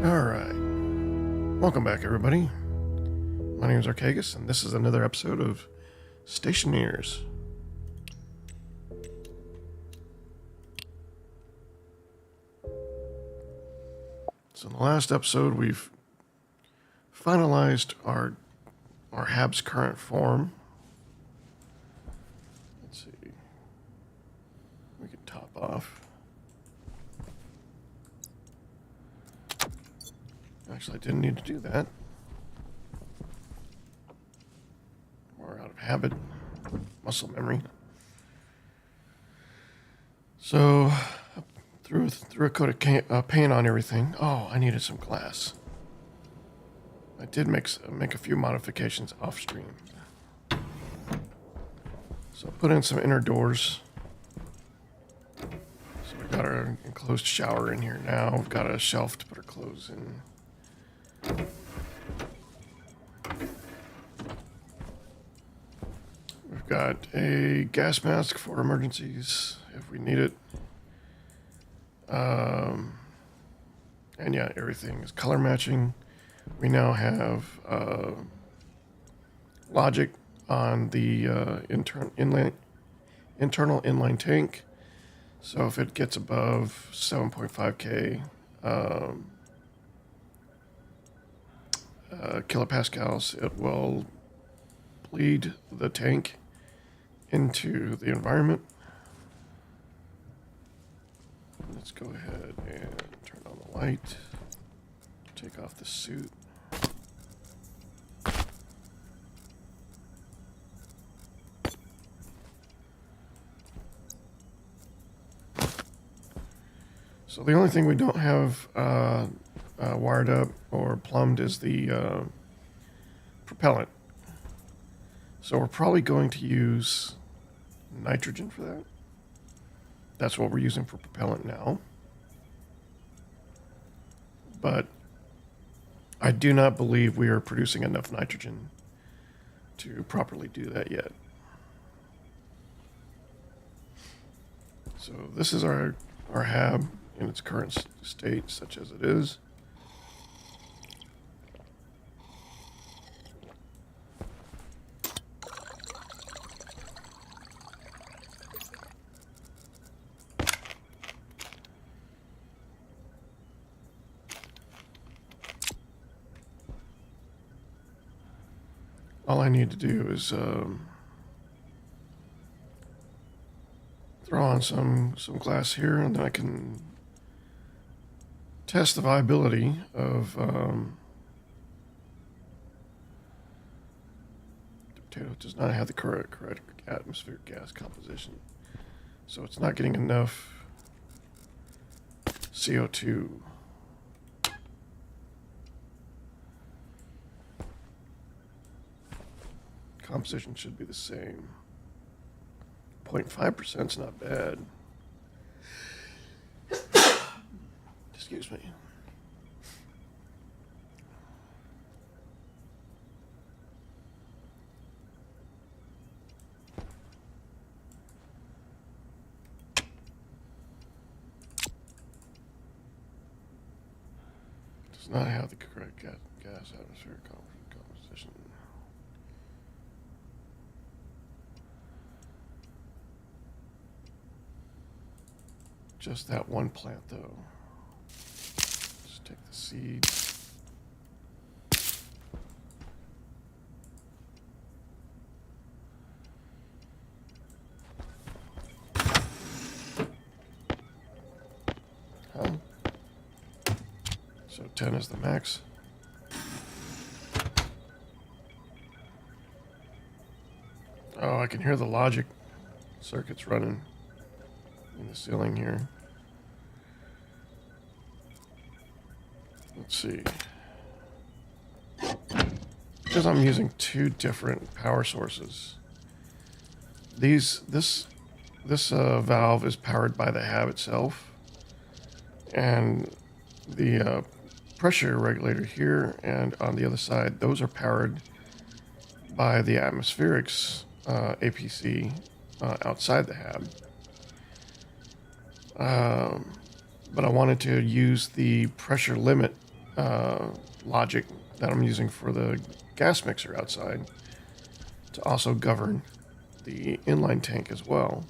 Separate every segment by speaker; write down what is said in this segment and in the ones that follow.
Speaker 1: Alright, welcome back everybody. My name is Arcagus and this is another episode of Stationeers. So in the last episode we've finalized our HAB's current form. Let's see, we can top off. Actually, I didn't need to do that. We're out of habit, muscle memory. So, threw a coat of paint on everything. Oh, I needed some glass. I did make a few modifications off stream. So I put in some inner doors. So we got our enclosed shower in here now. We've got a shelf to put our clothes in. We've got a gas mask for emergencies if we need it. And yeah, everything is color matching. We now have logic on the internal inline tank. So if it gets above 7.5K kilopascals, it will bleed the tank into the environment. Let's go ahead and turn on the light, take off the suit. So the only thing we don't have wired up or plumbed is the propellant. So we're probably going to use nitrogen for that. That's what we're using for propellant now. But I do not believe we are producing enough nitrogen to properly do that yet. So this is our HAB in its current state, such as it is. All I need to do is throw on some glass here, and then I can test the viability of the potato. Does not have the correct atmospheric gas composition, so it's not getting enough CO2. Composition should be the same. 0.5% is not bad. Excuse me. Does not have the correct gas atmospheric composition. Just that one plant, though. Just take the seed. Huh? So 10 is the max. Oh, I can hear the logic circuits running in the ceiling here. Let's see. Because I'm using two different power sources. This valve is powered by the HAB itself, and the pressure regulator here and on the other side, those are powered by the atmospherics APC outside the HAB. But I wanted to use the pressure limit logic that I'm using for the gas mixer outside to also govern the inline tank as well.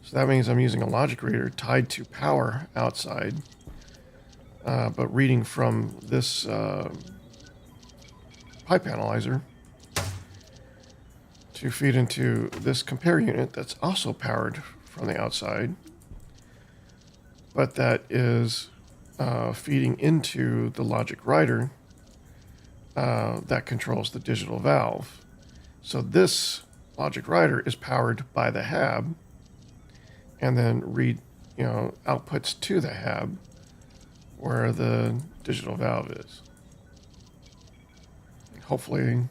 Speaker 1: So that means I'm using a logic reader tied to power outside, but reading from this pipe analyzer to feed into this compare unit that's also powered from the outside, but that is feeding into the logic writer that controls the digital valve. So this logic writer is powered by the hab, and then outputs to the hab where the digital valve is. And hopefully,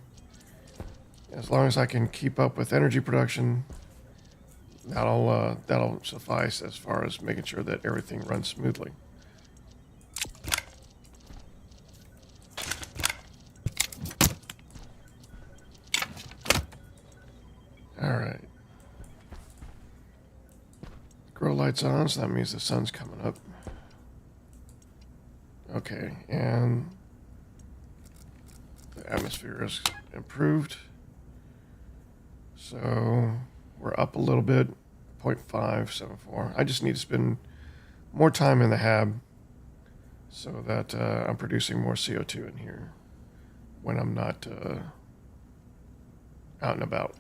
Speaker 1: as long as I can keep up with energy production, that'll suffice as far as making sure that everything runs smoothly. All right. Grow lights on, so that means the sun's coming up. Okay, and the atmosphere is improved. So we're up a little bit, 0.574. I just need to spend more time in the hab so that I'm producing more CO2 in here when I'm not out and about.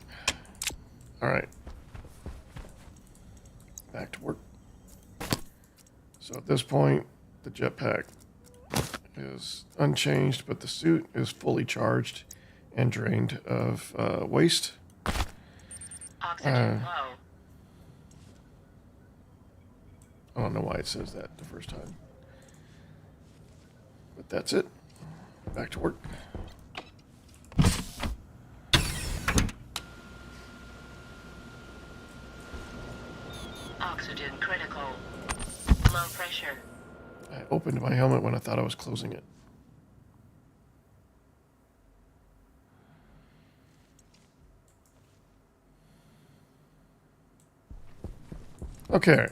Speaker 1: All right, back to work. So at this point, the jetpack is unchanged, but the suit is fully charged and drained of waste.
Speaker 2: Oxygen low.
Speaker 1: I don't know why it says that the first time. But that's it. Back to work.
Speaker 2: Oxygen critical. Low pressure.
Speaker 1: I opened my helmet when I thought I was closing it. Okay.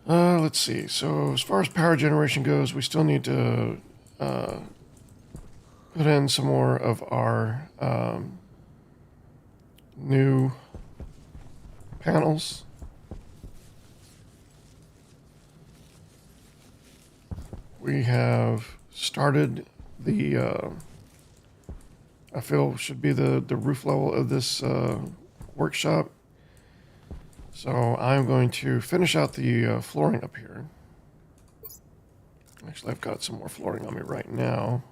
Speaker 1: Let's see. So as far as power generation goes, we still need to put in some more of our new panels. We have started the, I feel should be the roof level of this workshop. So I'm going to finish out the flooring up here. Actually, I've got some more flooring on me right now.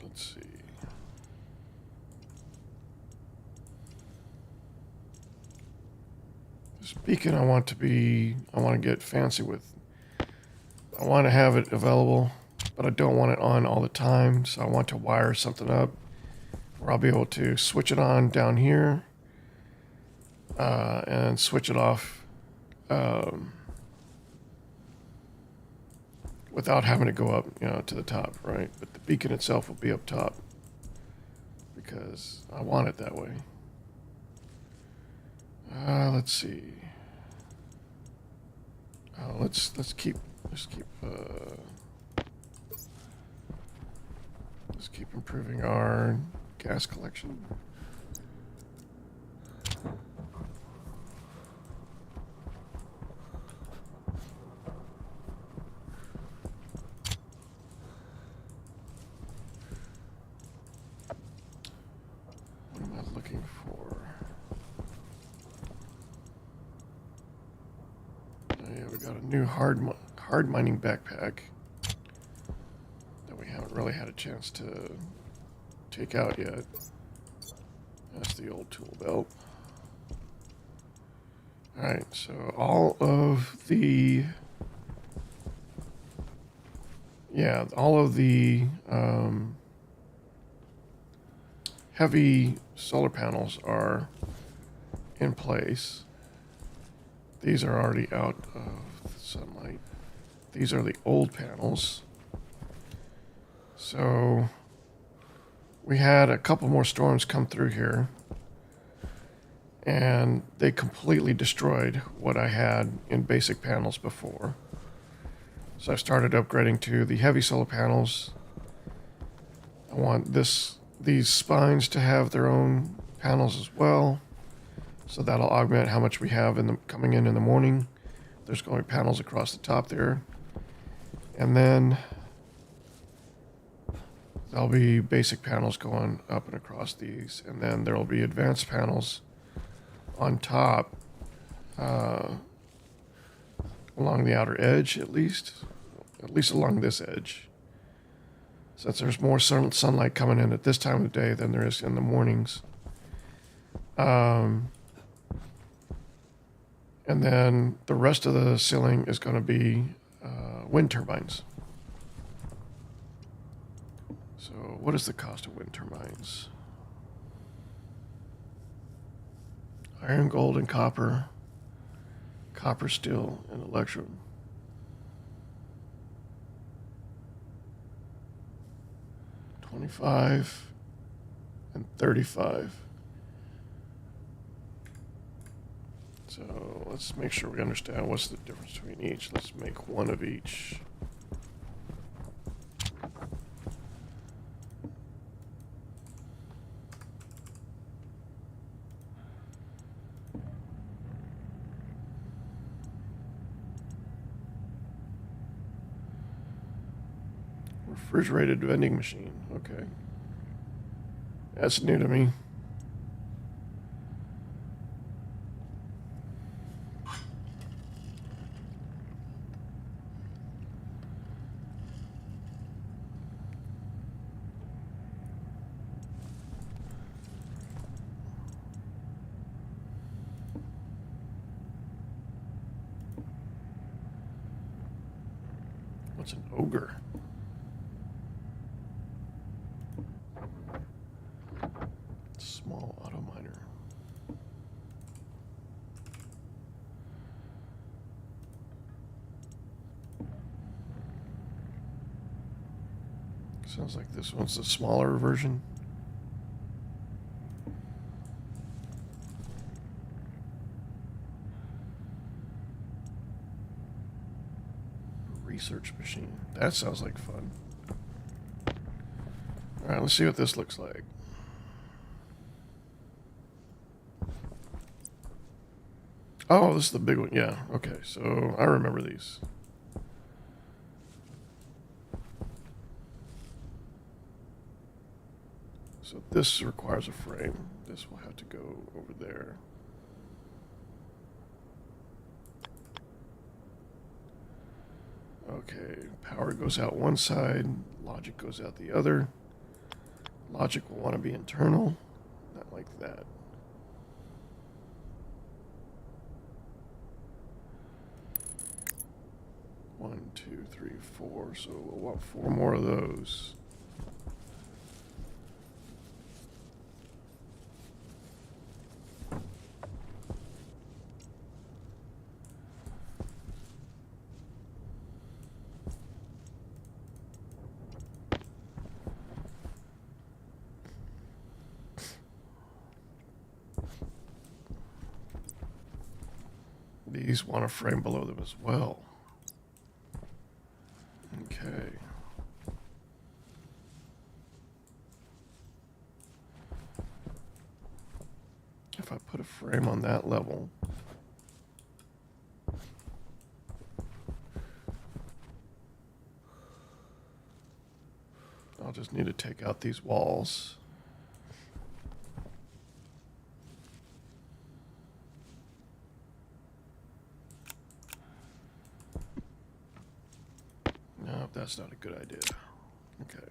Speaker 1: Let's see. This beacon I want to get fancy with. I want to have it available, but I don't want it on all the time. So I want to wire something up where I'll be able to switch it on down here and switch it off without having to go up, to the top, right? But the beacon itself will be up top because I want it that way. Let's see. Let's keep improving our gas collection. What am I looking for? Oh yeah, we got a new hard mining backpack that we haven't really had a chance to take out yet. That's the old tool belt. Alright, so all of the yeah, all of the heavy solar panels are in place. These are already out of the sunlight. These are the old panels. So we had a couple more storms come through here, and they completely destroyed what I had in basic panels before. So I started upgrading to the heavy solar panels. I want these spines to have their own panels as well. So that'll augment how much we have coming in the morning. There's going panels across the top there. And then there'll be basic panels going up and across these. And then there'll be advanced panels on top, along the outer edge at least along this edge. Since there's more sunlight coming in at this time of day than there is in the mornings. And then the rest of the ceiling is going to be wind turbines. So what is the cost of wind turbines? Iron, gold, and copper. Copper, steel, and electrum. $25 and $35. So let's make sure we understand what's the difference between each. Let's make one of each. Refrigerated vending machine. Okay. That's new to me. What's an ogre? Small auto miner. Sounds like this one's the smaller version. Research machine. That sounds like fun. All right, let's see what this looks like. Oh, this is the big one. Yeah, okay. So I remember these. So this requires a frame. This will have to go over there. Okay, power goes out one side, logic goes out the other. Logic will want to be internal, not like that. One, two, three, four. So we'll want 4 more of those. These want a frame below them as well. Okay. If I put a frame on that level, I'll just need to take out these walls. No, that's not a good idea. Okay.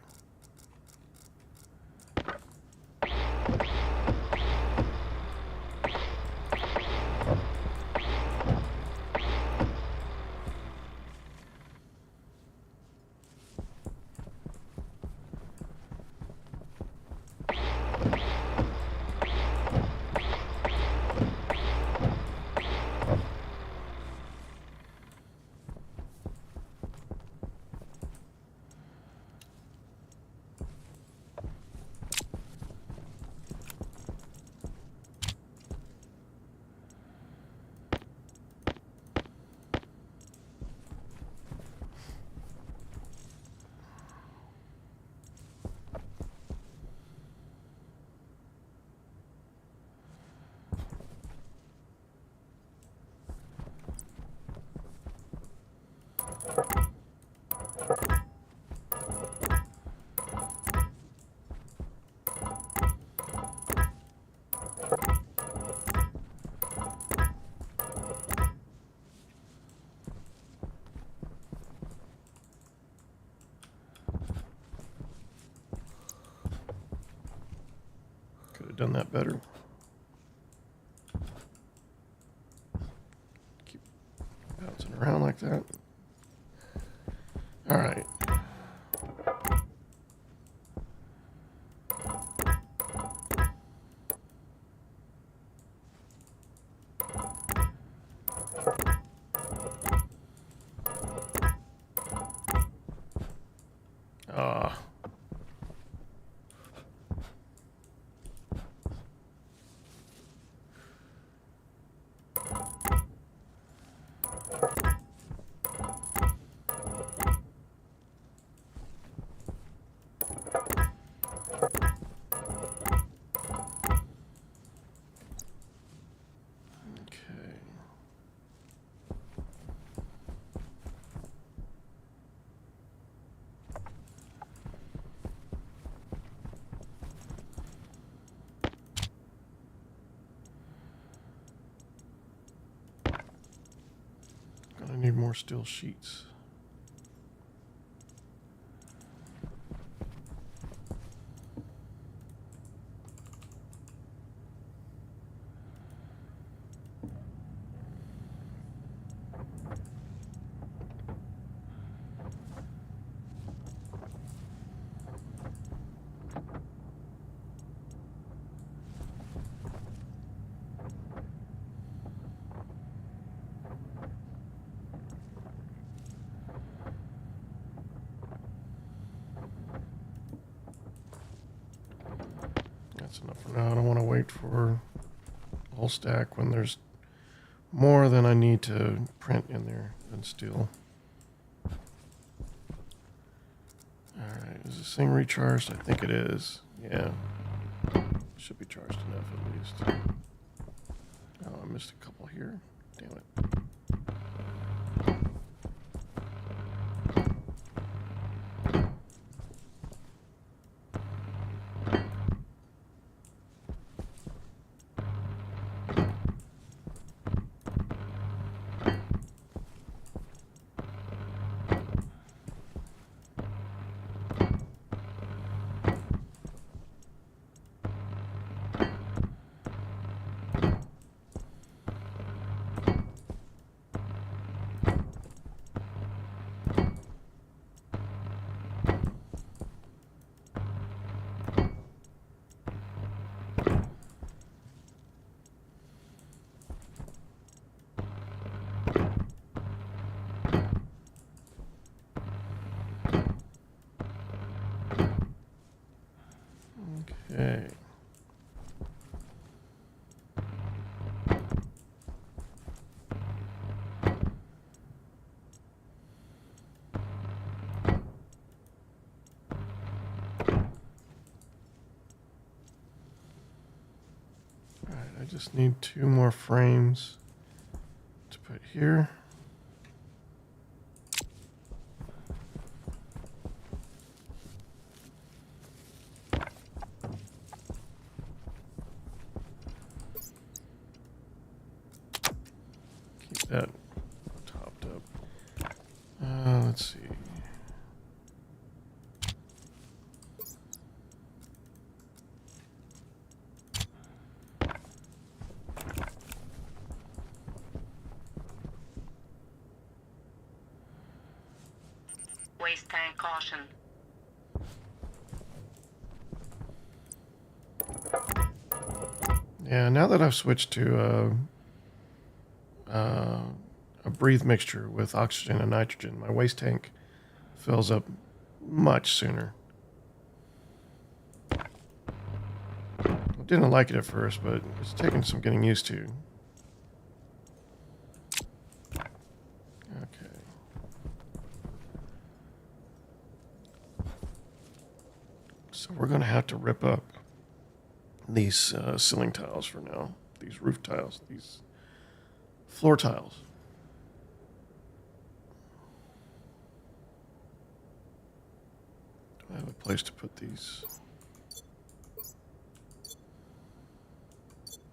Speaker 1: done that better. Keep bouncing around like that. All right. I need more steel sheets. That's enough for now. I don't want to wait for a whole stack when there's more than I need to print in there than steel. Alright, is this thing recharged? I think it is. Yeah. Should be charged enough at least. Oh, I missed a couple here. Damn it. Okay. Alright, I just need 2 more frames to put here. Keep that topped up. Let's see.
Speaker 2: Waste tank caution.
Speaker 1: Yeah, now that I've switched to a breathe mixture with oxygen and nitrogen, my waste tank fills up much sooner. I didn't like it at first, but it's taken some getting used to. Okay. So we're going to have to rip up these ceiling tiles for now, these roof tiles, these floor tiles. Do I have a place to put these?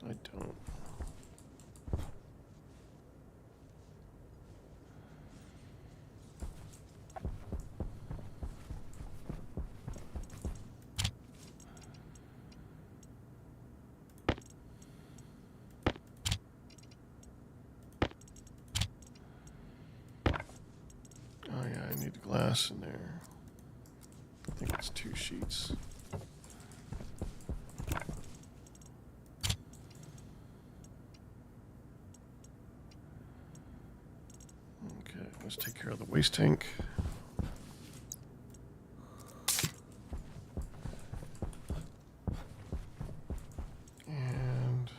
Speaker 1: I don't. glass in there. I think it's 2 sheets. Okay, let's take care of the waste tank. And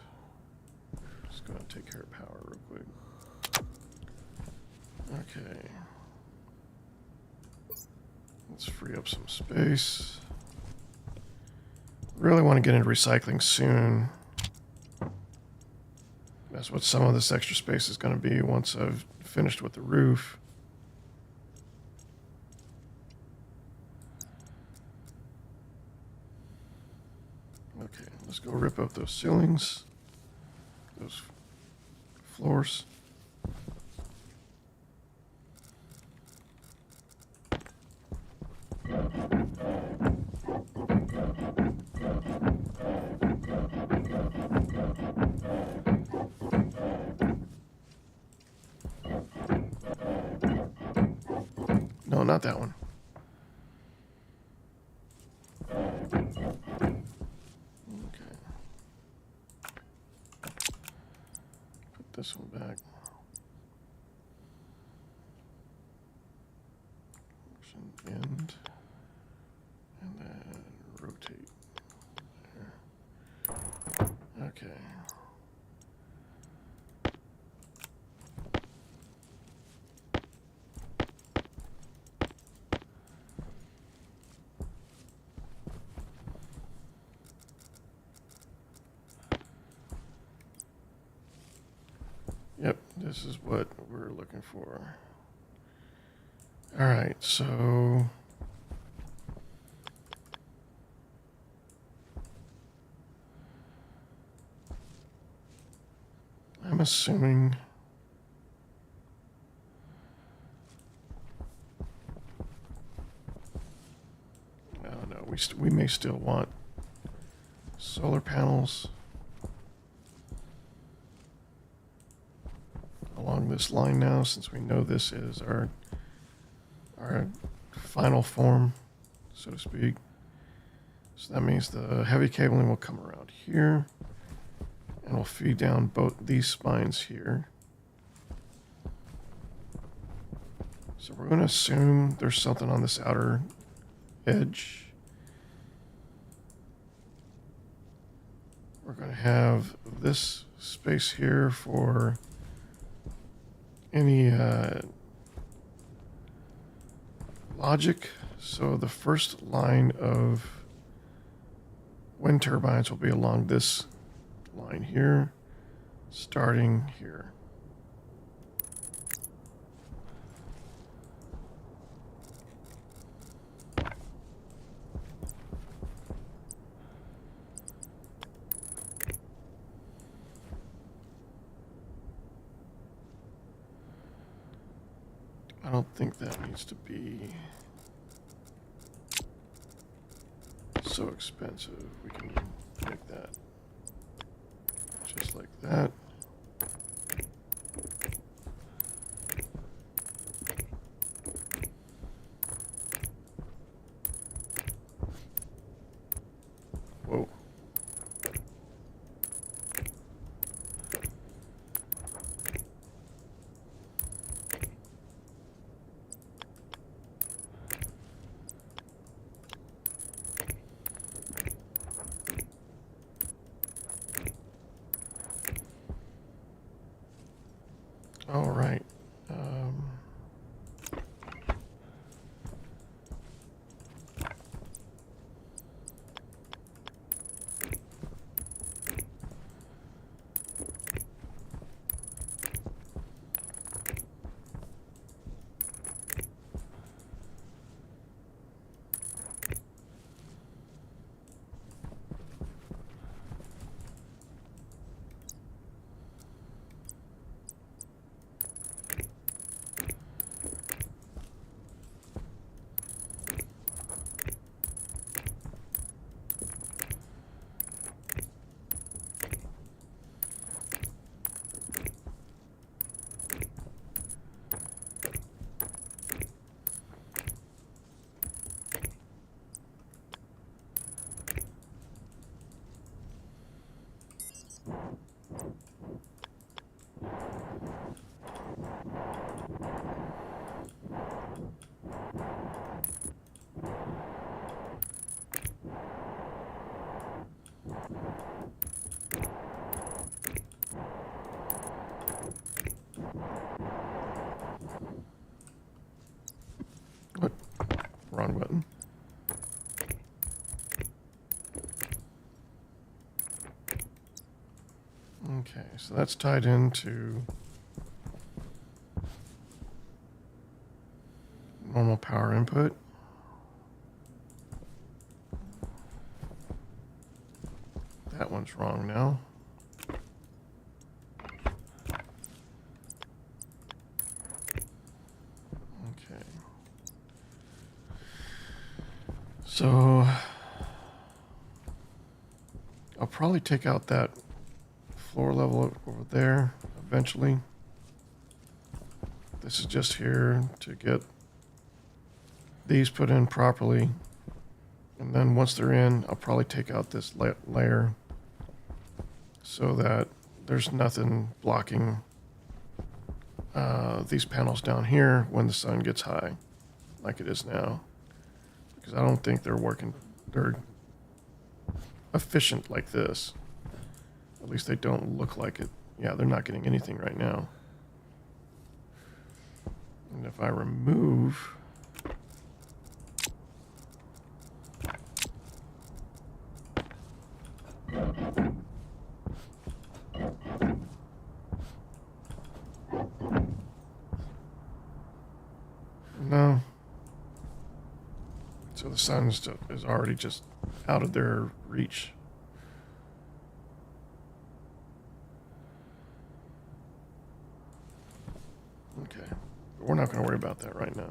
Speaker 1: just going to take care of power real quick. Okay. Let's free up some space. Really want to get into recycling soon. That's what some of this extra space is going to be once I've finished with the roof. Okay, let's go rip up those ceilings, those floors. No, not that one. Okay. Put this one back. Option end. And then rotate. There. Okay. Yep, this is what we're looking for. All right, so I'm assuming no, we may still want solar panels along this line now, since we know this is our final form, so to speak. So that means the heavy cabling will come around here and will feed down both these spines here. So we're going to assume there's something on this outer edge. We're going to have this space here for any logic. So the first line of wind turbines will be along this line here, starting here. I don't think that needs to be so expensive. We can make that just like that. Whoa. so that's tied into normal power input. That one's wrong now. Okay. So I'll probably take out that floor level over there eventually. This is just here to get these put in properly. And then once they're in, I'll probably take out this layer so that there's nothing blocking these panels down here when the sun gets high, like it is now. Because I don't think they're efficient like this. At least they don't look like it. Yeah, they're not getting anything right now. And if I remove no. So the sun is already just out of their reach. Okay. But we're not going to worry about that right now.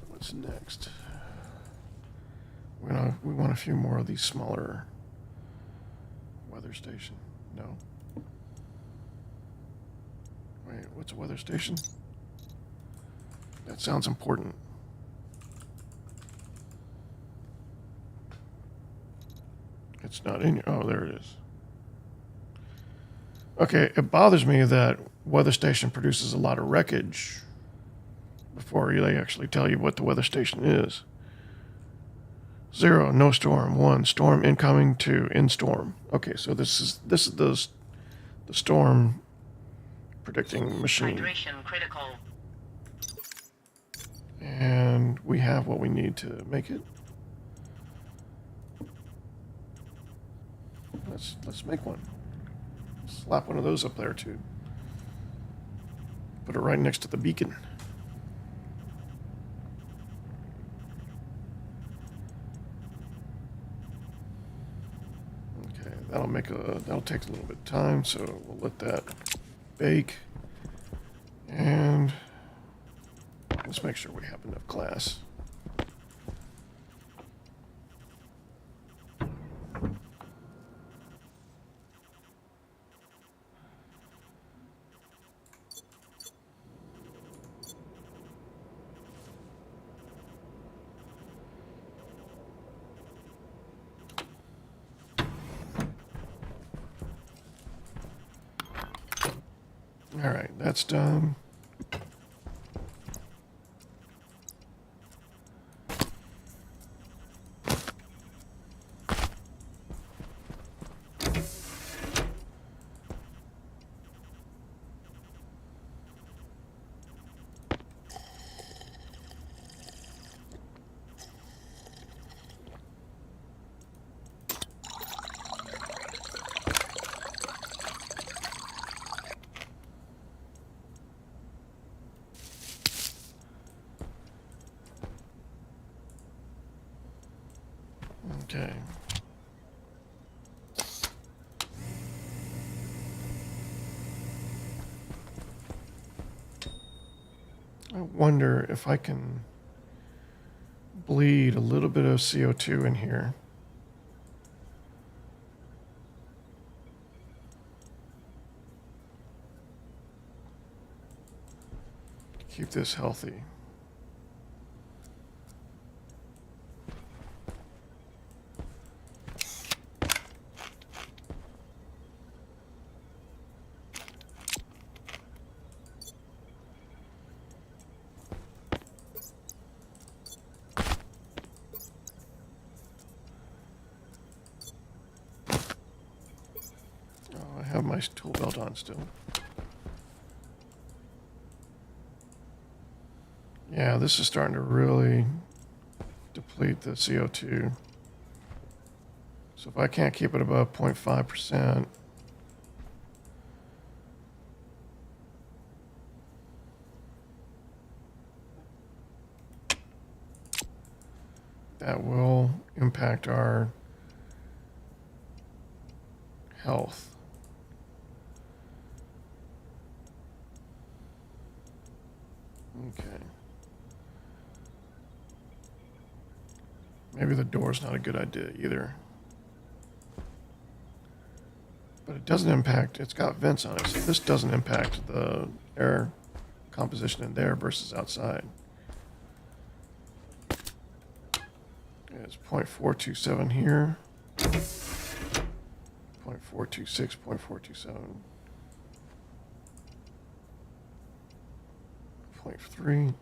Speaker 1: What's next? We want a few more of these smaller weather station. No. Wait, what's a weather station? That sounds important. It's not in here. Oh, there it is. Okay, it bothers me that weather station produces a lot of wreckage before they actually tell you what the weather station is. 0, no storm. 1, storm incoming. 2, in storm. Okay, so this is the storm predicting machine.
Speaker 2: Hydration critical.
Speaker 1: And we have what we need to make it. Let's make one. Slap one of those up there too. Put it right next to the beacon. Okay, that'll take a little bit of time, so we'll let that bake. And let's make sure we have enough glass. All right, that's done. Okay. I wonder if I can bleed a little bit of CO2 in here. Keep this healthy. I have my tool belt on still. Yeah, this is starting to really deplete the CO2. So if I can't keep it above 0.5%, that will impact our health. Okay. Maybe the door's not a good idea either. But it doesn't impact, it's got vents on it, so this doesn't impact the air composition in there versus outside. It's 0.427 here. 0.426, 0.427. 0.3.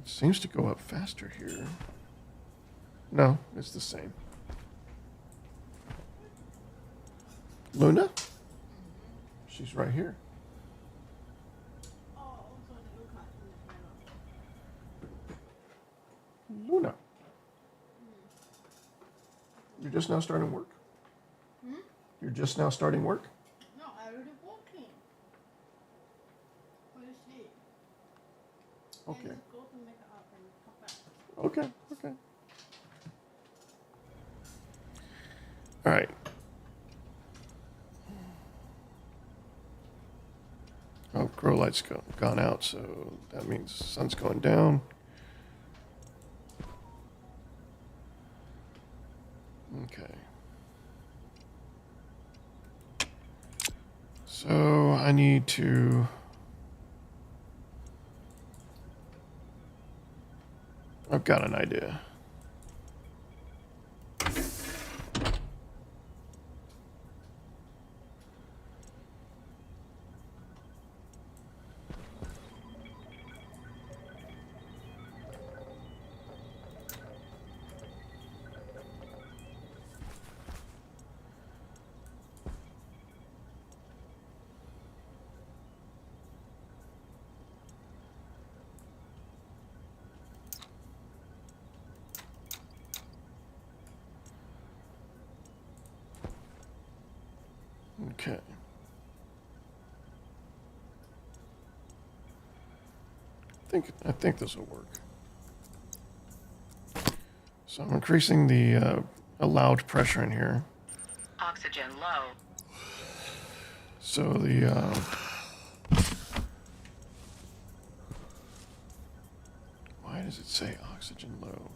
Speaker 1: It seems to go up faster here. No, it's the same. Luna? She's right here. Luna. You're just now starting work? You're just now starting work?
Speaker 3: No, I already working. What is he?
Speaker 1: Okay.
Speaker 3: And go to make up and come back.
Speaker 1: Okay, okay. All right. Oh, grow light's gone out, so that means the sun's going down. Okay. So I need to... I've got an idea. Okay. I think this will work. So I'm increasing the allowed pressure in here.
Speaker 2: Oxygen low.
Speaker 1: So the why does it say oxygen low?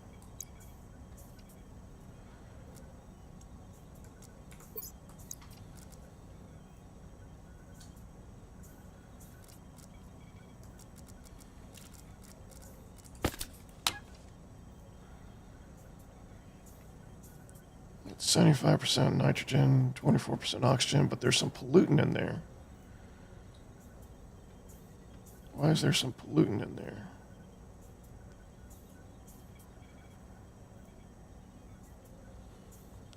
Speaker 1: It's 75% nitrogen, 24% oxygen, but there's some pollutant in there. Why is there some pollutant in there?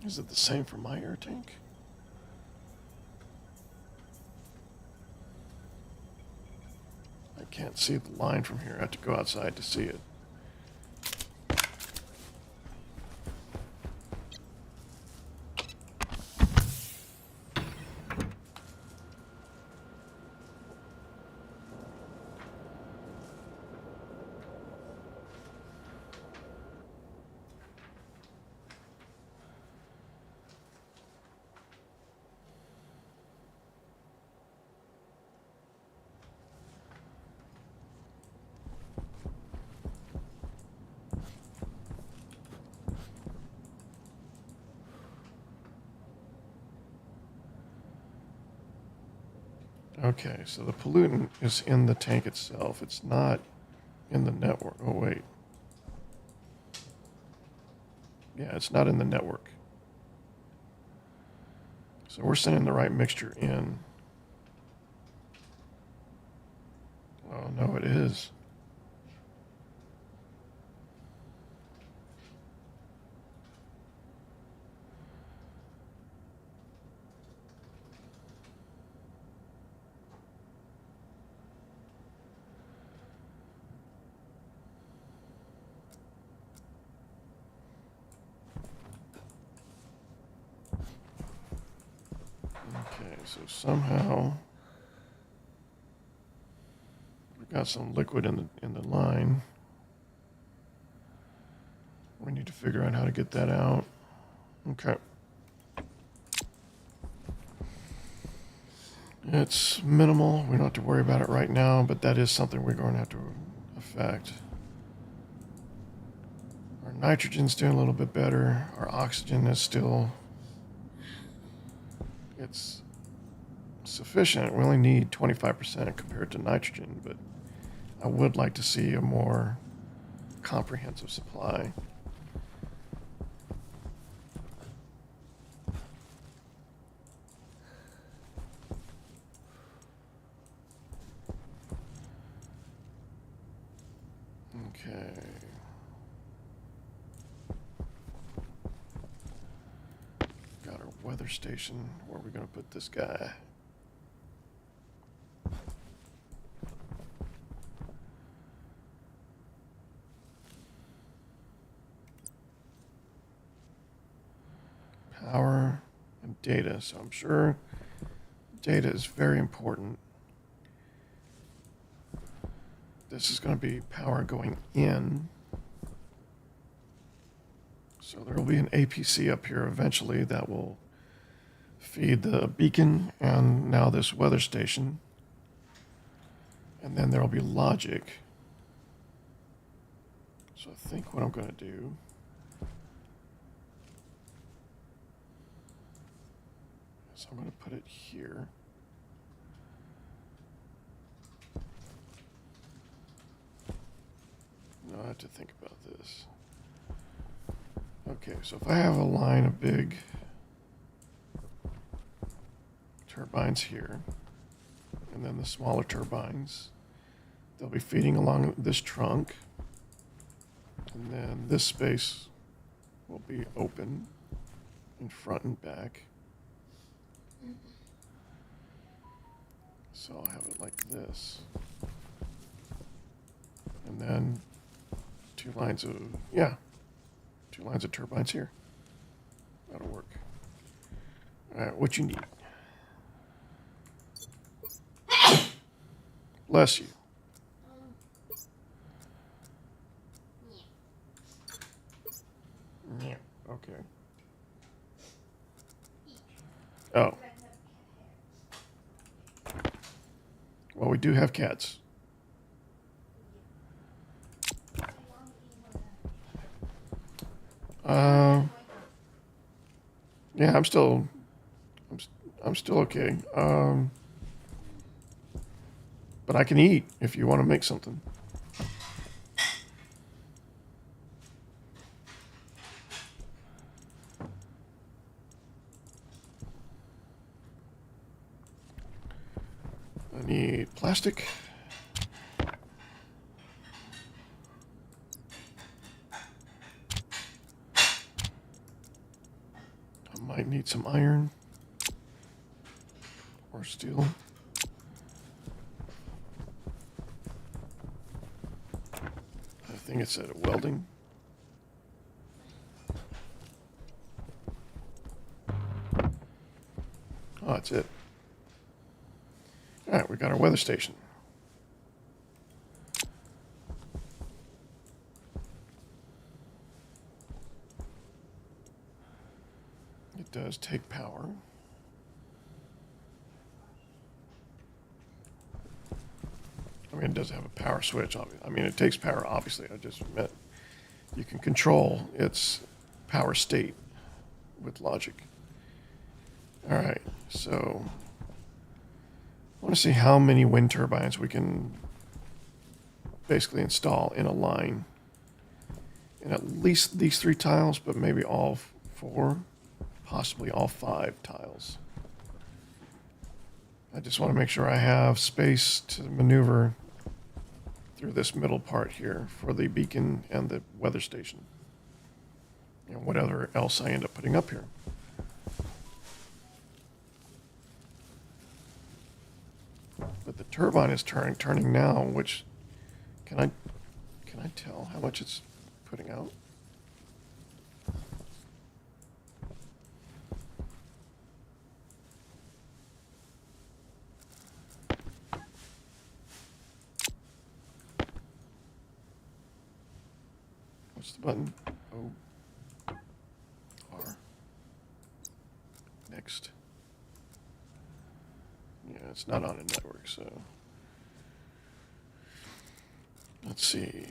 Speaker 1: Is it the same for my air tank? I can't see the line from here. I have to go outside to see it. Okay, so the pollutant is in the tank itself. It's not in the network. Oh, wait. Yeah, it's not in the network. So we're sending the right mixture in. Oh, no, it is. So somehow we got some liquid in the line. We need to figure out how to get that out. Okay. It's minimal. We don't have to worry about it right now, but that is something we're going to have to affect. Our nitrogen's doing a little bit better. Our oxygen is still... It's sufficient. We only need 25% compared to nitrogen, but I would like to see a more comprehensive supply. Okay. Got our weather station. Where are we going to put this guy? Power and data. So I'm sure data is very important. This is going to be power going in. So there will be an APC up here eventually that will feed the beacon and now this weather station. And then there will be logic. So I think what I'm going to do is I'm going to put it here. No, I have to think about this. Okay, so if I have a line of big turbines here, and then the smaller turbines, they'll be feeding along this trunk, and then this space will be open in front and back. So I'll have it like this. And then two lines of turbines here. That'll work. All right, what you need? Bless you. Yeah. Okay. Oh. Well, we do have cats. Yeah, I'm still okay. But I can eat if you want to make something. I need plastic. Might need some iron or steel. I think it's at welding. Oh, that's it. All right, we got our weather station. It does take power. I mean, it does have a power switch. I mean, it takes power, obviously. I just meant you can control its power state with logic. All right, so I want to see how many wind turbines we can basically install in a line. And at least these 3 tiles, but maybe all 4, possibly all 5 tiles. I just want to make sure I have space to maneuver through this middle part here for the beacon and the weather station. And whatever else I end up putting up here. But the turbine is turning now, which can I tell how much it's putting out? What's the button? O. R. Next. Yeah, it's not on a network, so. Let's see.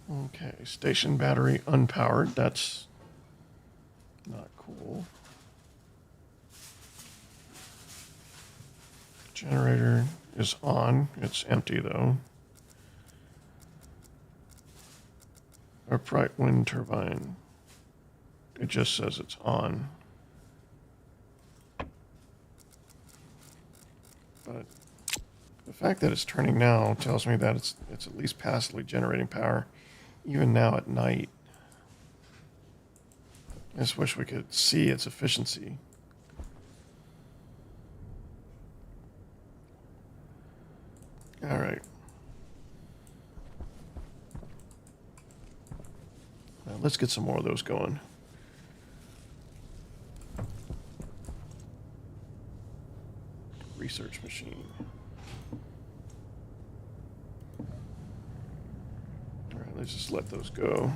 Speaker 1: Okay, station battery unpowered. That's not cool. Generator is on. It's empty though. Upright wind turbine. It just says it's on. But the fact that it's turning now tells me that it's at least passively generating power, even now at night. I just wish we could see its efficiency. All right. Now let's get some more of those going. Research machine. All right, let's just let those go.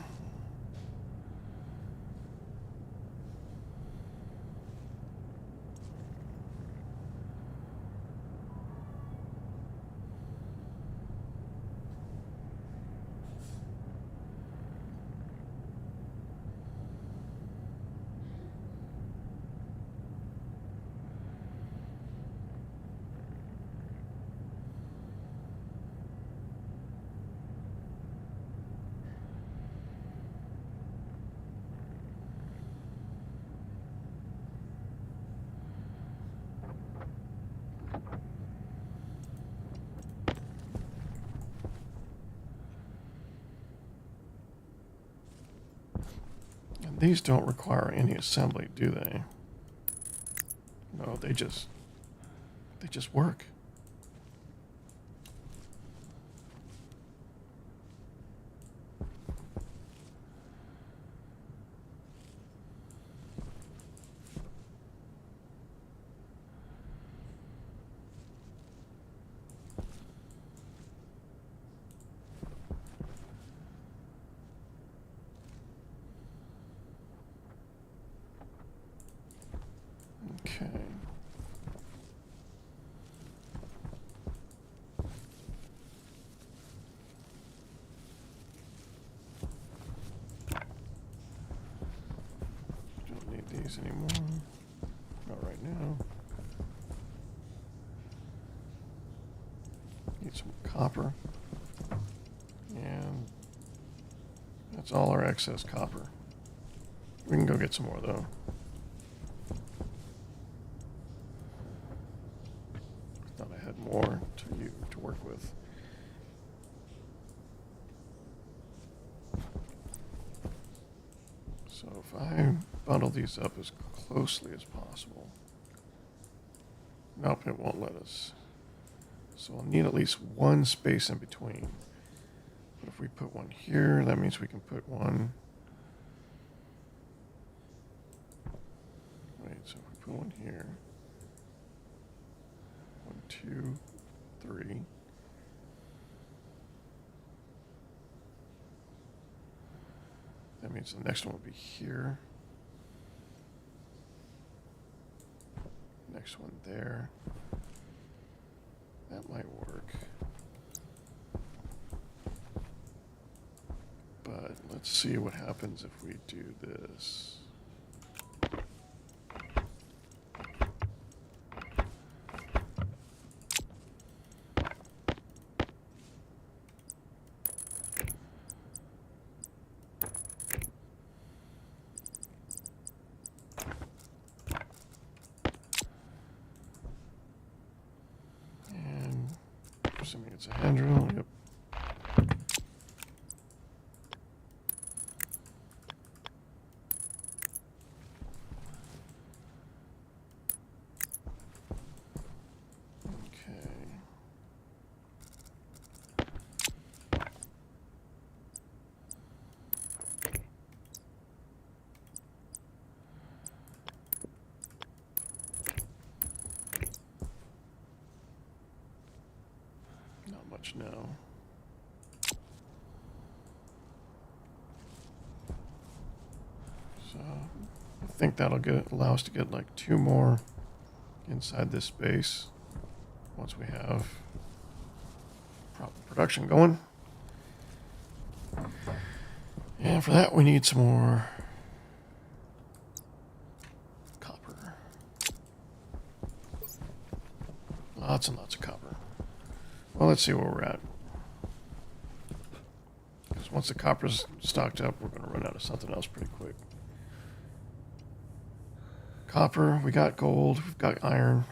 Speaker 1: These don't require any assembly, do they? No, they just work. Okay. Don't need these anymore. Not right now. Need some copper. And that's all our excess copper. We can go get some more though. Thought I had more to work with. So if I bundle these up as closely as possible. Nope, it won't let us. So I'll need at least one space in between. But if we put one here, that means we can put one. Wait, so if we put one here. 1, 2, 3. That means the next one will be here. Next one there. That might work. But let's see what happens if we do this. assuming it's a hand drill. Yep. Now. So I think that'll allow us to get like 2 more inside this space once we have proper production going. And for that we need some more copper. Lots and lots of copper. Well, let's see where we're at. Because once the copper's stocked up, we're going to run out of something else pretty quick. Copper, we got gold, we've got iron.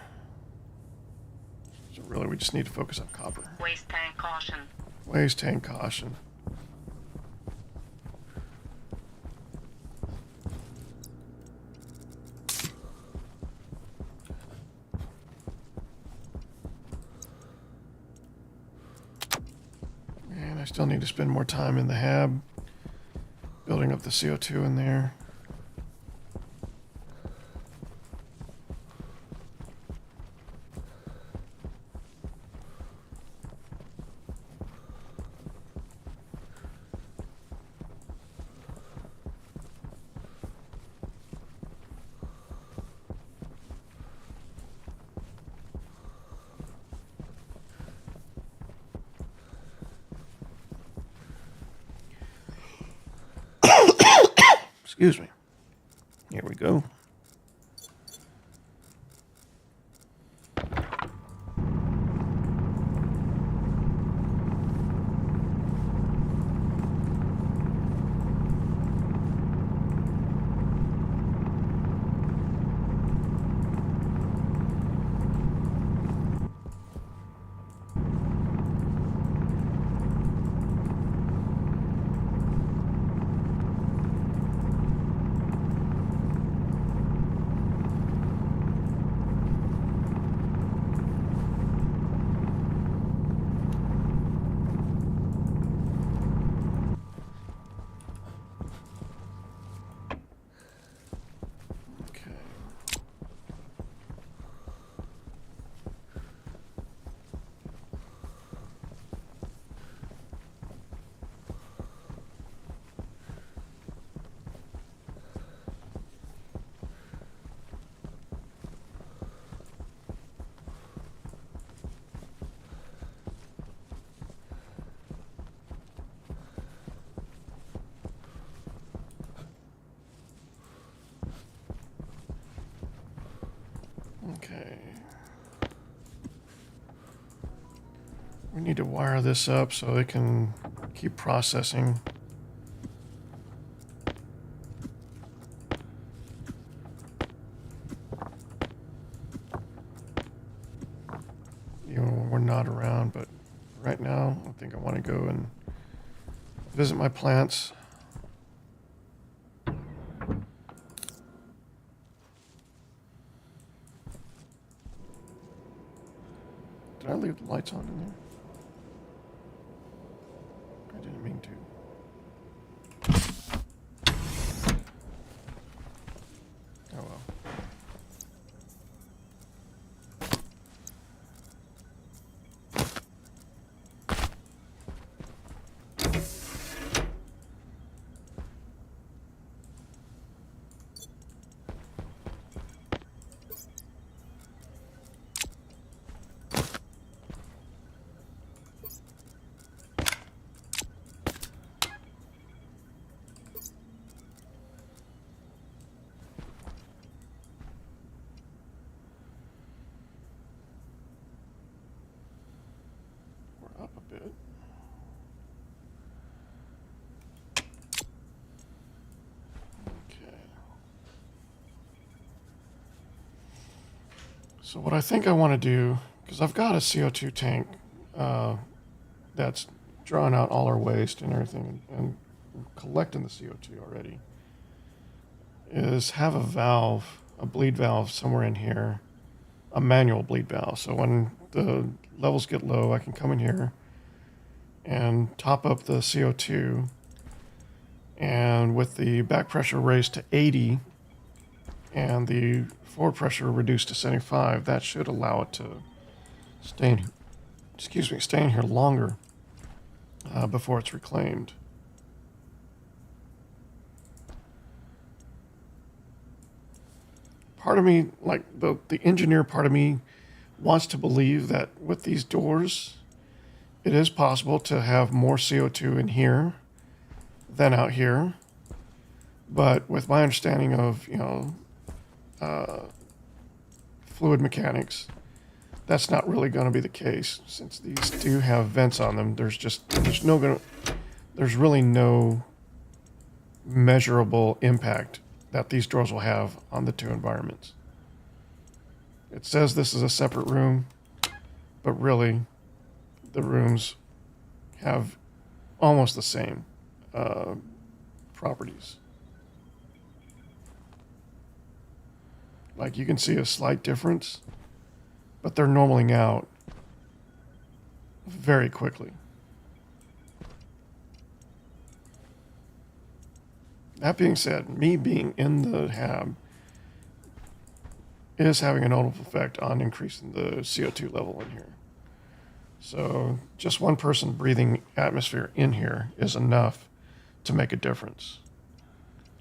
Speaker 1: So really, we just need to focus on copper.
Speaker 2: Waste tank caution.
Speaker 1: Waste tank caution. Still need to spend more time in the hab, building up the CO2 in there. Excuse me. Here we go. Okay. We need to wire this up so it can keep processing. Even when we're not around, but right now I think I want to go and visit my plants. Did I leave the lights on in there? I didn't mean to. Oh well. Up a bit. Okay. So what I think I want to do, because I've got a CO2 tank that's drawing out all our waste and everything and collecting the CO2 already is have a valve, a bleed valve somewhere in here, a manual bleed valve. So when the levels get low, I can come in here and top up the CO2, and with the back pressure raised to 80 and the forward pressure reduced to 75, that should allow it to stay in here longer before it's reclaimed. Part of me, like the engineer part of me, wants to believe that with these doors, it is possible to have more CO2 in here than out here. But with my understanding of, fluid mechanics, that's not really going to be the case, since these do have vents on them. There's really no measurable impact that these doors will have on the two environments. It says this is a separate room, but really the rooms have almost the same properties. Like, you can see a slight difference, but they're normaling out very quickly. That being said, me being in the hab is having a notable effect on increasing the CO2 level in here. So just one person breathing atmosphere in here is enough to make a difference.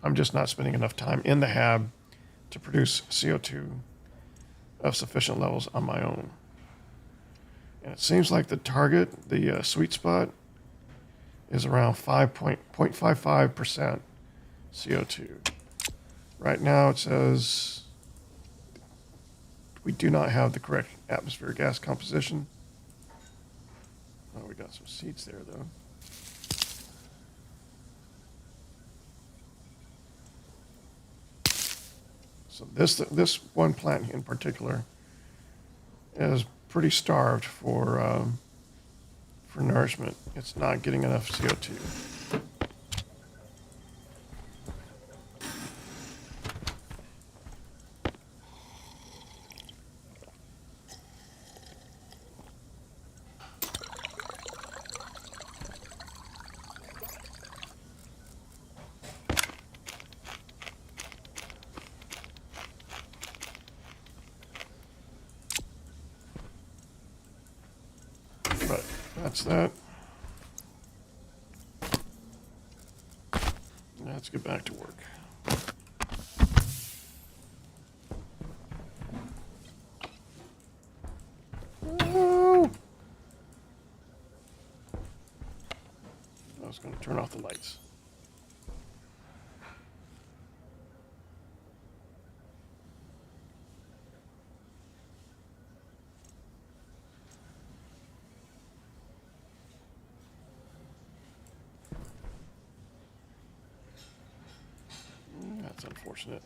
Speaker 1: I'm just not spending enough time in the hab to produce CO2 of sufficient levels on my own. And it seems like the target, the sweet spot, is around 0.55% CO2. Right now it says we do not have the correct atmospheric gas composition. Oh, we got some seats there though. So this one plant in particular is pretty starved for nourishment. It's not getting enough CO2. But that's that. Let's get back to work. Oh. I was going to turn off the lights. That's unfortunate.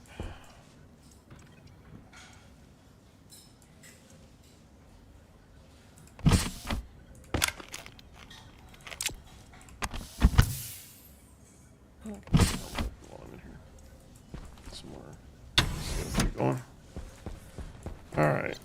Speaker 1: While I'm in here, get some more CO2 going. All right.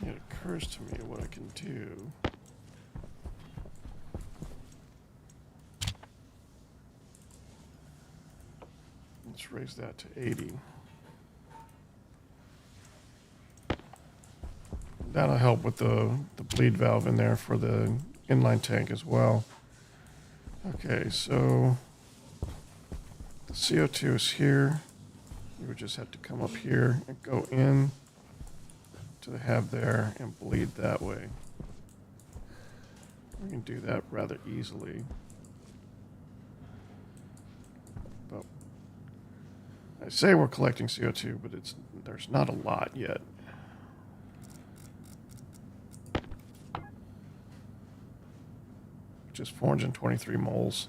Speaker 1: It occurs to me what I can do. Let's raise that to 80. That'll help with the bleed valve in there for the inline tank as well. Okay, so the CO2 is here. You would just have to come up here and go in to the hab there and bleed that way. We can do that rather easily. But I say we're collecting CO2, but there's not a lot yet. Which is 423 moles.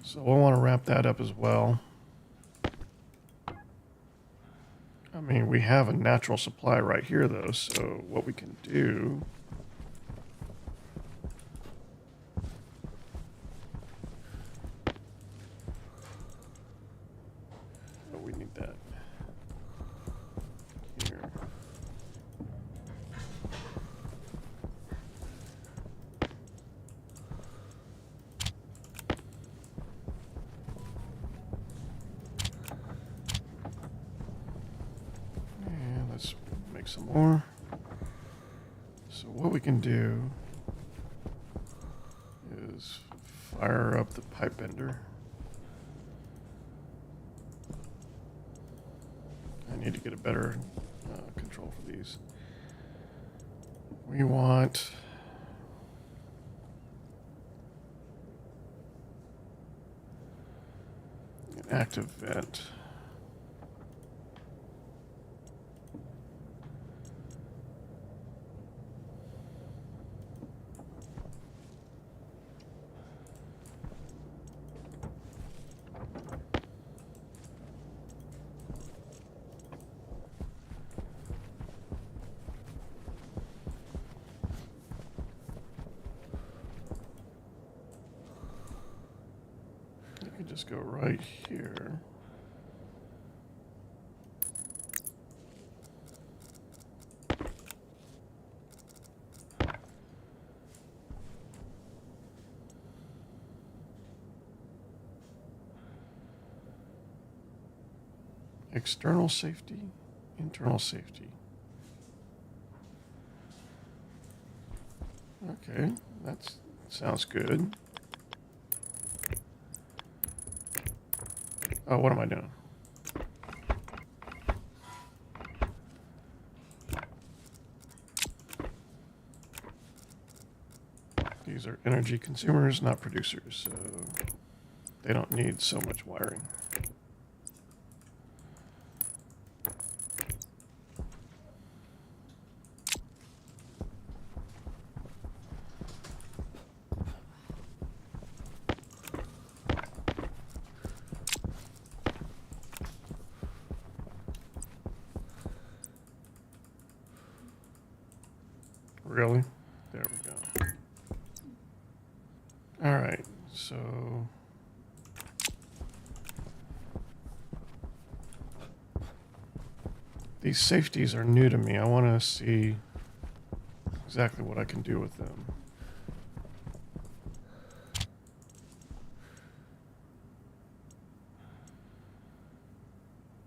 Speaker 1: So we'll want to wrap that up as well. I mean, we have a natural supply right here, though, so what we can do... Oh, we need that here. And let's make some more. So what we can do is fire up the pipe bender. I need to get a better control for these. We want an active vent. Just go right here. External safety, internal safety. Okay, that sounds good. Oh, what am I doing? These are energy consumers, not producers, so they don't need so much wiring. Really? There we go. All right, so these safeties are new to me. I want to see exactly what I can do with them.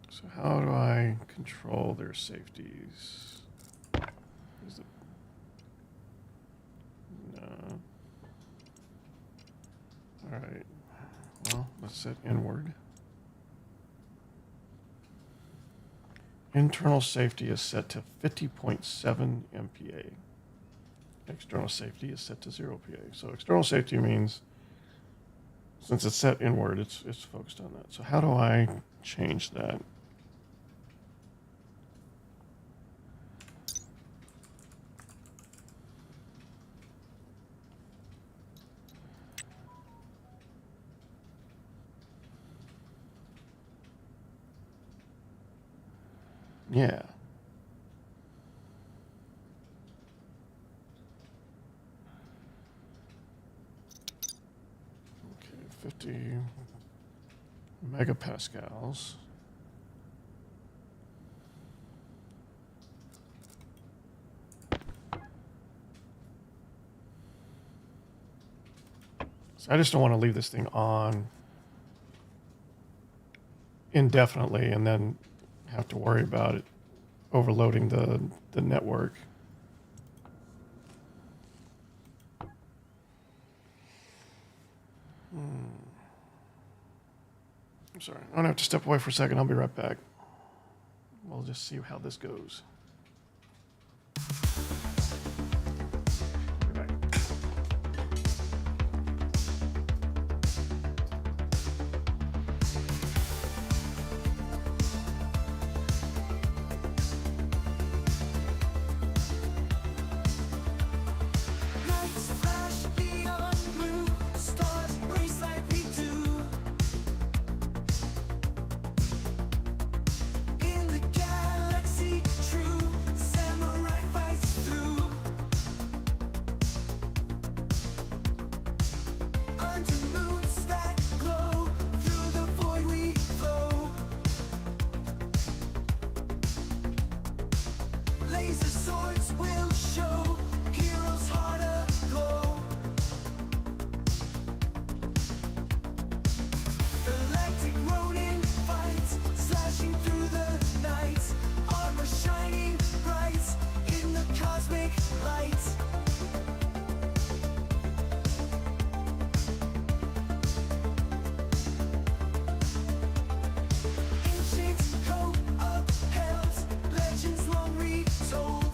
Speaker 1: So how do I control their safeties? All right, well, let's set inward. Internal safety is set to 50.7 MPa. External safety is set to 0 PA. So external safety means, since it's set inward, it's focused on that. So how do I change that? Yeah. Okay, 50 megapascals. So I just don't want to leave this thing on indefinitely and then have to worry about it overloading the network. I'm sorry. I'm going to have to step away for a second. I'll be right back. We'll just see how this goes. Be back.
Speaker 4: Laser swords will show heroes' heart aglow. Galactic Ronin fights, slashing through the night. Armor shining bright in the cosmic light. Ancient code upheld, legends long retold.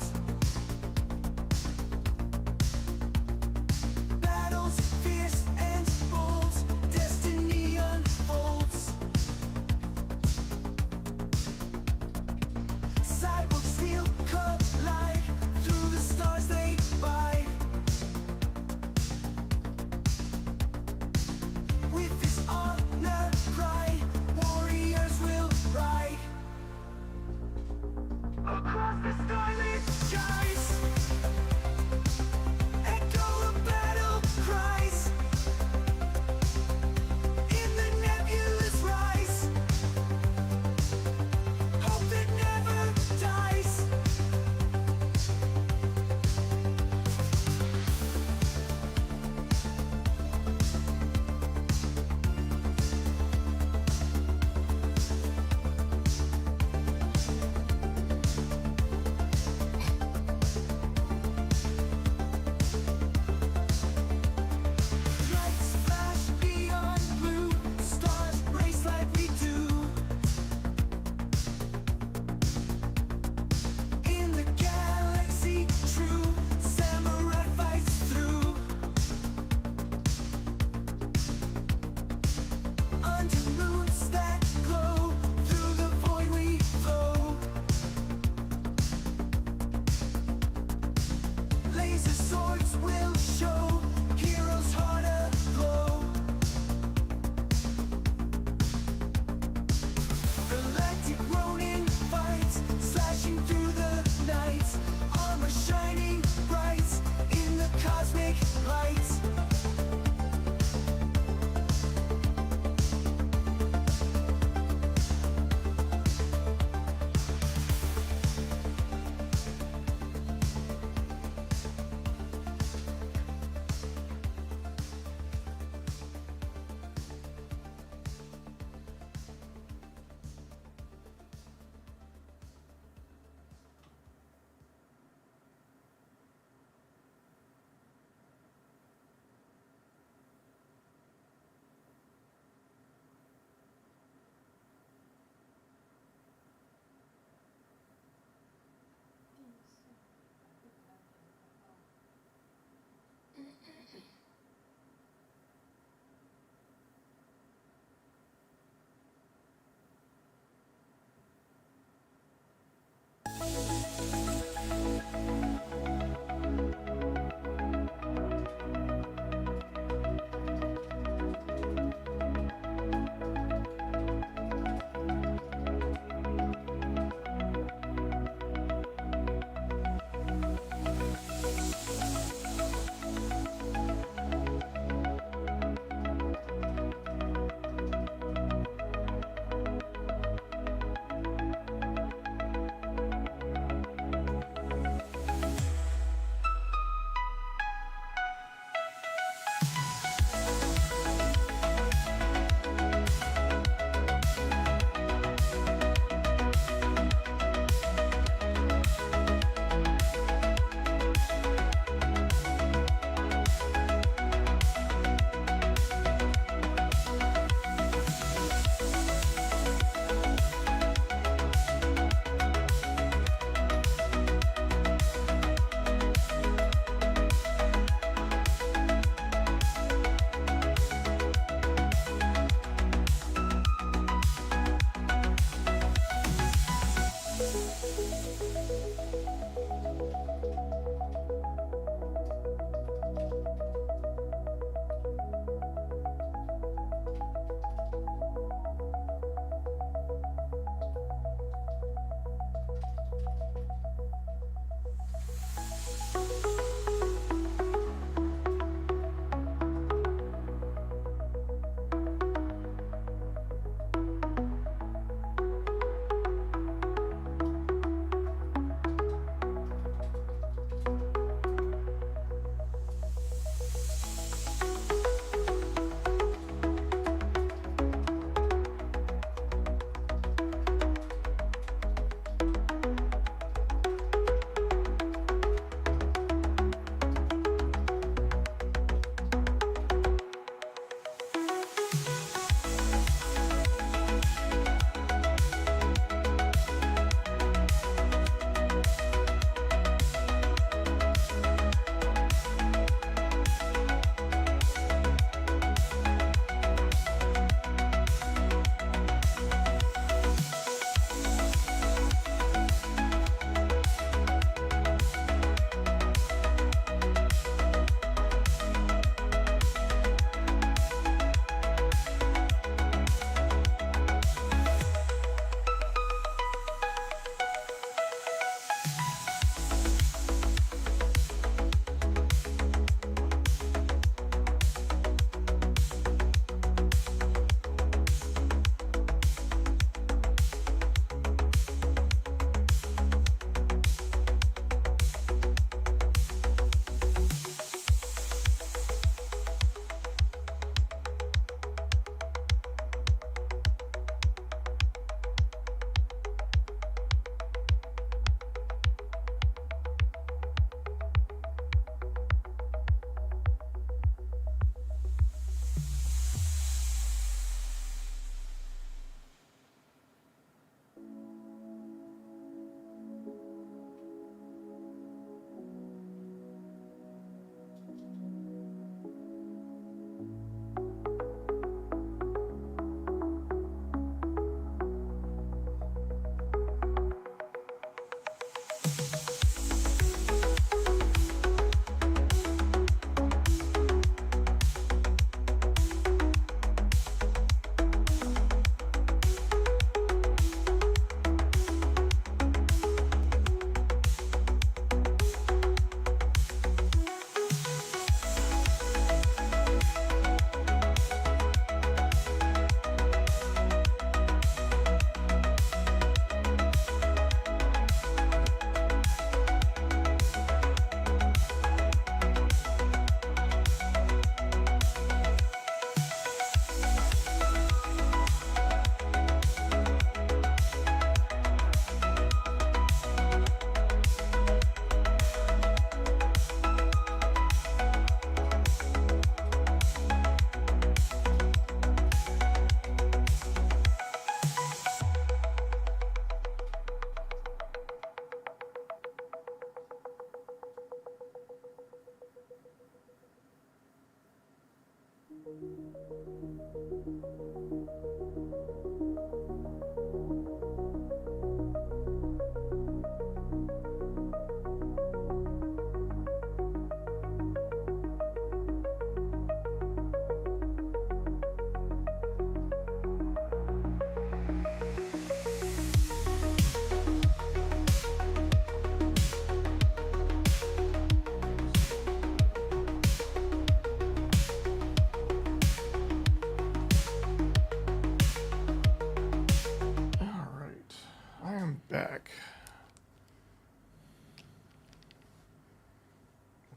Speaker 1: and back.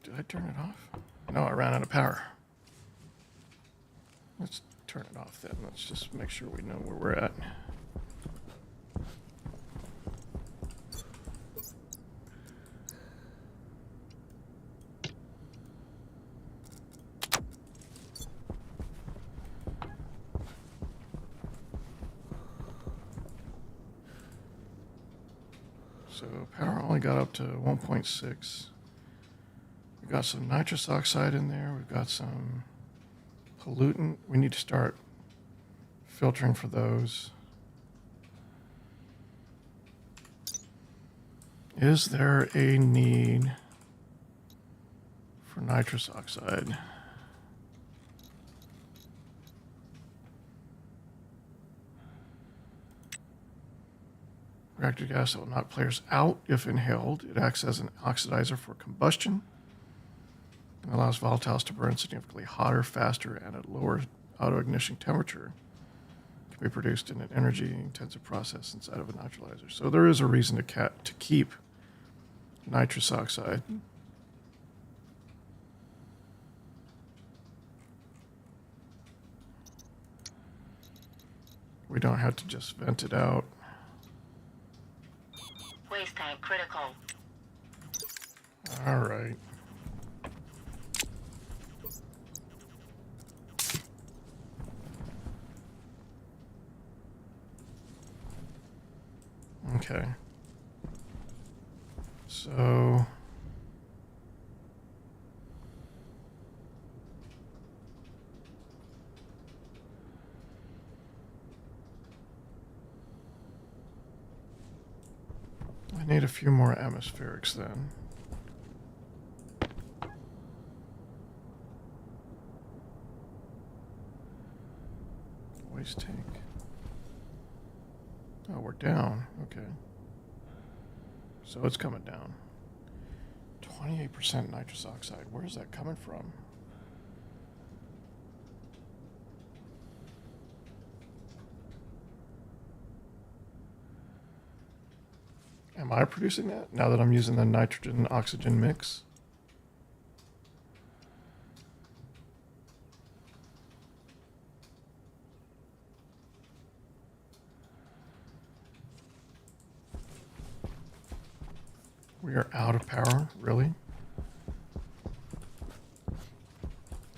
Speaker 1: Did I turn it off? No, I ran out of power. Let's turn it off then. Let's just make sure we know where we're at. So power only got up to 1.6. We've got some nitrous oxide in there. We've got some pollutant. We need to start filtering for those. Is there a need for nitrous oxide? Reactor gas that will knock players out if inhaled. It acts as an oxidizer for combustion and allows volatiles to burn significantly hotter, faster, and at lower auto-ignition temperature. It can be produced in an energy-intensive process inside of a neutralizer. So there is a reason to keep nitrous oxide. We don't have to just vent it out.
Speaker 2: Waste tank critical.
Speaker 1: All right. Okay. So I need a few more atmospherics then. Waste tank. Oh, we're down. Okay. So it's coming down. 28% nitrous oxide. Where's that coming from? Am I producing that now that I'm using the nitrogen oxygen mix? We are out of power, really?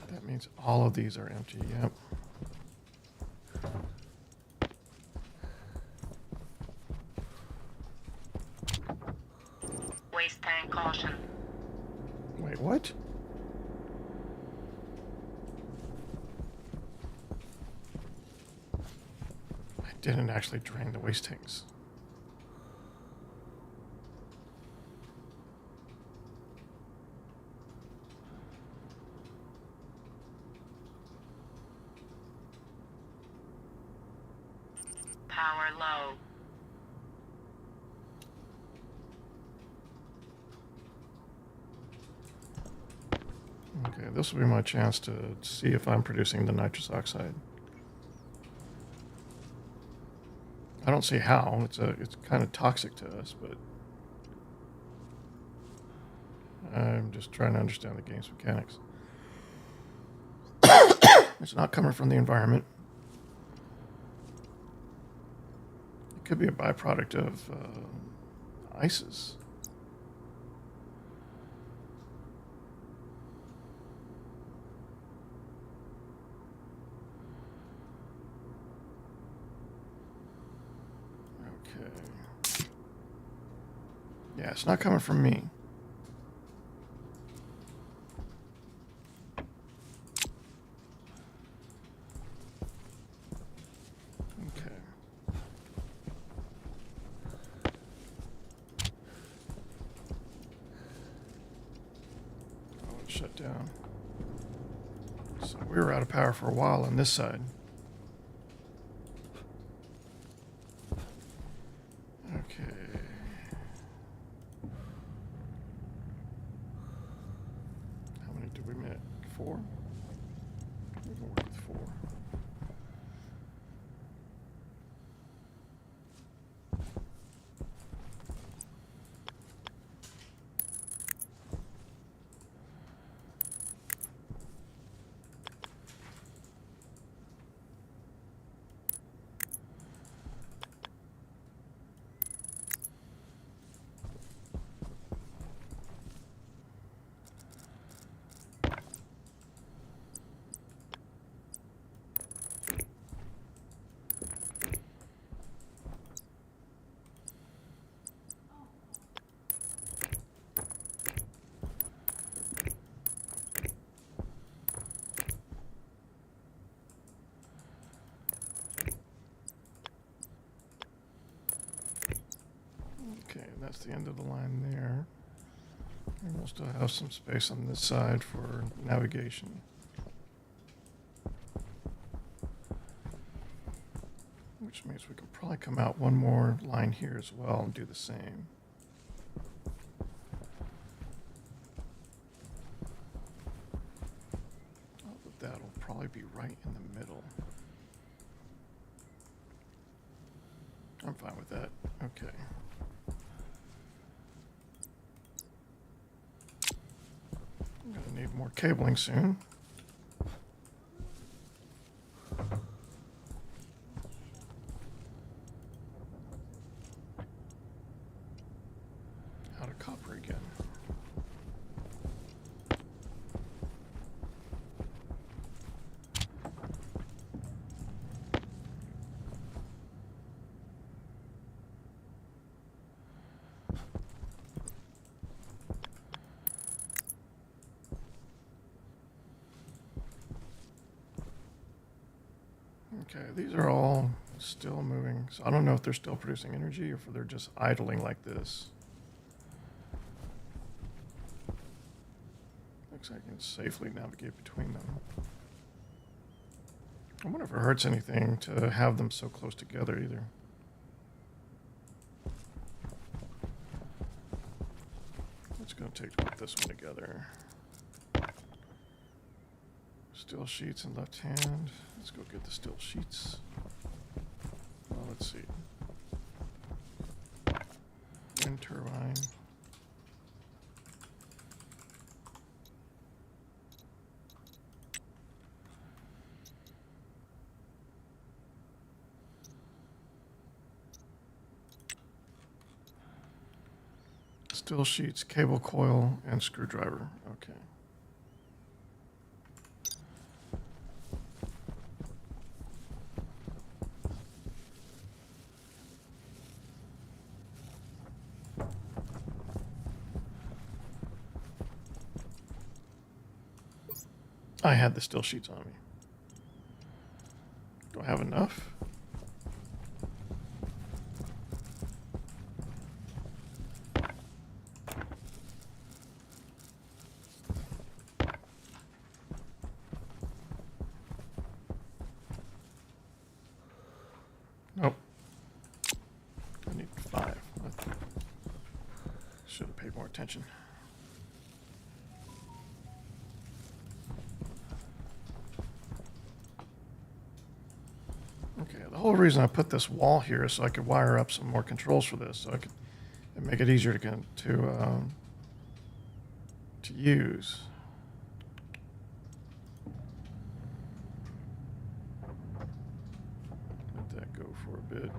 Speaker 1: That means all of these are empty, yep.
Speaker 2: Waste tank caution.
Speaker 1: Wait, what? I didn't actually drain the waste tanks.
Speaker 2: Power low.
Speaker 1: Okay, this will be my chance to see if I'm producing the nitrous oxide. I don't see how. It's kind of toxic to us, but I'm just trying to understand the game's mechanics. It's not coming from the environment. It could be a byproduct of ISIS. Okay. Yeah, it's not coming from me. Okay. Oh, it shut down. So we were out of power for a while on this side. Okay. How many did we make? 4? We can work with 4. And that's the end of the line there. And we'll still have some space on this side for navigation. Which means we can probably come out one more line here as well and do the same. Oh, but that'll probably be right in the middle. I'm fine with that. Okay. I'm gonna need more cabling soon. Out of copper again. Okay, these are all still moving. So I don't know if they're still producing energy or if they're just idling like this. Looks like I can safely navigate between them. I wonder if it hurts anything to have them so close together either. What's it going to take to put this one together? Steel sheets in left hand. Let's go get the steel sheets. Well, let's see. Wind turbine. Steel sheets, cable coil, and screwdriver. Okay. I had the steel sheets on me. Do I have enough? Nope. I need 5. I should have paid more attention. Okay, the whole reason I put this wall here is so I could wire up some more controls for this, so I could make it easier to use. Let that go for a bit.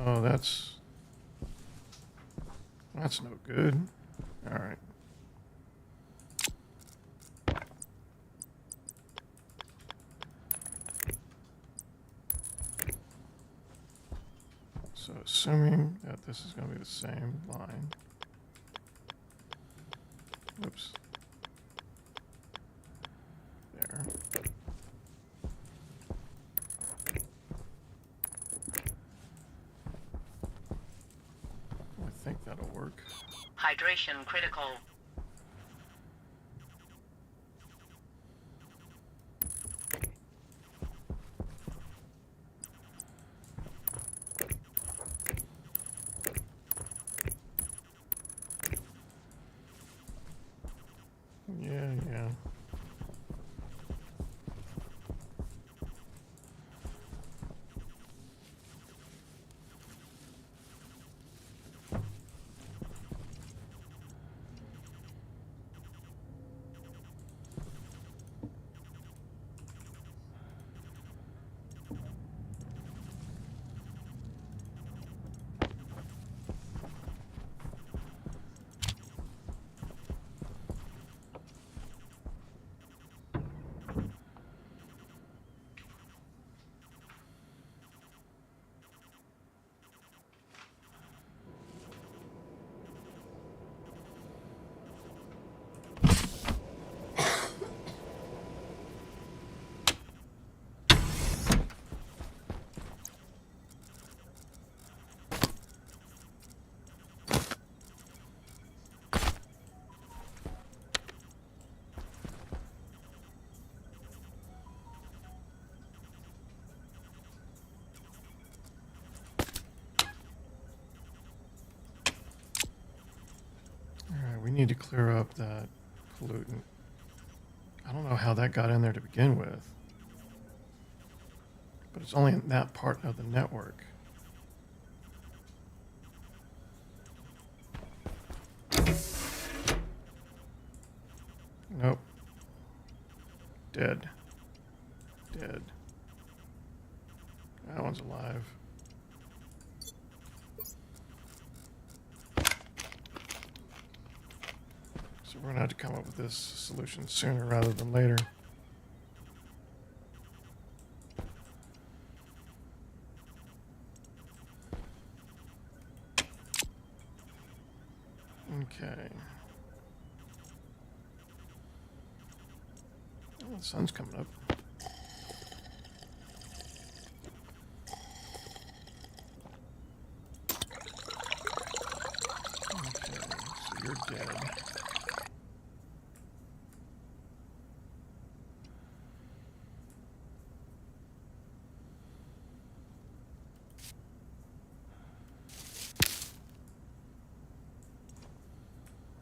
Speaker 1: Oh, that's no good. All right. So assuming that this is going to be the same line. Oops. There. I think that'll work.
Speaker 2: Hydration critical.
Speaker 1: Yeah. need to clear up that pollutant. I don't know how that got in there to begin with, but it's only in that part of the network. Nope. Dead. Dead. That one's alive. So we're gonna have to come up with this solution sooner rather than later. Okay. Oh, the sun's coming up. Okay, so you're dead.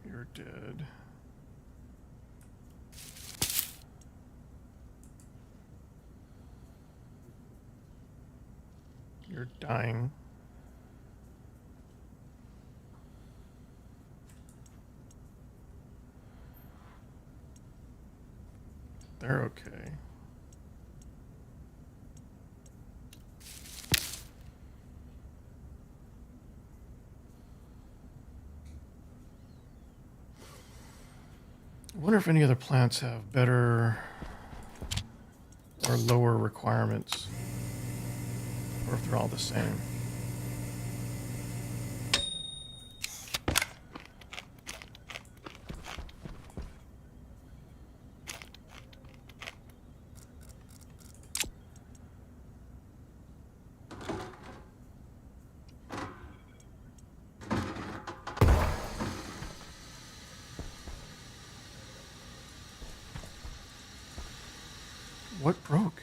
Speaker 1: You're dead. You're dying. They're okay. I wonder if any other plants have better or lower requirements, or if they're all the same. What broke?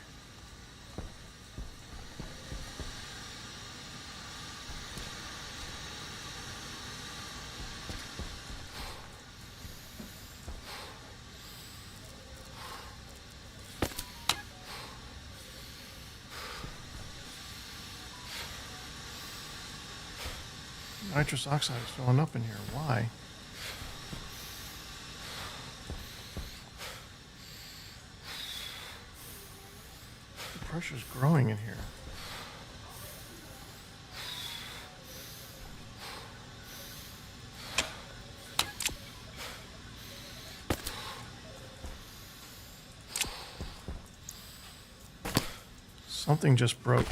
Speaker 1: Nitrous oxide is filling up in here. Why? The pressure's growing in here. Something just broke.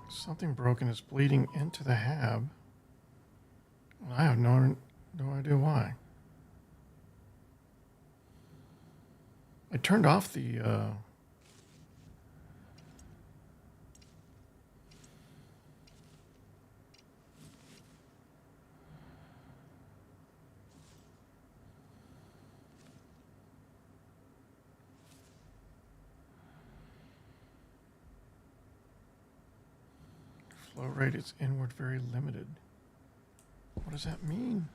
Speaker 1: Something broken is bleeding into the hab. I have no idea why. I turned off the flow rate is inward very limited. What does that mean?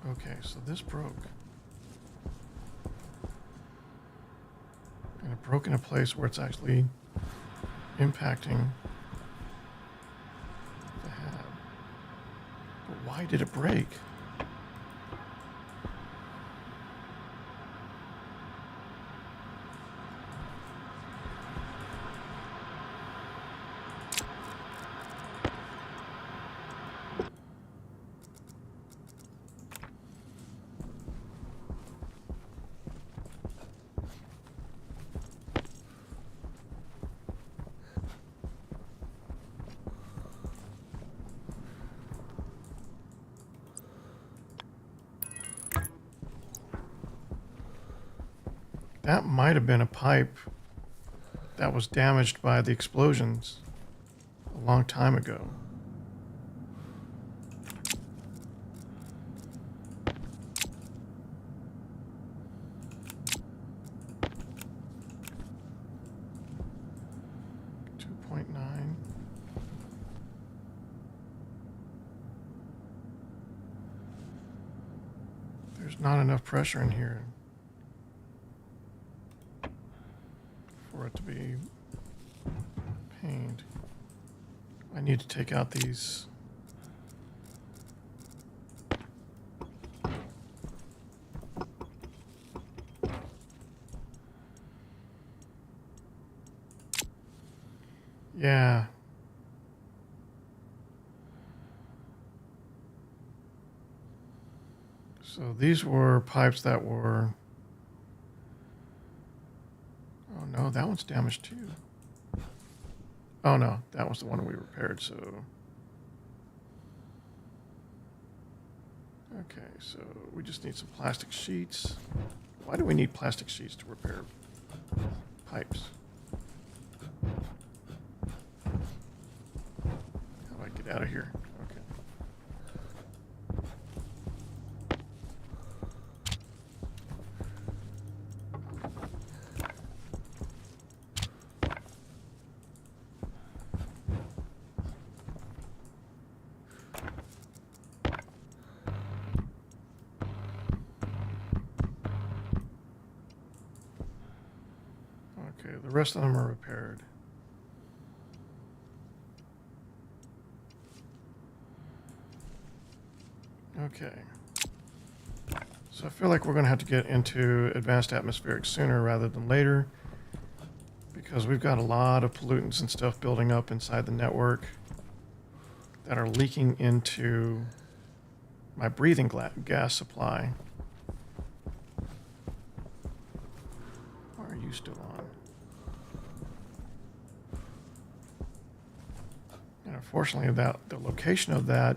Speaker 1: Okay, so this broke. And it broke in a place where it's actually impacting the hab. But why did it break? That might have been a pipe that was damaged by the explosions a long time ago. There's not enough pressure in here for it to be pained. I need to take out these. Yeah. So these were pipes that were... Oh no, that one's damaged too. Oh no, that was the one we repaired, so... Okay, so we just need some plastic sheets. Why do we need plastic sheets to repair pipes? How do I get out of here? Okay. Okay, the rest of them are repaired. Okay. So I feel like we're going to have to get into advanced atmospherics sooner rather than later, because we've got a lot of pollutants and stuff building up inside the network that are leaking into my breathing gas supply. Why are you still on? And unfortunately, the location of that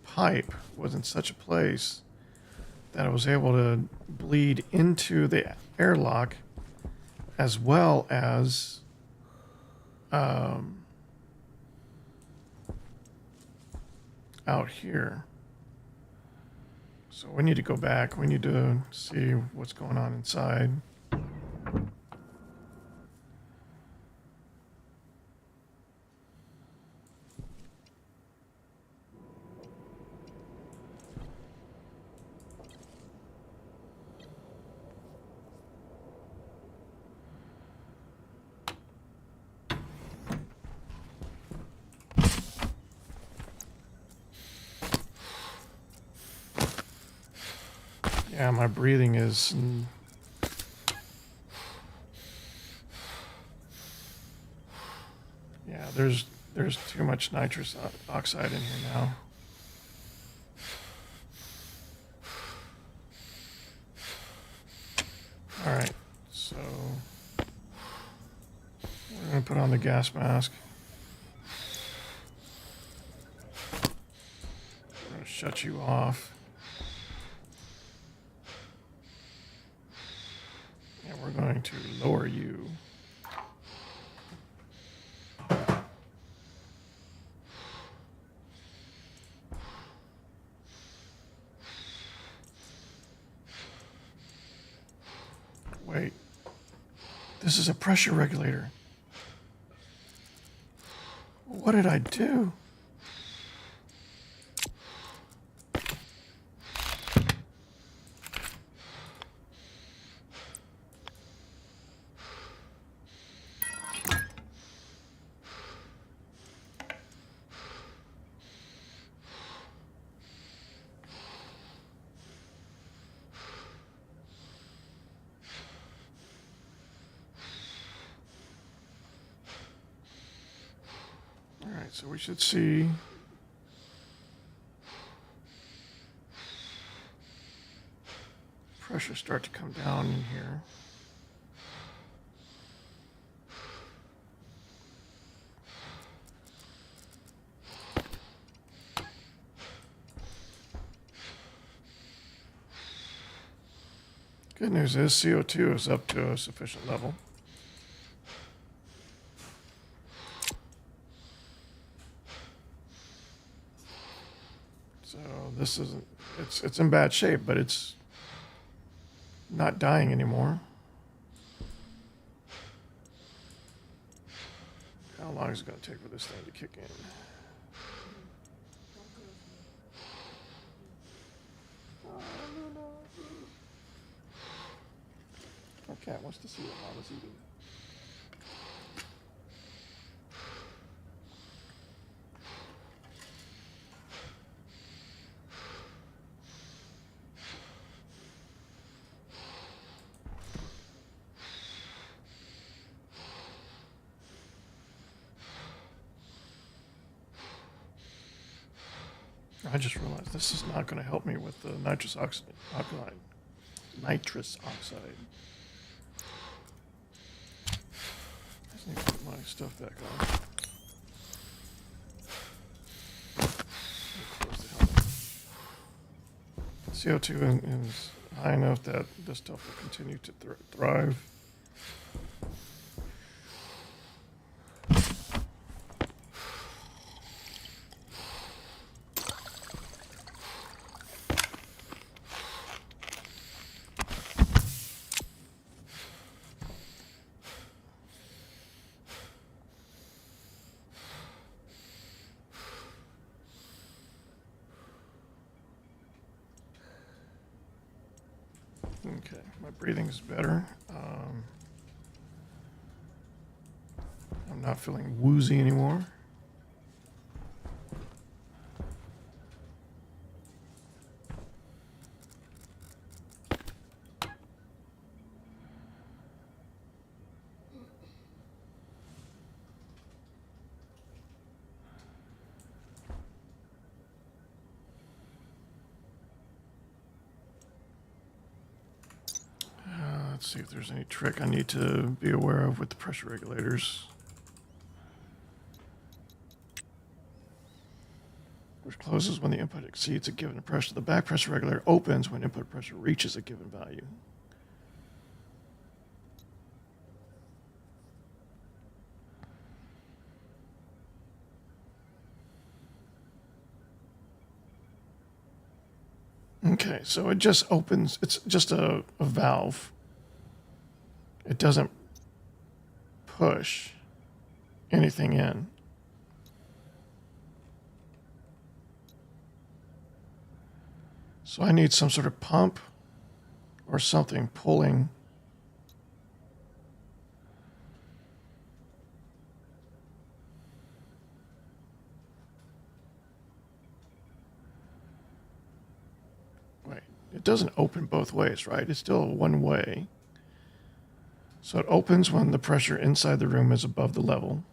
Speaker 1: pipe was in such a place that it was able to bleed into the airlock as well as out here. So we need to go back. We need to see what's going on inside. Yeah, my breathing is... Yeah, there's too much nitrous oxide in here now. All right, so we're going to put on the gas mask. We're going to shut you off. And we're going to lower you. Wait, this is a pressure regulator. What did I do? So we should see pressure start to come down in here. Good news is CO2 is up to a sufficient level. So this isn't, it's in bad shape, but it's not dying anymore. How long is it going to take for this thing to kick in? Our cat wants to see what mom is eating. I just realized this is not going to help me with the nitrous oxide. Nitrous oxide. I just need to put my stuff back on. Close the helmet. CO2 is high enough that this stuff will continue to thrive. Okay, my breathing's better. I'm not feeling woozy anymore. Let's see if there's any trick I need to be aware of with the pressure regulators. Which closes when the input exceeds a given pressure. The back pressure regulator opens when input pressure reaches a given value. Okay, so it just opens. It's just a valve. It doesn't push anything in. So I need some sort of pump or something pulling. Wait, it doesn't open both ways, right? It's still one way. So it opens when the pressure inside the room is above the level,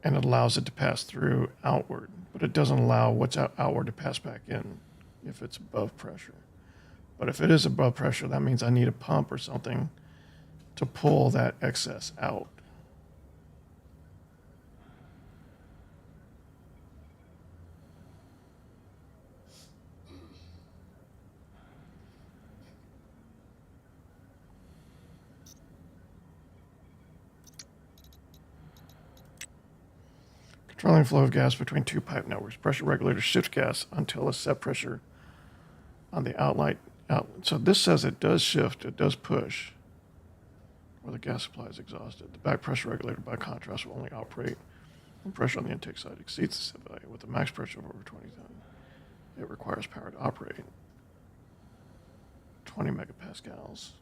Speaker 1: and it allows it to pass through outward, but it doesn't allow what's outward to pass back in if it's above pressure. But if it is above pressure, that means I need a pump or something to pull that excess out. Controlling flow of gas between two pipe networks. Pressure regulator shifts gas until a set pressure on the outlet. So this says it does shift, it does push, where the gas supply is exhausted. The back pressure regulator, by contrast, will only operate when pressure on the intake side exceeds the set value. With a max pressure of over 20,000, it requires power to operate. 20 megapascals.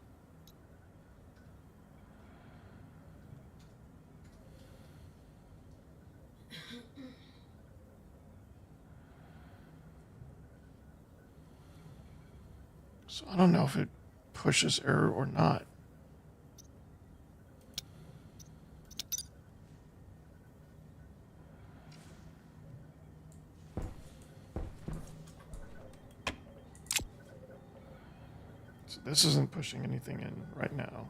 Speaker 1: So I don't know if it pushes air or not. So this isn't pushing anything in right now.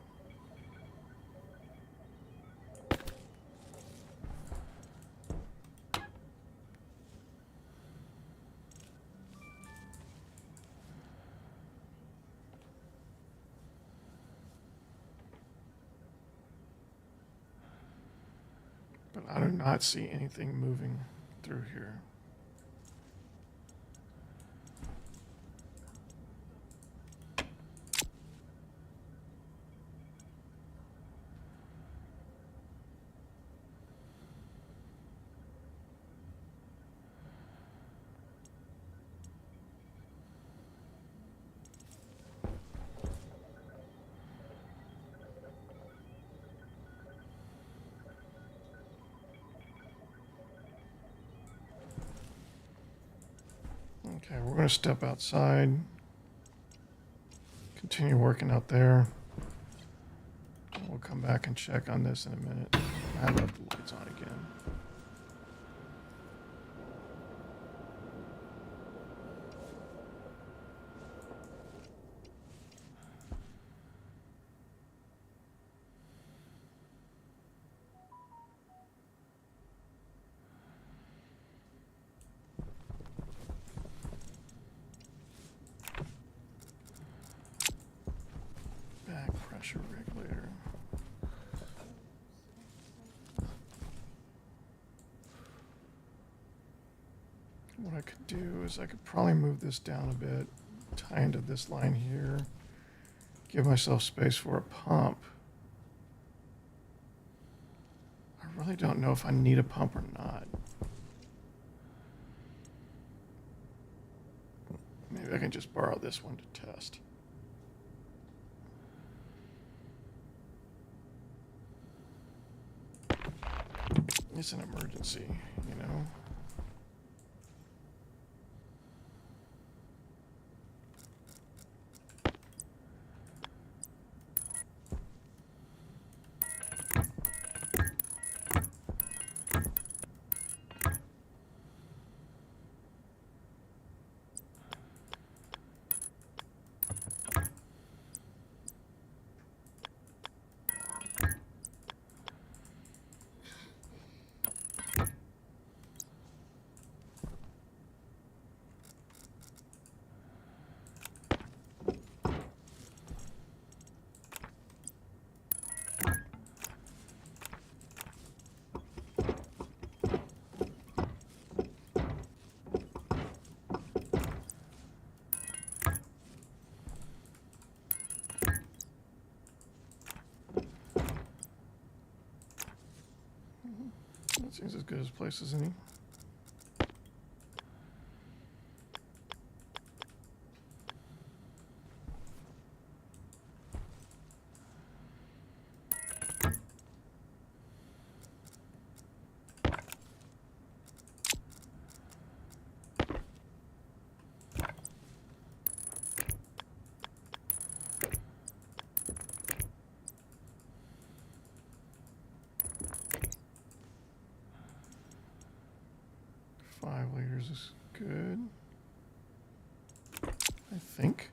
Speaker 1: I do not see anything moving through here. Okay, we're going to step outside, continue working out there. We'll come back and check on this in a minute. I left the lights on again. Back pressure regulator. What I could do is I could probably move this down a bit, tie into this line here, give myself space for a pump. I really don't know if I need a pump or not. Maybe I can just borrow this one to test. It's an emergency, you know? That seems as good as place as any. Is good, I think.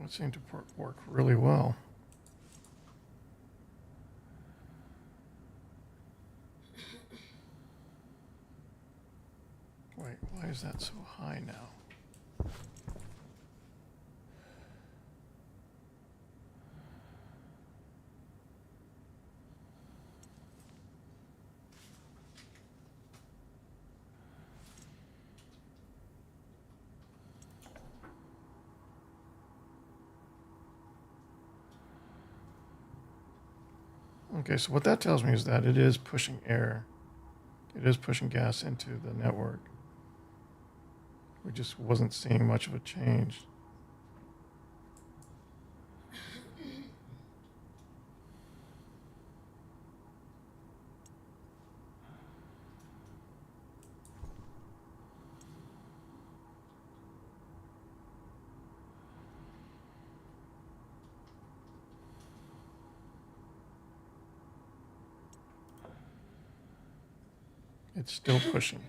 Speaker 1: It seemed to work really well. Wait, why is that so high now? Okay, so what that tells me is that it is pushing air. It is pushing gas into the network. We just wasn't seeing much of a change. It's still pushing.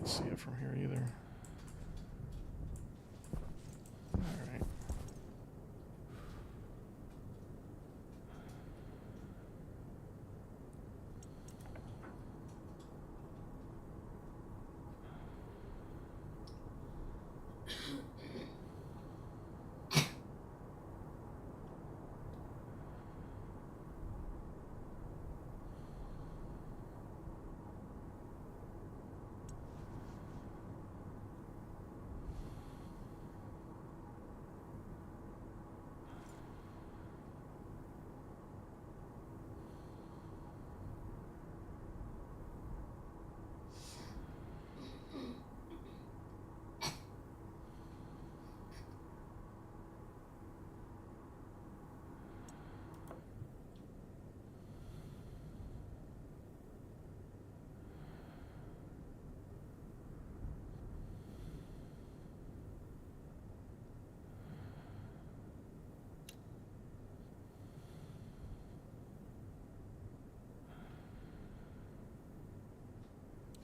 Speaker 1: can't see it from here either. All right.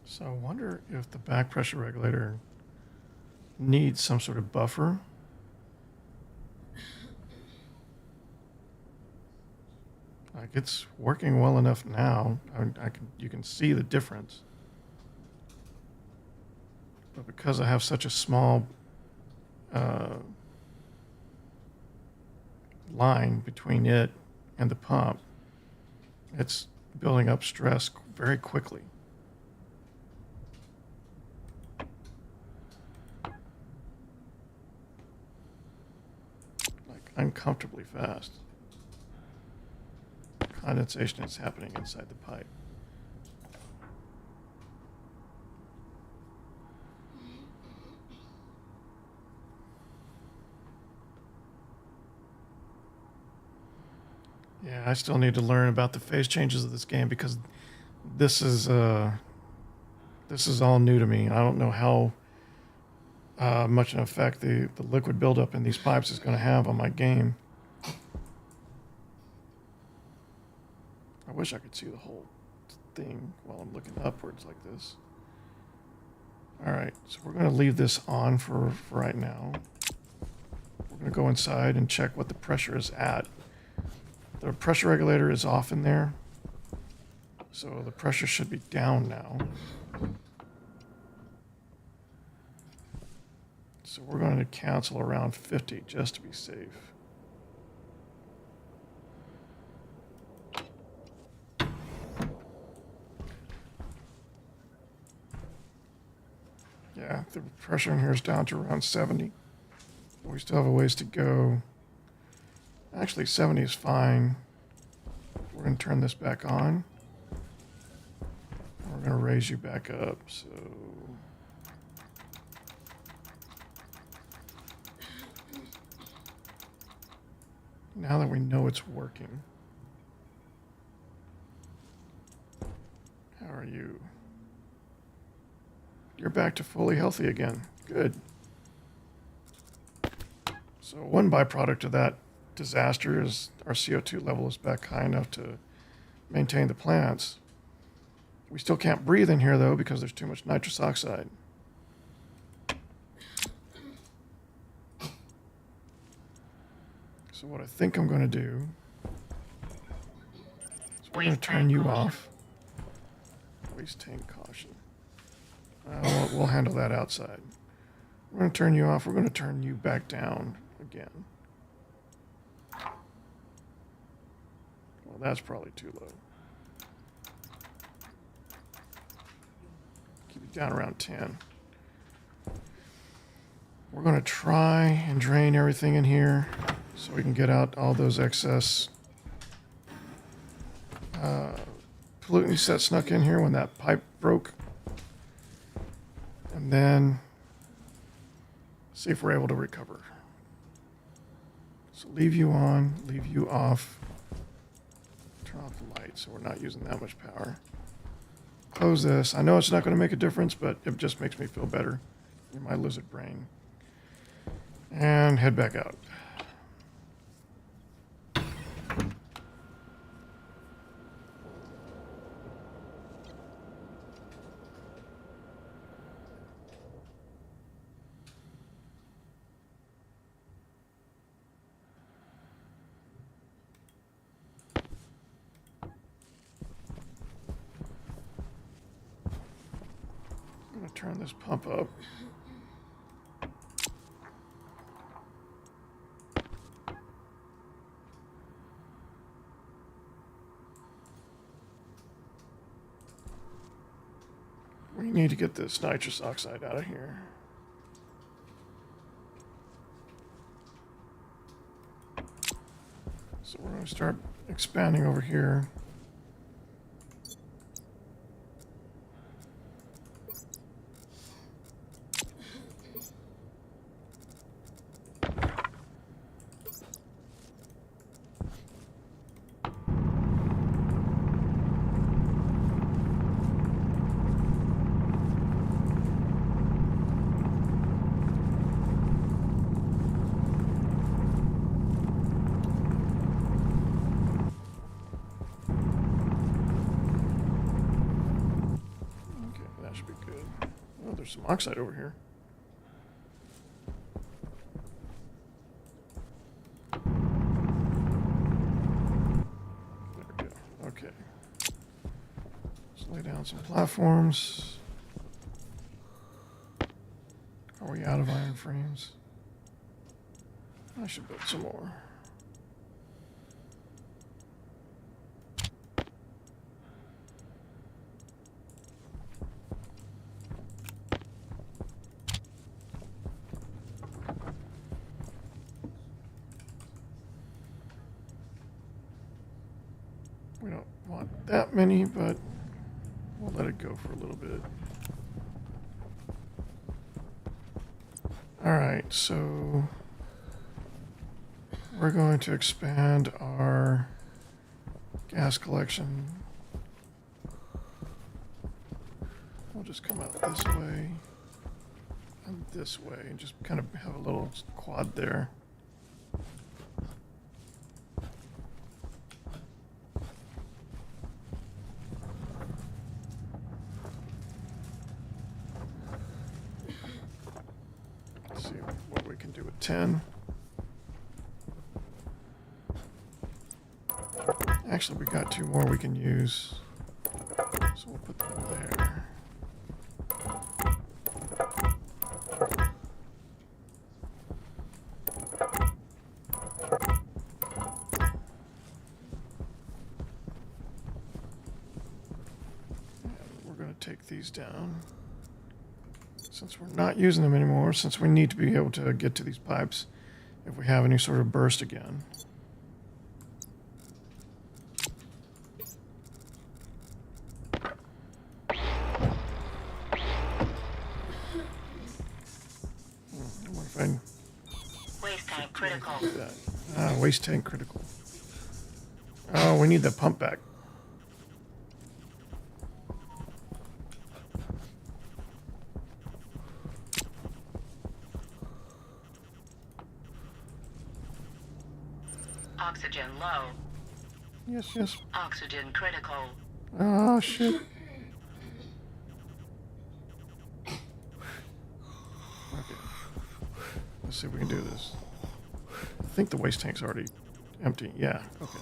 Speaker 1: So I wonder if the back pressure regulator needs some sort of buffer. Like it's working well enough now. You can see the difference. But because I have such a small line between it and the pump, it's building up stress very quickly. Like uncomfortably fast. Condensation is happening inside the pipe. Yeah, I still need to learn about the phase changes of this game because this is all new to me. I don't know how much an effect the liquid buildup in these pipes is going to have on my game. I wish I could see the whole thing while I'm looking upwards like this. All right, so we're going to leave this on for right now. We're going to go inside and check what the pressure is at. The pressure regulator is off in there, so the pressure should be down now. So we're going to cancel around 50 just to be safe. Yeah, the pressure in here is down to around 70. We still have a ways to go. Actually, 70 is fine. We're going to turn this back on. We're going to raise you back up. So now that we know it's working, how are you? You're back to fully healthy again. Good. So one byproduct of that disaster is our CO2 level is back high enough to maintain the plants. We still can't breathe in here though because there's too much nitrous oxide. So what I think I'm going to do is we're going to turn you off. Waste tank caution. We'll handle that outside. We're going to turn you off. We're going to turn you back down again. Well, that's probably too low. Keep it down around 10. We're going to try and drain everything in here so we can get out all those excess pollutants that snuck in here when that pipe broke. And then see if we're able to recover. So leave you on, leave you off. Turn off the light so we're not using that much power. Close this. I know it's not going to make a difference, but it just makes me feel better in my lizard brain. And head back out. to turn this pump up. We need to get this nitrous oxide out of here. So we're going to start expanding over here. There's some oxide over here. There we go. Okay. Let's lay down some platforms. Are we out of iron frames? I should build some more. We don't want that many, but we'll let it go for a little bit. All right, so we're going to expand our gas collection. We'll just come out this way and this way and just kind of have a little quad there. Let's see what we can do with 10. Actually, we got 2 more we can use, so we'll put them there. And we're going to take these down. Since we're not using them anymore, since we need to be able to get to these pipes if we have any sort of burst again.
Speaker 2: Waste tank critical.
Speaker 1: Waste tank critical. Oh, we need the pump back.
Speaker 2: Oxygen low.
Speaker 1: Yes, yes.
Speaker 2: Oxygen critical.
Speaker 1: Oh, shit. Okay. Let's see if we can do this. I think the waste tank's already empty. Yeah, okay.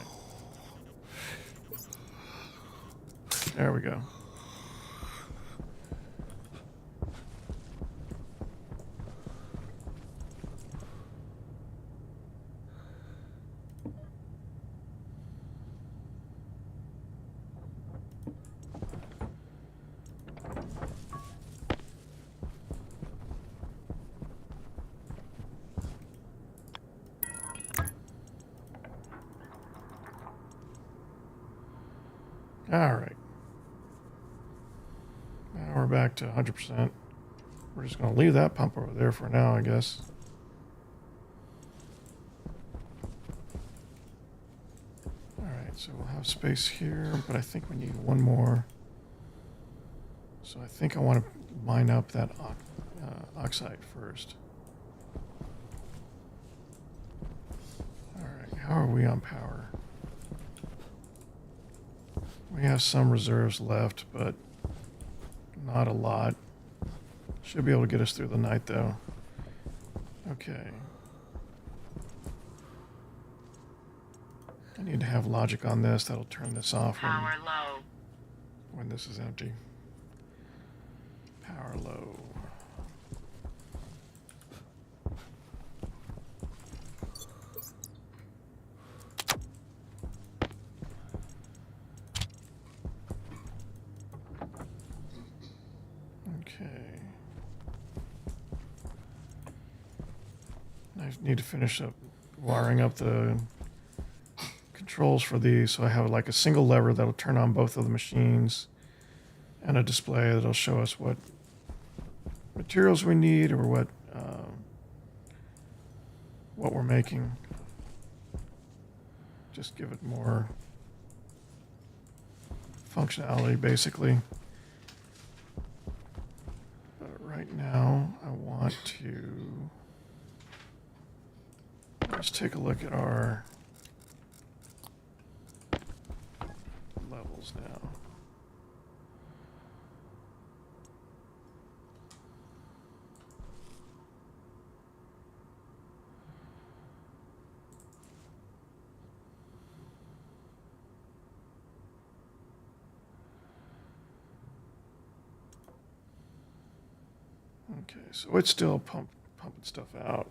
Speaker 1: There we go. All right. Now we're back to 100%. We're just going to leave that pump over there for now, I guess. All right, so we'll have space here, but I think we need one more. So I think I want to mine up that oxide first. All right, how are we on power? We have some reserves left, but not a lot. Should be able to get us through the night, though. Okay. I need to have logic on this. That'll turn this off
Speaker 2: Power low.
Speaker 1: when this is empty. Power low. Okay. I need to finish up wiring up the controls for these, so I have like a single lever that'll turn on both of the machines and a display that'll show us what materials we need or what we're making. Just give it more functionality, basically. But right now, I want to let's take a look at our levels now. Okay, so it's still pumping stuff out.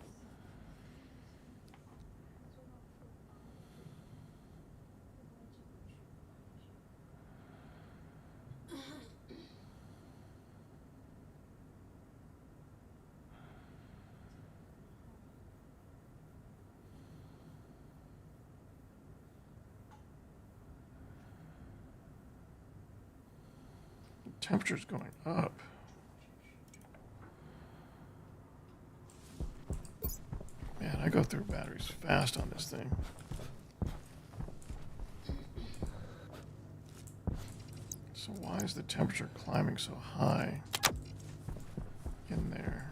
Speaker 1: The temperature's going up. Man, I go through batteries fast on this thing. So why is the temperature climbing so high in there?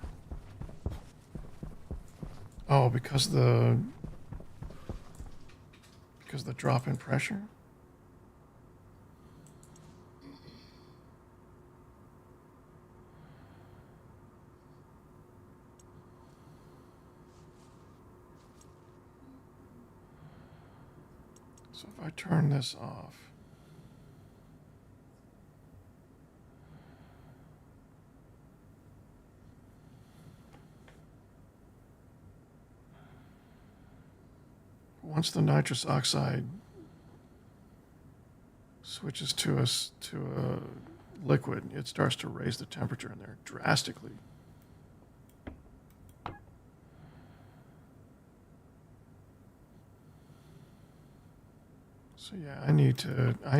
Speaker 1: Oh, because the drop in pressure? So if I turn this off, once the nitrous oxide switches to a liquid, it starts to raise the temperature in there drastically. So yeah, I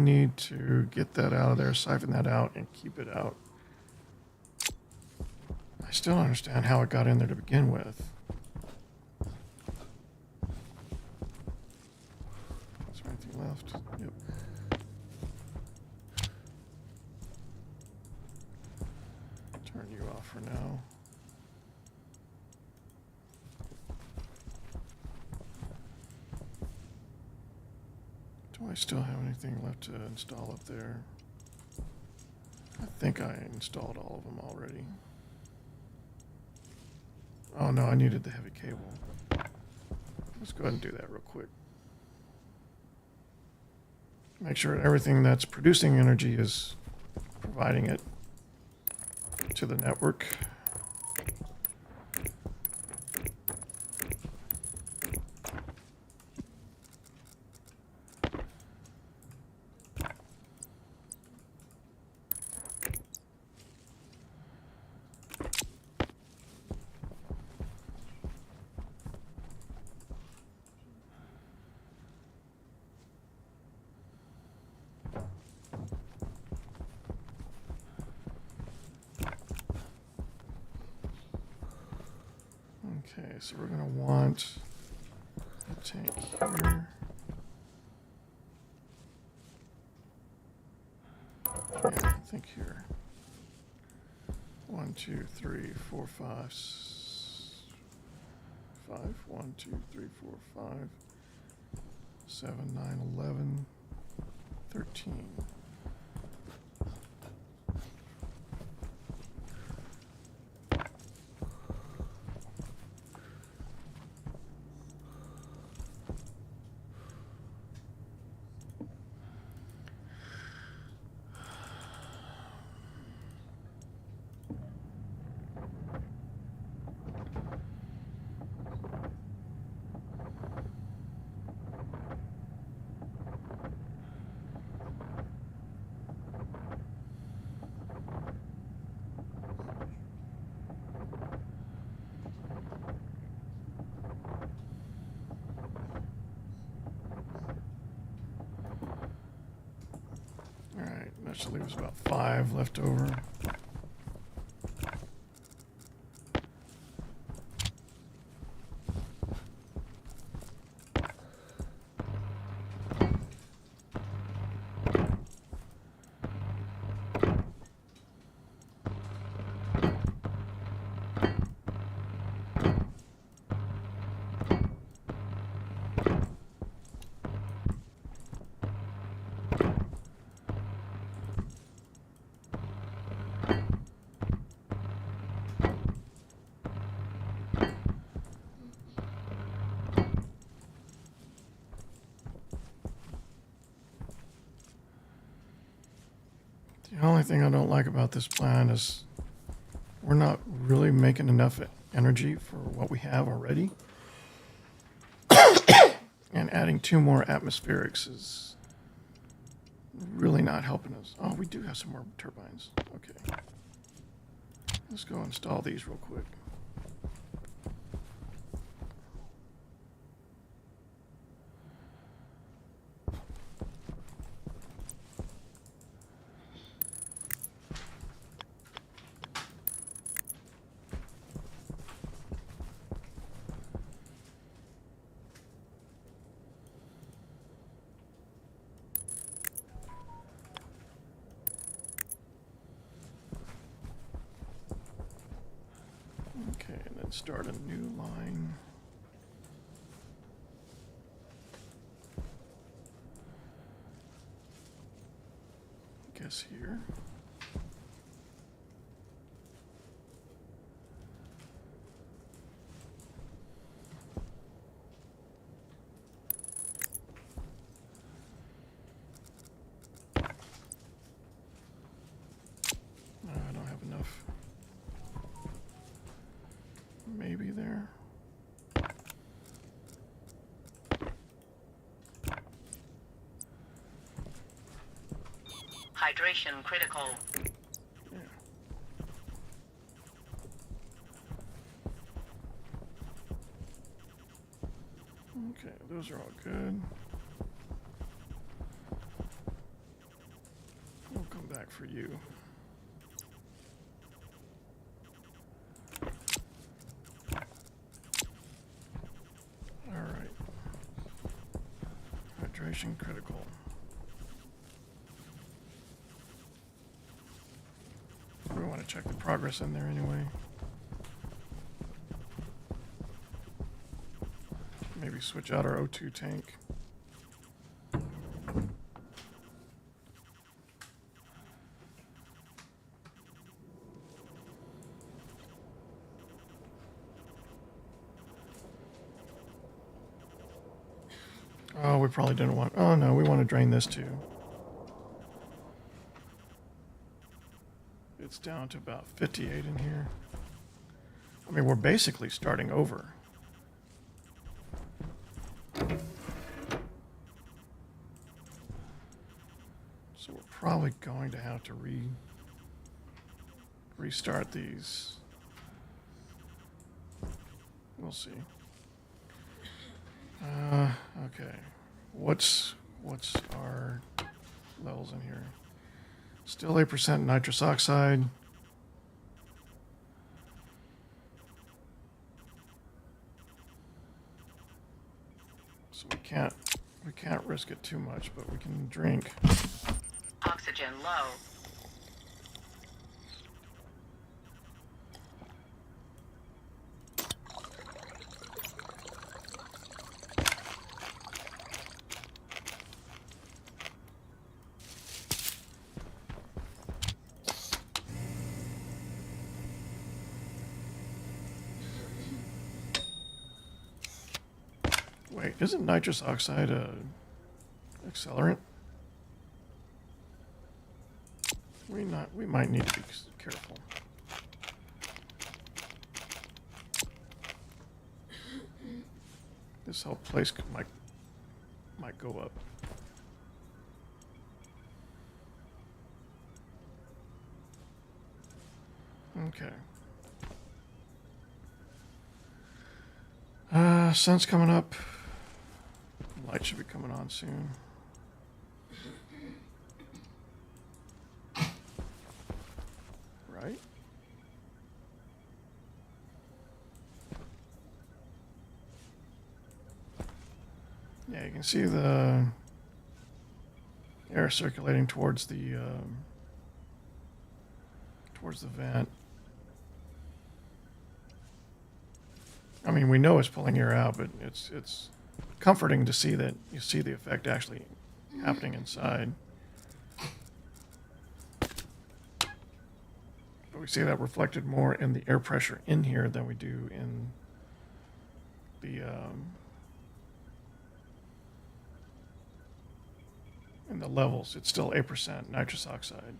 Speaker 1: need to get that out of there, siphon that out, and keep it out. I still don't understand how it got in there to begin with. Is there anything left? Yep. Turn you off for now. Do I still have anything left to install up there? I think I installed all of them already. Oh no, I needed the heavy cable. Let's go ahead and do that real quick. Make sure everything that's producing energy is providing it to the network. Okay, so we're going to want a tank here. Yeah, I think here. 1, 2, 3, 4, 5, 5. 1, 2, 3, 4, 5, 7, 9, 11, 13. That should leave us about 5 left over. The only thing I don't like about this plan is we're not really making enough energy for what we have already. And adding 2 more atmospherics is really not helping us. Oh, we do have some more turbines. Okay. Let's go install these real quick. Okay, and then start a new line. I guess here. I don't have enough. Maybe there.
Speaker 2: Hydration critical.
Speaker 1: Yeah. Okay, those are all good. We'll come back for you. All right. Hydration critical. We want to check the progress in there anyway. Maybe switch out our O2 tank. Oh, we probably didn't want... Oh, no, we want to drain this too. It's down to about 58 in here. I mean, we're basically starting over. So we're probably going to have to restart these. We'll see. Okay. What's our levels in here? Still 8% nitrous oxide. So we can't risk it too much, but we can drink.
Speaker 2: Oxygen low.
Speaker 1: Wait, isn't nitrous oxide a accelerant? We might need to be careful. This whole place might go up. Okay. Sun's coming up. Light should be coming on soon. Yeah, you can see the air circulating towards the vent. I mean, we know it's pulling air out, but it's comforting to see that you see the effect actually happening inside. But we see that reflected more in the air pressure in here than we do in the levels. It's still 8% nitrous oxide.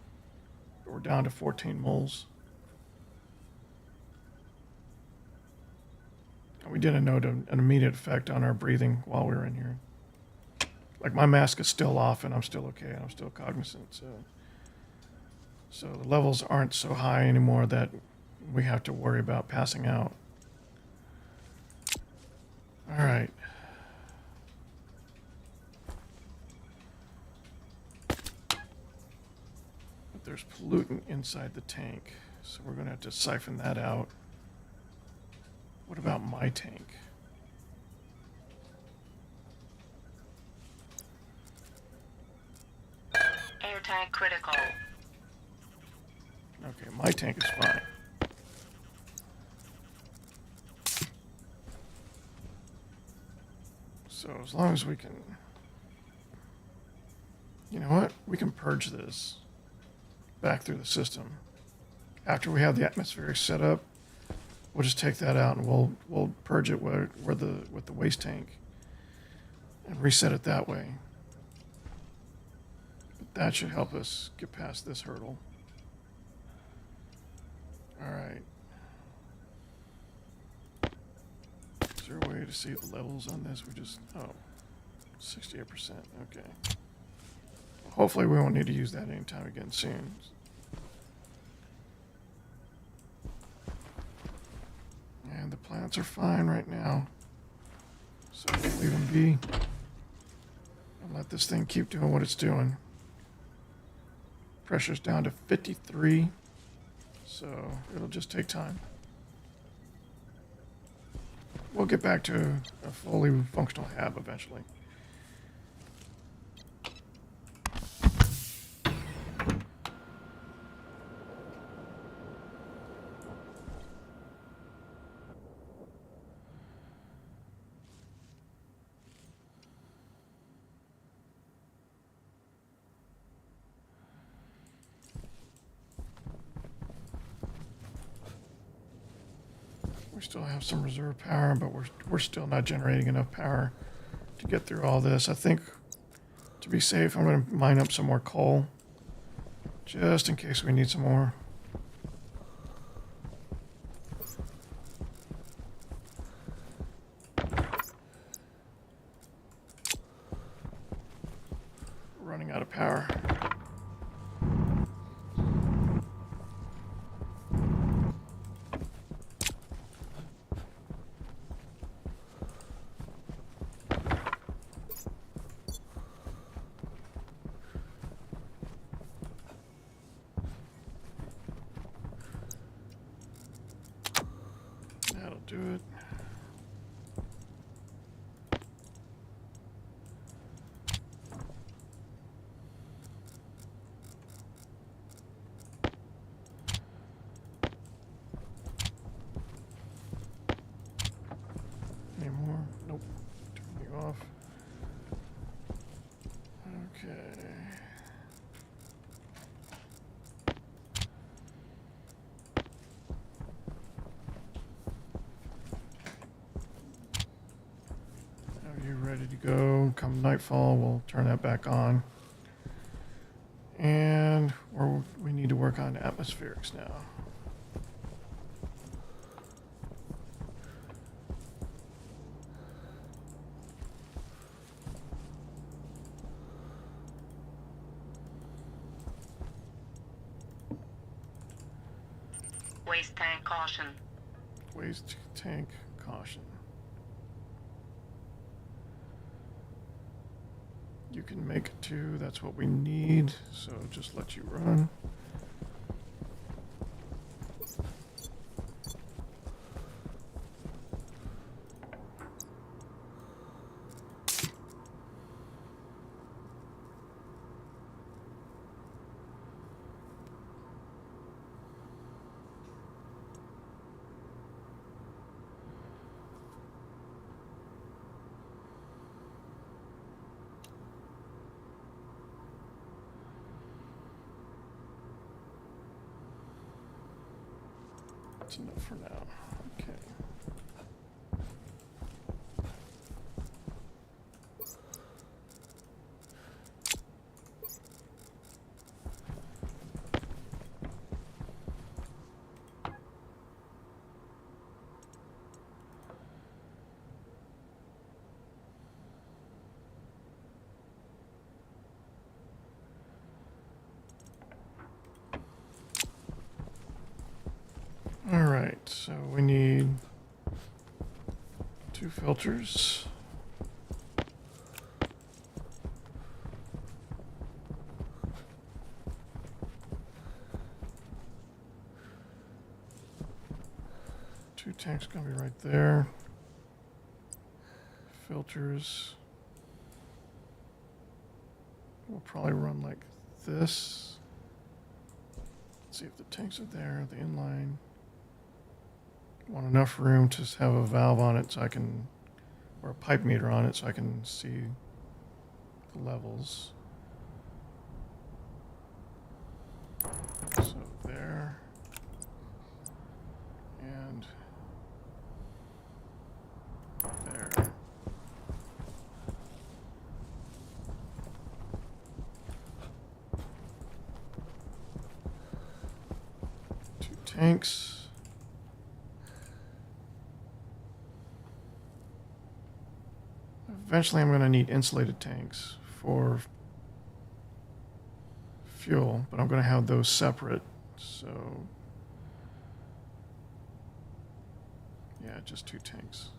Speaker 1: But we're down to 14 moles. And we didn't note an immediate effect on our breathing while we were in here. Like my mask is still off and I'm still okay and I'm still cognizant. So the levels aren't so high anymore that we have to worry about passing out. All right. But there's pollutant inside the tank, so we're going to have to siphon that out. What about my tank?
Speaker 2: Air tank critical.
Speaker 1: Okay, my tank is fine. So as long as we can, you know what? We can purge this back through the system. After we have the atmospheric set up, we'll just take that out and we'll purge it with the waste tank and reset it that way. But that should help us get past this hurdle. All right. Is there a way to see the levels on this? 68%. Okay. Hopefully we won't need to use that anytime again soon. And the plants are fine right now. So we'll leave them be and let this thing keep doing what it's doing. Pressure's down to 53. So it'll just take time. We'll get back to a fully functional hab eventually. We still have some reserve power, but we're still not generating enough power to get through all this. I think to be safe, I'm going to mine up some more coal just in case we need some more. We're running out of power. That'll do it. Any more? Nope. Turn you off. Okay. Are you ready to go? Come nightfall, we'll turn that back on. And we need to work on atmospherics now.
Speaker 2: Waste tank caution.
Speaker 1: Waste tank caution. You can make it too, that's what we need, so just let you run. That's enough for now. Okay. All right, so we need 2 filters.2 tanks gonna be right there. Filters. We'll probably run like this. Let's see if the tanks are there, the inline. Want enough room to have a valve on it so I can, or a pipe meter on it so I can see the levels. So there. And there. Two tanks. Eventually I'm going to need insulated tanks for fuel, but I'm going to have those separate. So yeah, just 2 tanks.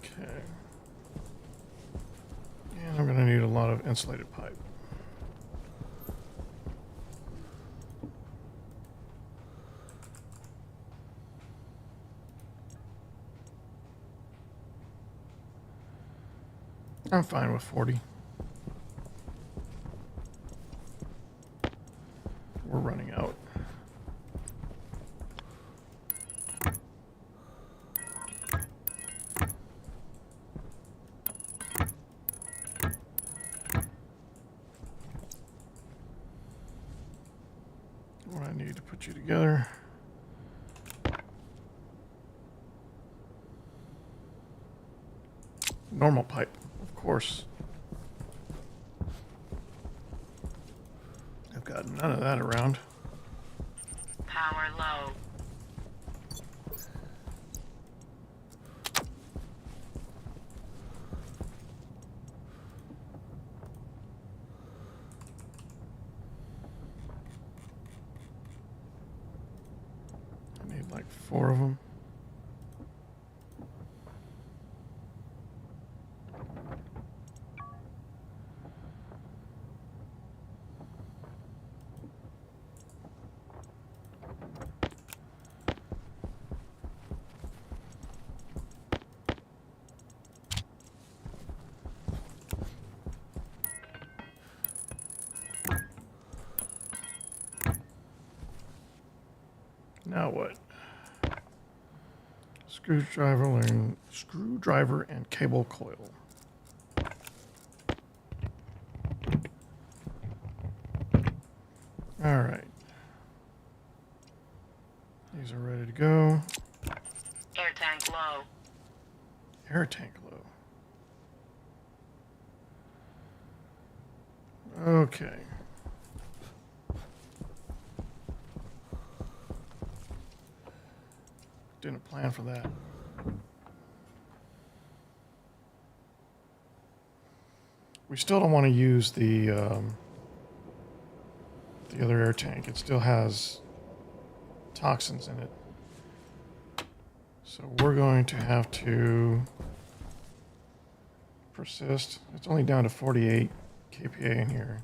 Speaker 1: Okay. And I'm going to need a lot of insulated pipe. I'm fine with 40. We're running out. What I need to put you together. Normal pipe, of course. I've got none of that around.
Speaker 2: Power low.
Speaker 1: I need like 4 of them. Now what? Screwdriver and cable coil. All right. These are ready to go.
Speaker 2: Air tank low.
Speaker 1: Air tank low. Okay. Didn't plan for that. We still don't want to use the the other air tank. It still has toxins in it. So we're going to have to persist. It's only down to 48 kPa in here.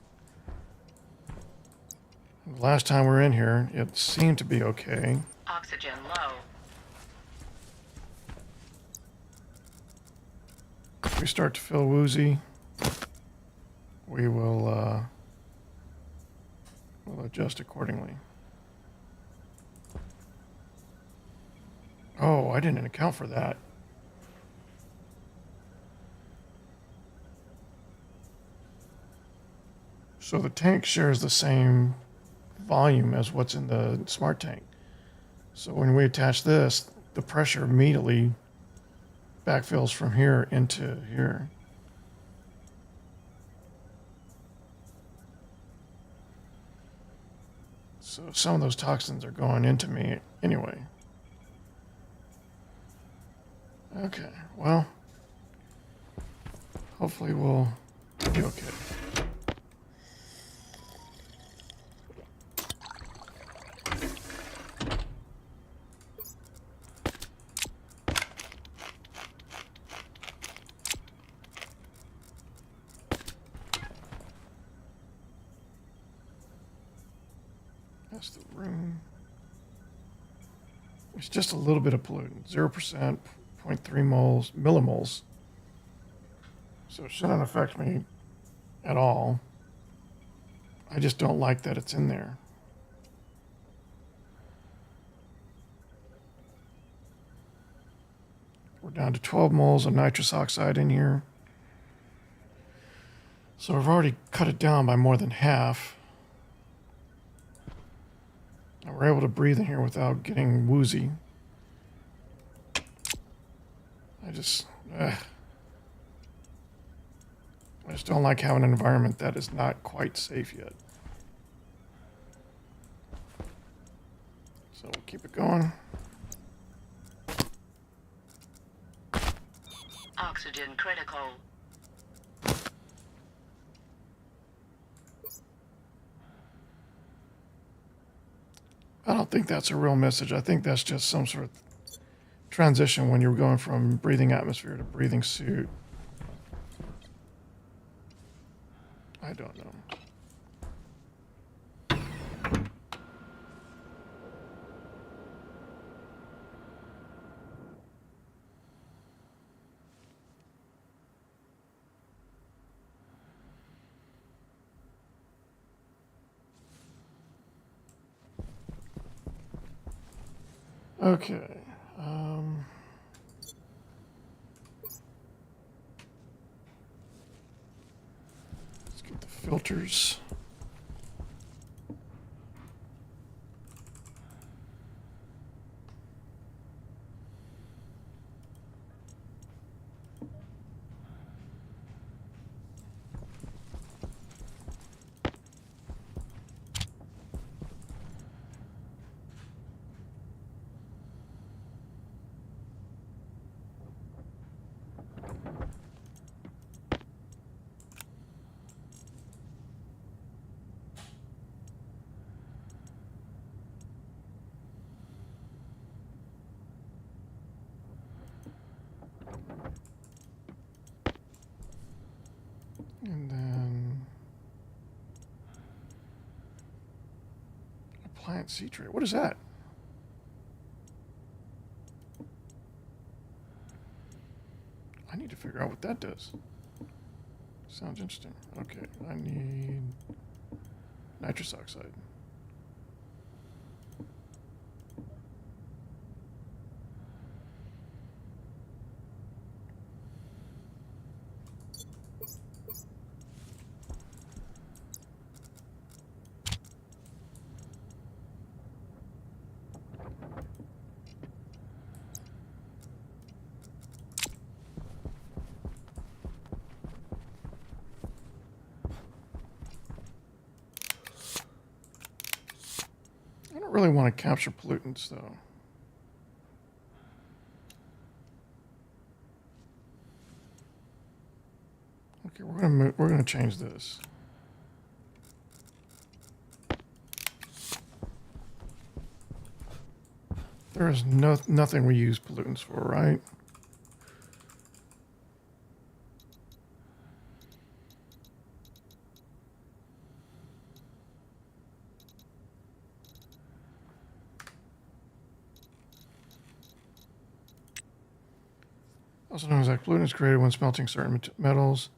Speaker 1: The last time we were in here, it seemed to be okay.
Speaker 2: Oxygen low.
Speaker 1: If we start to feel woozy, we will we'll adjust accordingly. Oh, I didn't account for that. So the tank shares the same volume as what's in the smart tank. So when we attach this, the pressure immediately backfills from here into here. So some of those toxins are going into me anyway. Okay, well, hopefully we'll be okay. That's the room. It's just a little bit of pollutant, 0%, 0.3 millimoles. So it shouldn't affect me at all. I just don't like that it's in there. We're down to 12 moles of nitrous oxide in here. So I've already cut it down by more than half. And we're able to breathe in here without getting woozy. I just don't like having an environment that is not quite safe yet. So we'll keep it going.
Speaker 2: Oxygen critical.
Speaker 1: I don't think that's a real message. I think that's just some sort of transition when you're going from breathing atmosphere to breathing suit. I don't know. Okay. Let's get the filters. And then appliance C tray. What is that? I need to figure out what that does. Sounds interesting. Okay, I need nitrous oxide. I don't really want to capture pollutants, though. Okay, we're gonna change this. There is nothing we use pollutants for, right? Also known as that pollutant is created when smelting certain metals.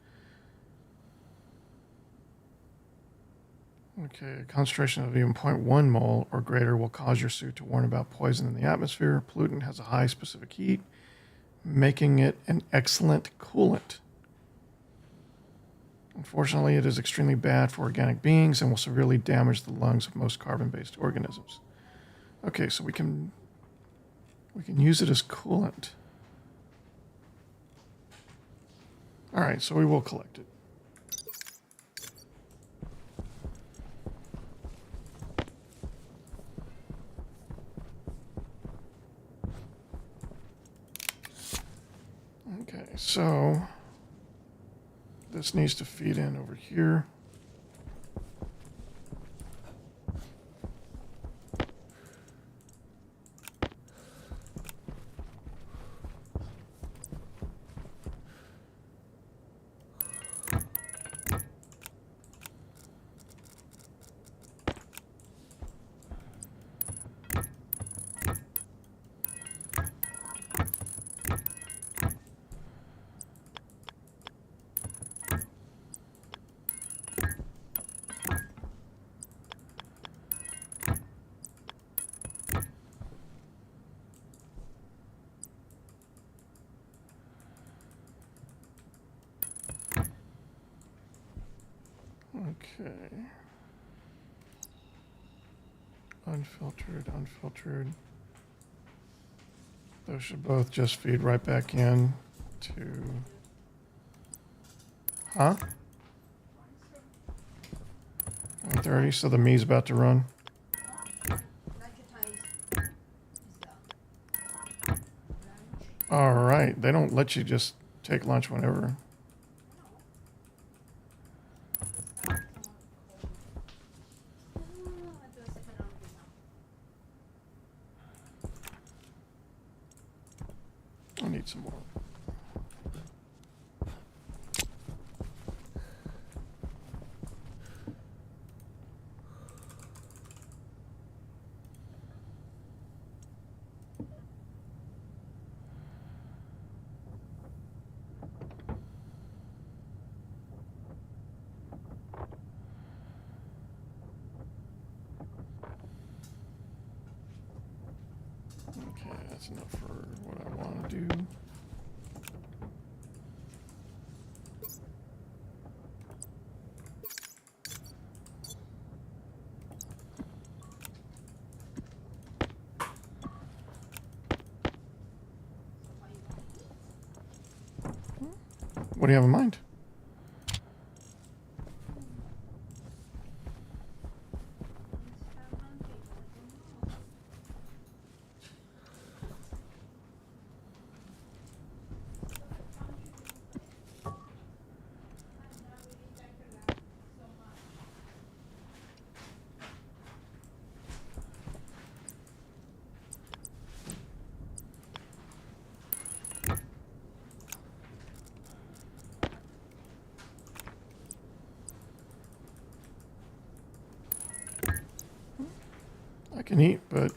Speaker 1: Okay, a concentration of even 0.1 mole or greater will cause your suit to warn about poison in the atmosphere. Pollutant has a high specific heat, making it an excellent coolant. Unfortunately, it is extremely bad for organic beings and will severely damage the lungs of most carbon-based organisms. Okay, so we can use it as coolant. All right, so we will collect it. Okay, so this needs to feed in over here. Okay. Unfiltered, unfiltered. Those should both just feed right back in to... Huh? 130, so the me's about to run. All right, they don't let you just take lunch whenever. I need some more. Okay, that's enough for what I want to do. What do you have in mind? I can eat, but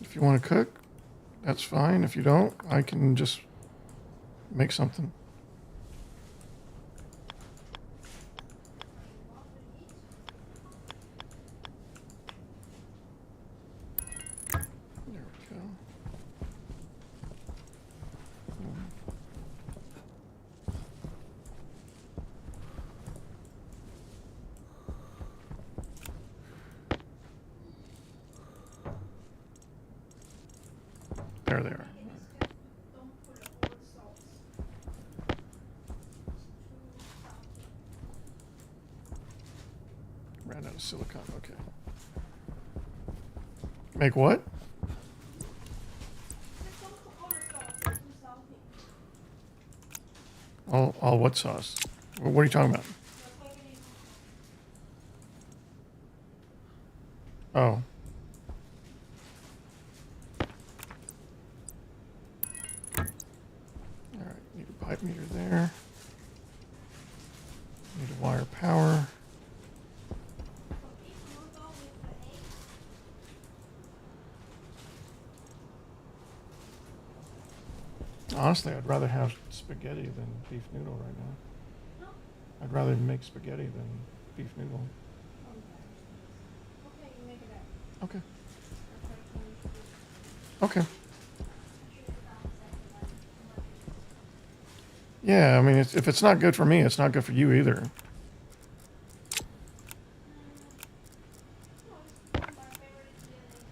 Speaker 1: if you want to cook, that's fine. If you don't, I can just make something. There we go. There they are. Ran out of silicone. Okay. Make what? All what sauce? What are you talking about? Oh. Honestly, I'd rather have spaghetti than beef noodle right now.
Speaker 3: No?
Speaker 1: I'd rather make spaghetti than beef noodle.
Speaker 3: Okay, you make it up.
Speaker 1: Okay.
Speaker 3: That's what you do.
Speaker 1: Okay. Yeah, I mean, if it's not good for me, it's not good for you either.
Speaker 3: No, it's my favorite DNA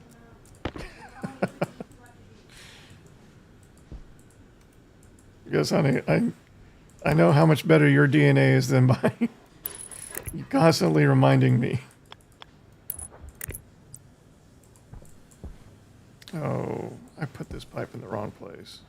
Speaker 1: Because, honey, I know how much better your DNA is than mine. You're constantly reminding me. Oh, I put this pipe in the wrong place.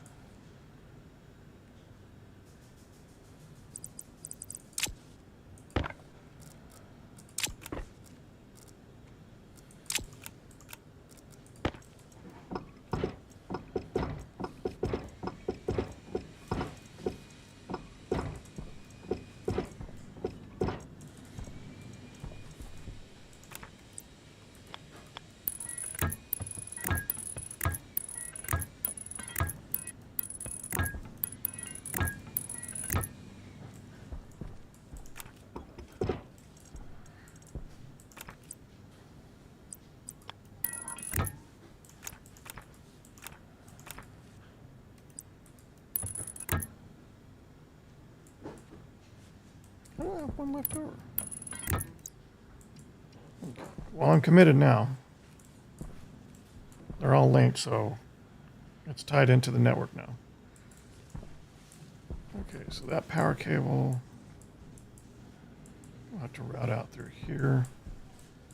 Speaker 1: Oh, I have one left over. Okay. Well, I'm committed now. They're all linked, so it's tied into the network now. Okay, so that power cable, I'll have to route out through here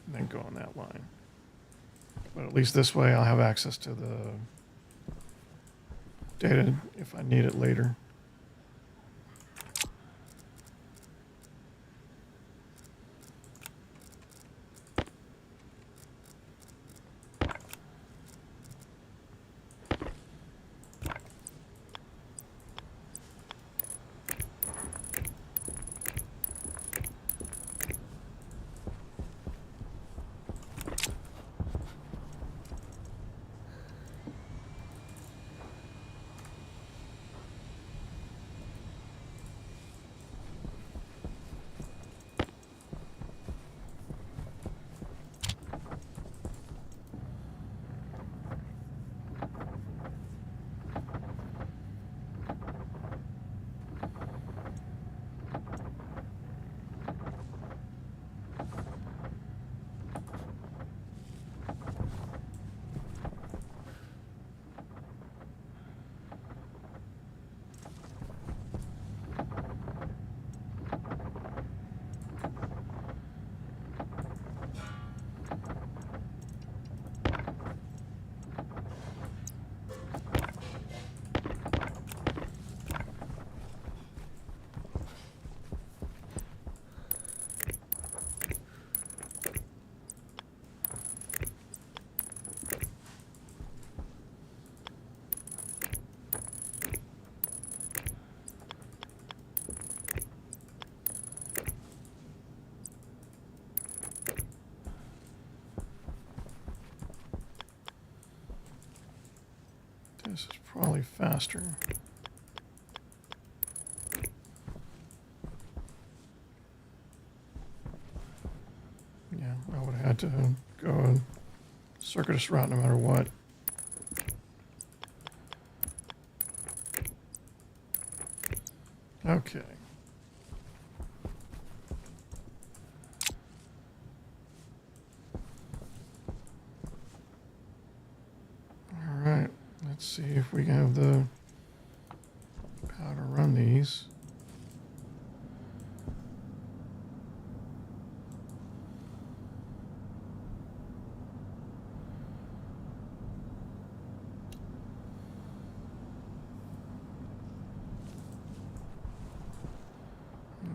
Speaker 1: and then go on that line. But at least this way I'll have access to the data if I need it later. This is probably faster. Yeah, I would have had to go a circuitous route no matter what. Okay. All right, let's see if we have the how to run these.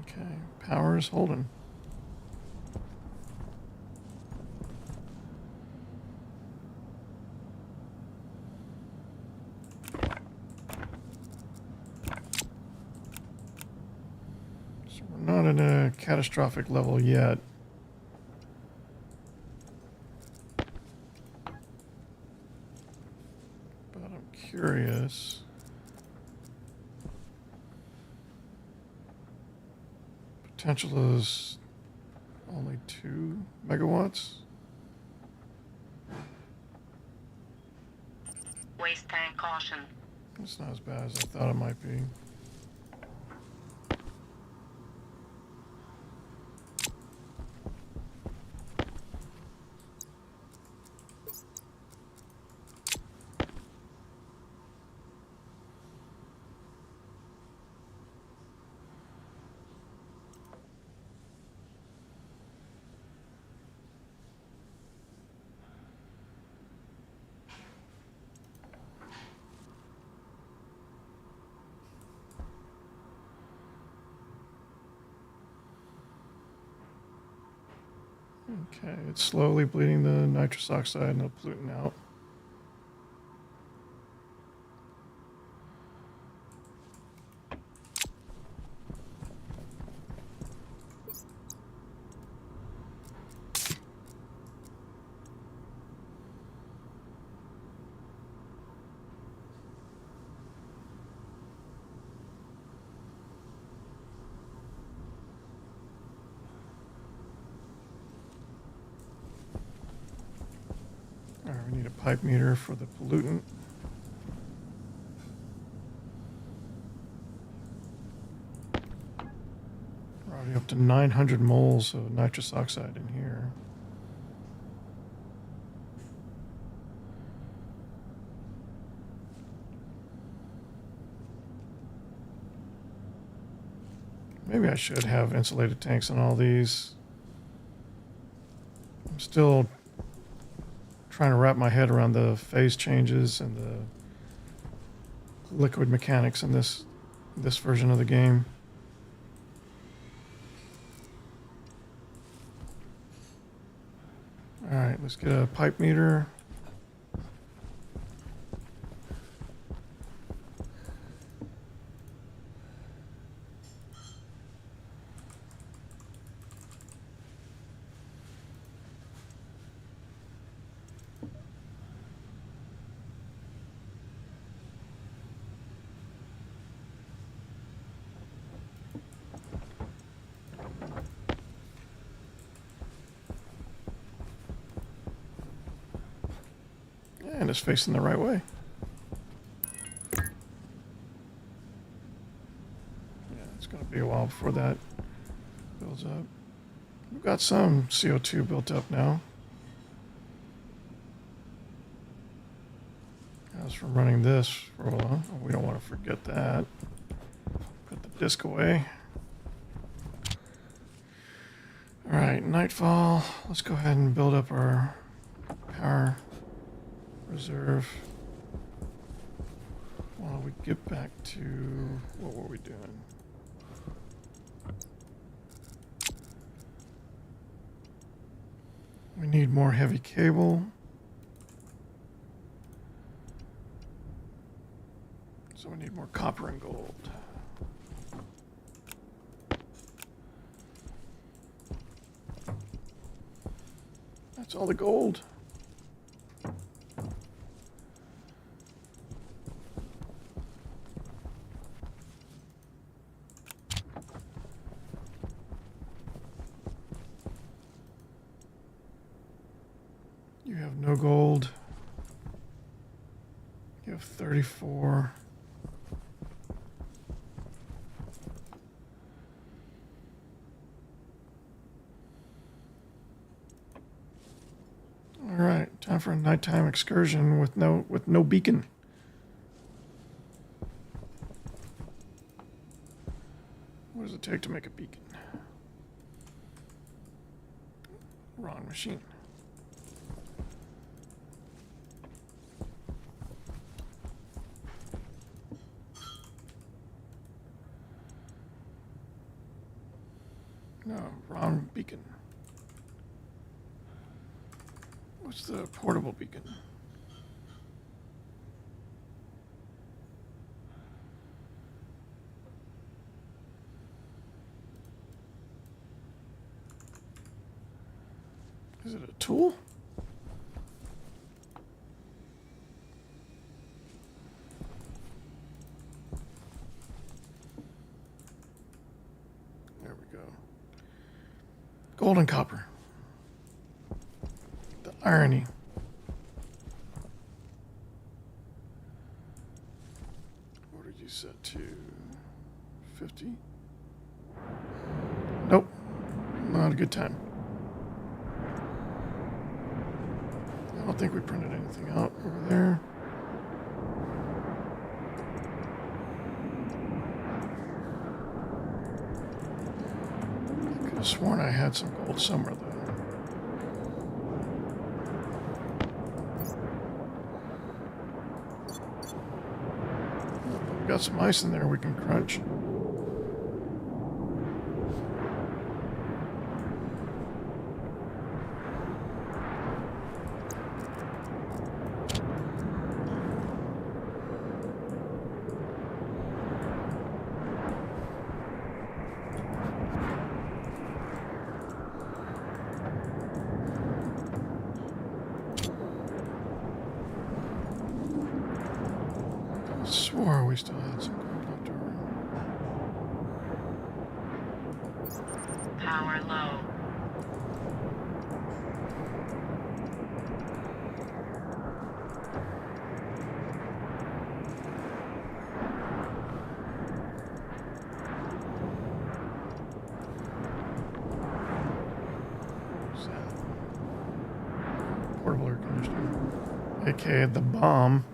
Speaker 1: Okay, power is holding. So we're not at a catastrophic level yet. But I'm curious. potential is only 2 megawatts.
Speaker 2: Waste tank caution.
Speaker 1: It's not as bad as I thought it might be. Okay, it's slowly bleeding the nitrous oxide and the pollutant out. All right, we need a pipe meter for the pollutant. We're already up to 900 moles of nitrous oxide in here. Maybe I should have insulated tanks on all these. I'm still trying to wrap my head around the phase changes and the liquid mechanics in this version of the game. All right, let's get a pipe meter. And it's facing the right way. Yeah, it's going to be a while before that builds up. We've got some CO2 built up now. As for running this for a while, we don't want to forget that. Put the disk away. All right, nightfall. Let's go ahead and build up our power reserve while we get back to what were we doing? We need more heavy cable. So we need more copper and gold. That's all the gold. You have no gold. You have 34. All right, time for a nighttime excursion with no beacon. What does it take to make a beacon? Wrong machine. No, wrong beacon. What's the portable beacon? Is it a tool? There we go. Gold and copper. The irony. What did you set to? 50? Nope. Not a good time. I don't think we printed anything out over there. I could have sworn I had some gold somewhere, though. We got some ice in there we can crunch. I swore we still had some gold left over.
Speaker 2: Power low.
Speaker 1: What's that? Portable air conditioner. AKA the bomb.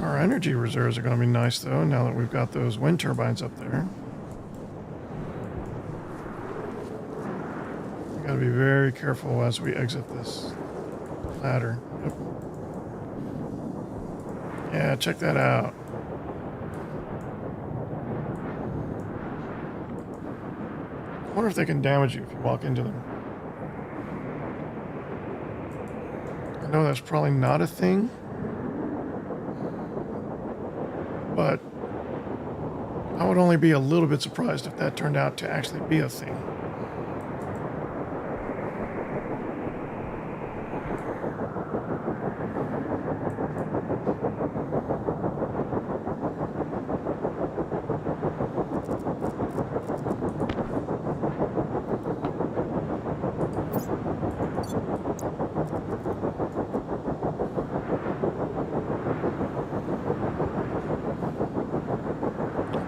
Speaker 1: Our energy reserves are going to be nice, though, now that we've got those wind turbines up there. We got to be very careful as we exit this ladder. Yep. Yeah, check that out. I wonder if they can damage you if you walk into them. I know that's probably not a thing. But I would only be a little bit surprised if that turned out to actually be a thing.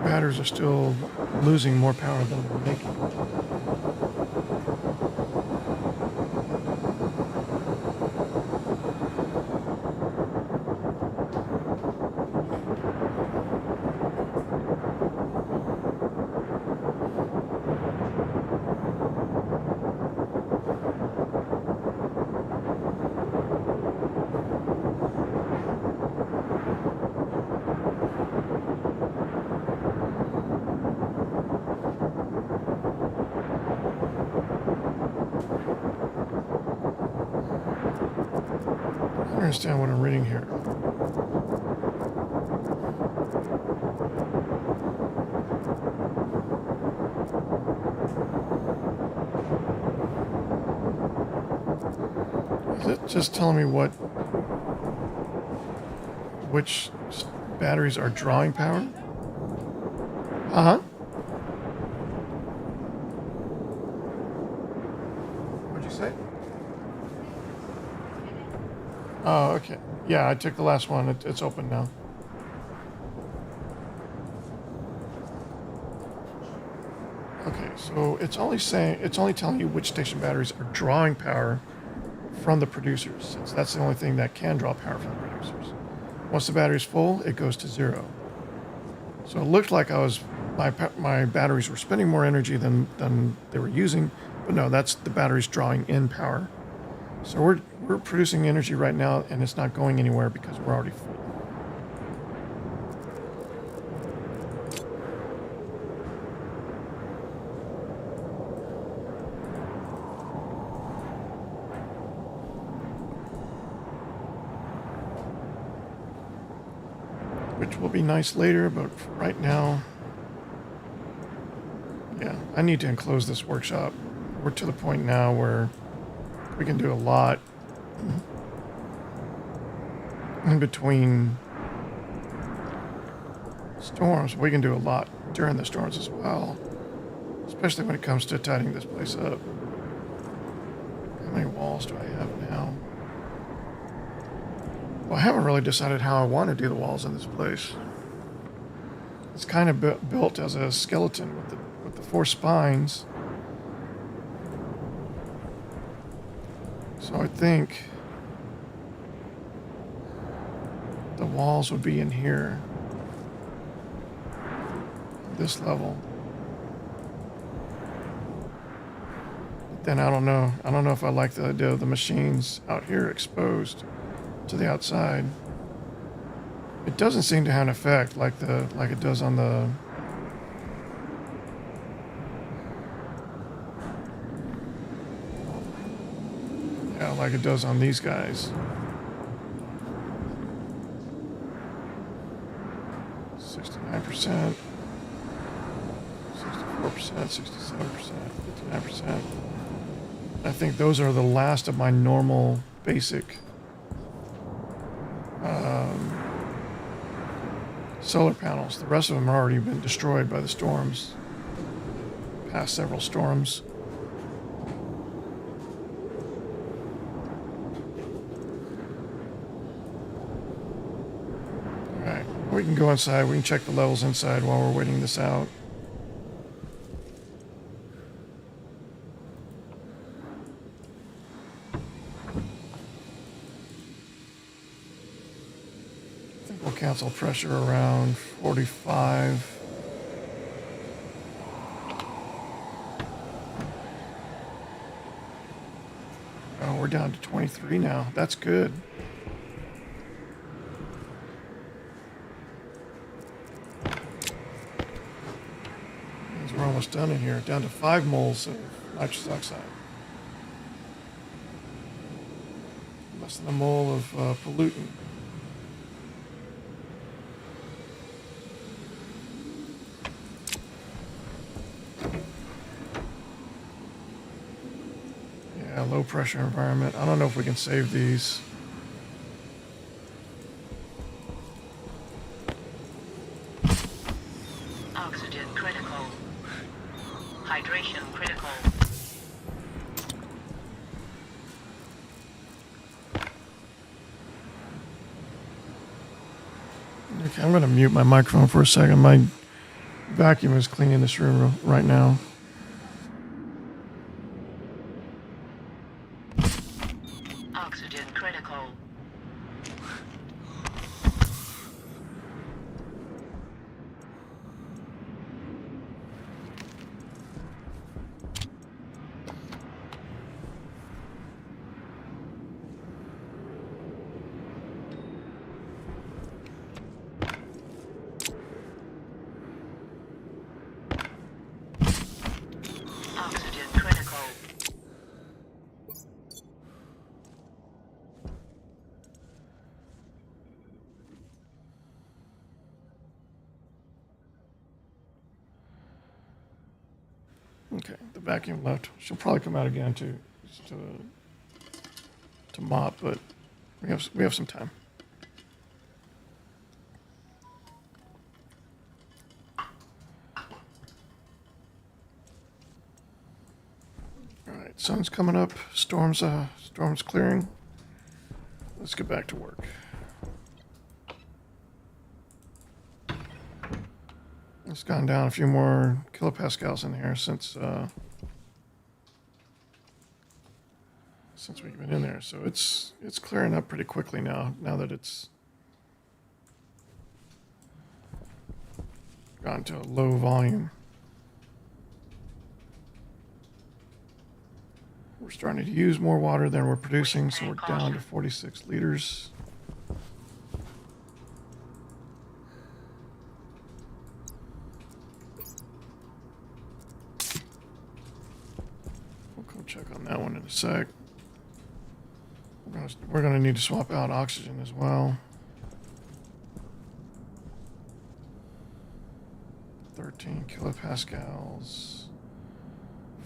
Speaker 1: Batteries are still losing more power than they're making. I don't understand what I'm reading here. Is it just telling me which batteries are drawing power? Uh-huh. What'd you say? Oh, okay. Yeah, I took the last one. It's open now. Okay, so it's only telling you which station batteries are drawing power from the producers, since that's the only thing that can draw power from the producers. Once the battery's full, it goes to zero. So it looked like my batteries were spending more energy than they were using, but no, that's the batteries drawing in power. So we're producing energy right now, and it's not going anywhere because we're already full. Which will be nice later, but right now, yeah, I need to enclose this workshop. We're to the point now where we can do a lot in between storms. We can do a lot during the storms as well, especially when it comes to tidying this place up. How many walls do I have now? Well, I haven't really decided how I want to do the walls in this place. It's kind of built as a skeleton with the 4 spines. So I think the walls would be in here, this level. But then I don't know. I don't know if I like the idea of the machines out here exposed to the outside. It doesn't seem to have an effect like it does on the like it does on these guys. 69%, 64%, 67%, 59%. I think those are the last of my normal basic solar panels. The rest of them have already been destroyed by the storms. Past several storms. Alright, we can go inside. We can check the levels inside while we're waiting this out. Cancel pressure around 45. Oh, we're down to 23 now. That's good. Means we're almost done in here. Down to 5 moles of nitrous oxide. Less than a mole of pollutant. Low pressure environment. I don't know if we can save these.
Speaker 2: Oxygen critical. Hydration critical.
Speaker 1: Okay, I'm going to mute my microphone for a second. My vacuum is cleaning this room right now.
Speaker 2: Oxygen critical. Oxygen critical.
Speaker 1: Okay, the vacuum left. She'll probably come out again to mop, but we have some time. All right, sun's coming up. Storm's clearing. Let's get back to work. It's gone down a few more kilopascals in here since we've been in there. So it's clearing up pretty quickly now that it's gone to a low volume. We're starting to use more water than we're producing, so we're down to 46 liters. Check on that one in a sec. We're going to need to swap out oxygen as well. 13 kilopascals.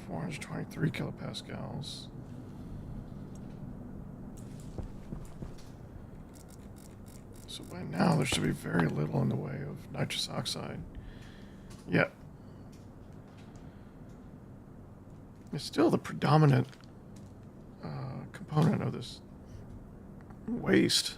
Speaker 1: 423 kilopascals. by now there should be very little in the way of nitrous oxide. Yet. It's still the predominant component of this waste.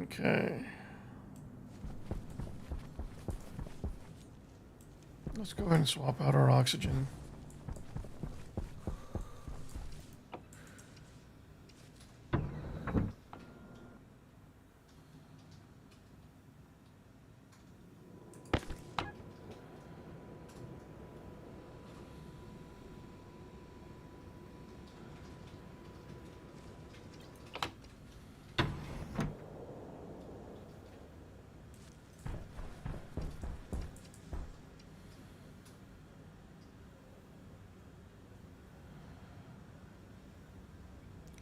Speaker 1: Okay. Let's go ahead and swap out our oxygen.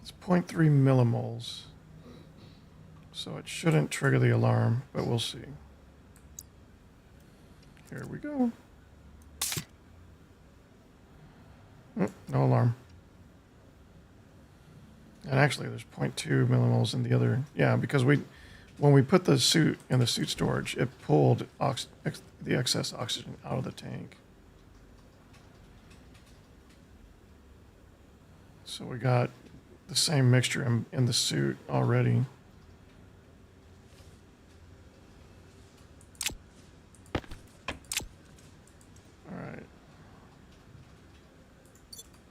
Speaker 1: It's 0.3 millimoles, so it shouldn't trigger the alarm, but we'll see. Here we go. Oh, no alarm. And actually, there's 0.2 millimoles in the other. Yeah, because when we put the suit in the suit storage, it pulled the excess oxygen out of the tank. So we got the same mixture in the suit already. All right.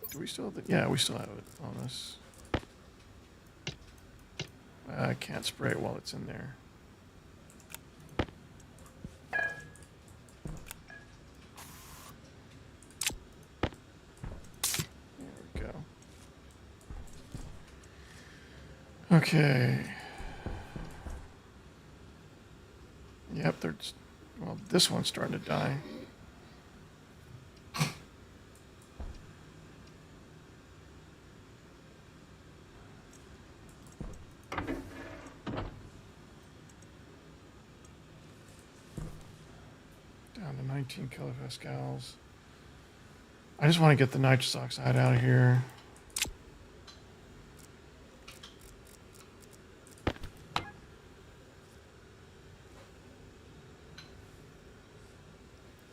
Speaker 1: Do we still have the, yeah, we still have it on this. I can't spray it while it's in there. There we go. Okay. Yep, there's, well, this one's starting to die. Down to 19 kilopascals. I just want to get the nitrous oxide out of here.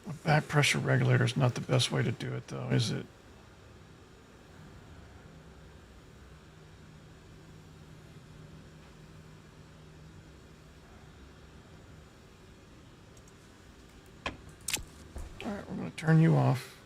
Speaker 1: A back pressure regulator is not the best way to do it, though, is it? All right, we're going to turn you off.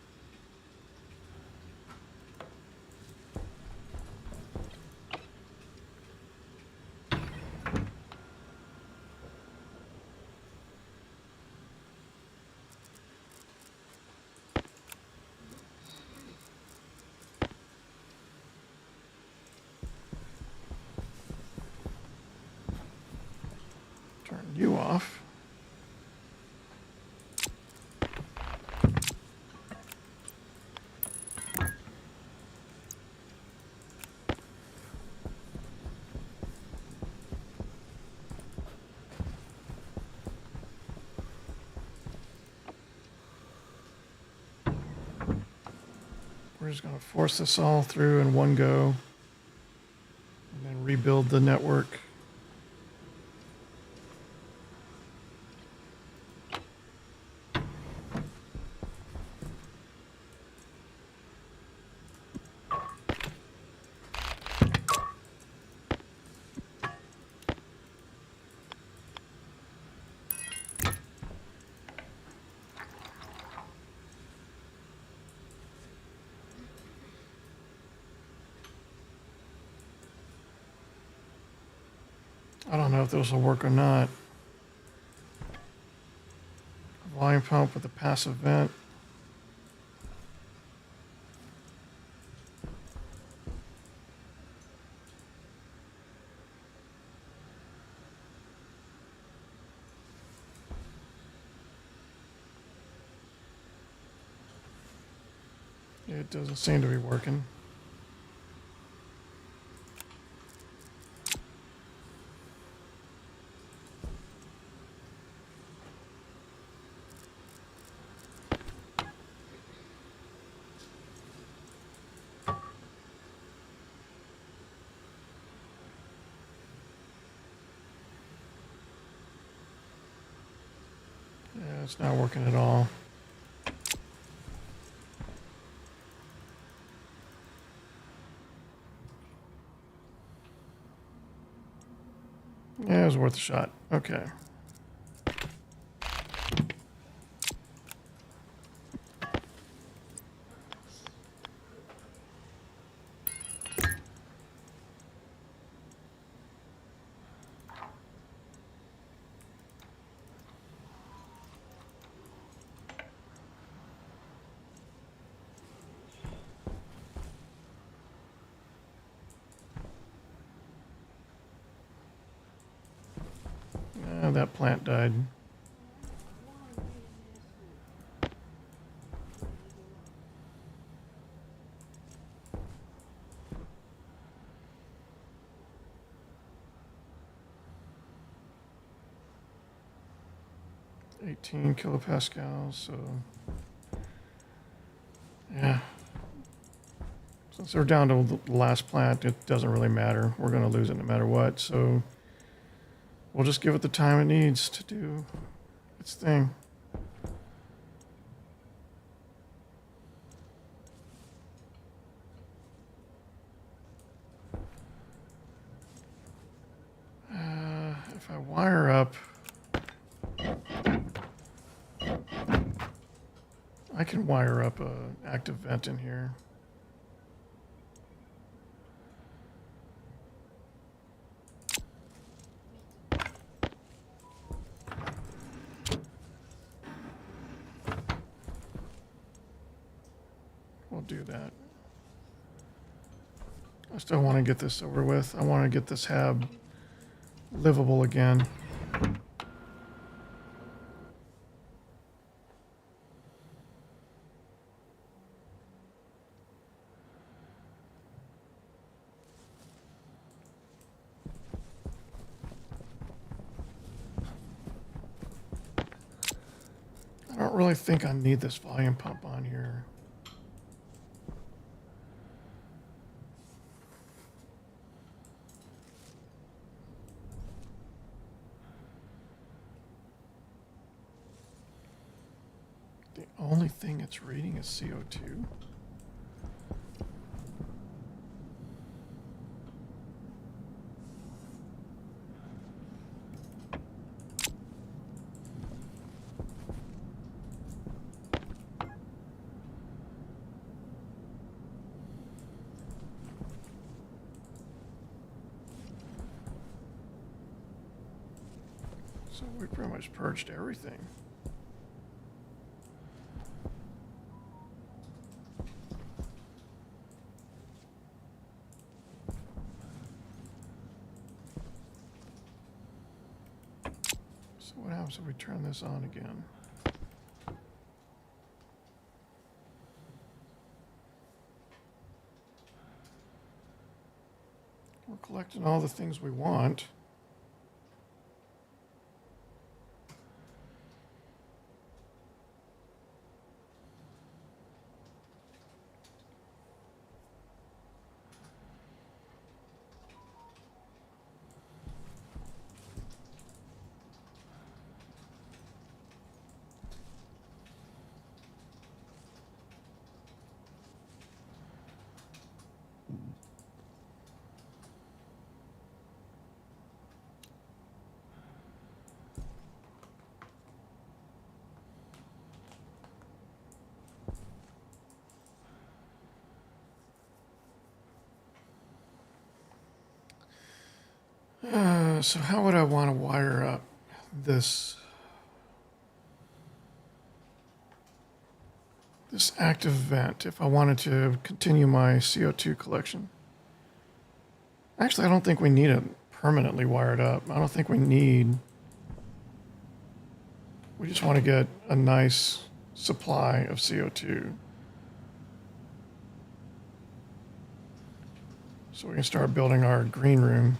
Speaker 1: Turn you off. We're just going to force this all through in one go and then rebuild the network. I don't know if those will work or not. Volume pump with a passive vent. It doesn't seem to be working. it's not working at all. Yeah, it was worth a shot. Okay. That plant died. $18 kilopascals, so yeah. Since we're down to the last plant, it doesn't really matter. We're going to lose it no matter what, so we'll just give it the time it needs to do its thing. If I wire up, I can wire up an active vent in here. We'll do that. I still want to get this over with. I want to get this hab livable again. I don't really think I need this volume pump on here. The only thing it's reading is CO2. So we pretty much purged everything. So what happens if we turn this on again? We're collecting all the things we want. So how would I want to wire up this active vent if I wanted to continue my CO2 collection? Actually, I don't think we need it permanently wired up. I don't think we need... We just want to get a nice supply of CO2. So we can start building our green room.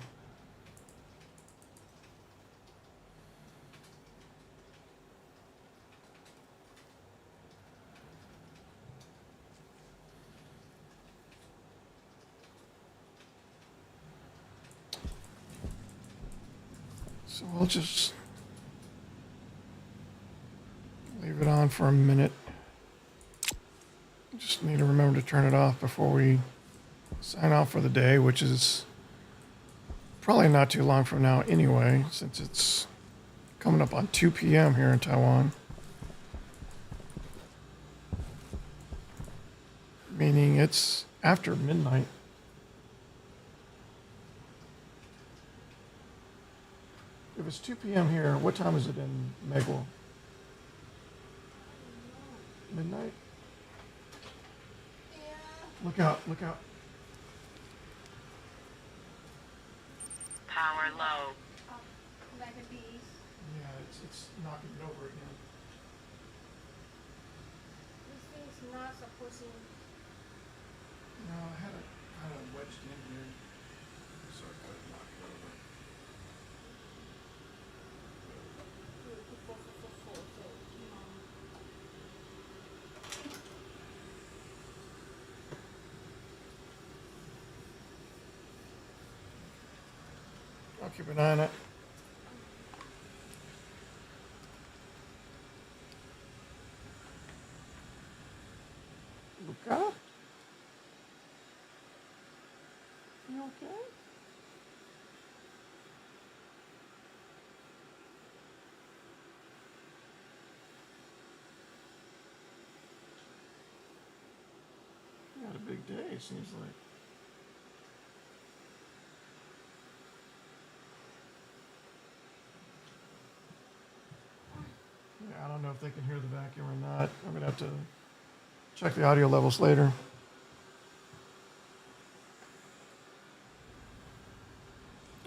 Speaker 1: So we'll just on for a minute. Just need to remember to turn it off before we sign off for the day, which is probably not too long from now anyway, since it's coming up on 2 p.m. here in Taiwan. Meaning it's after midnight. If it's 2 p.m. here, what time is it in Megawell? Midnight?
Speaker 3: Yeah.
Speaker 1: Look out, look out.
Speaker 2: Power low.
Speaker 3: Like a bees.
Speaker 1: Yeah, it's knocking it over again.
Speaker 3: This thing's not supposed to.
Speaker 1: No, I had it kind of wedged in here. So I got it knocked over. I'll keep an eye on it. Luca? You okay? You had a big day, it seems like. Yeah, I don't know if they can hear the vacuum or not. I'm gonna have to check the audio levels later.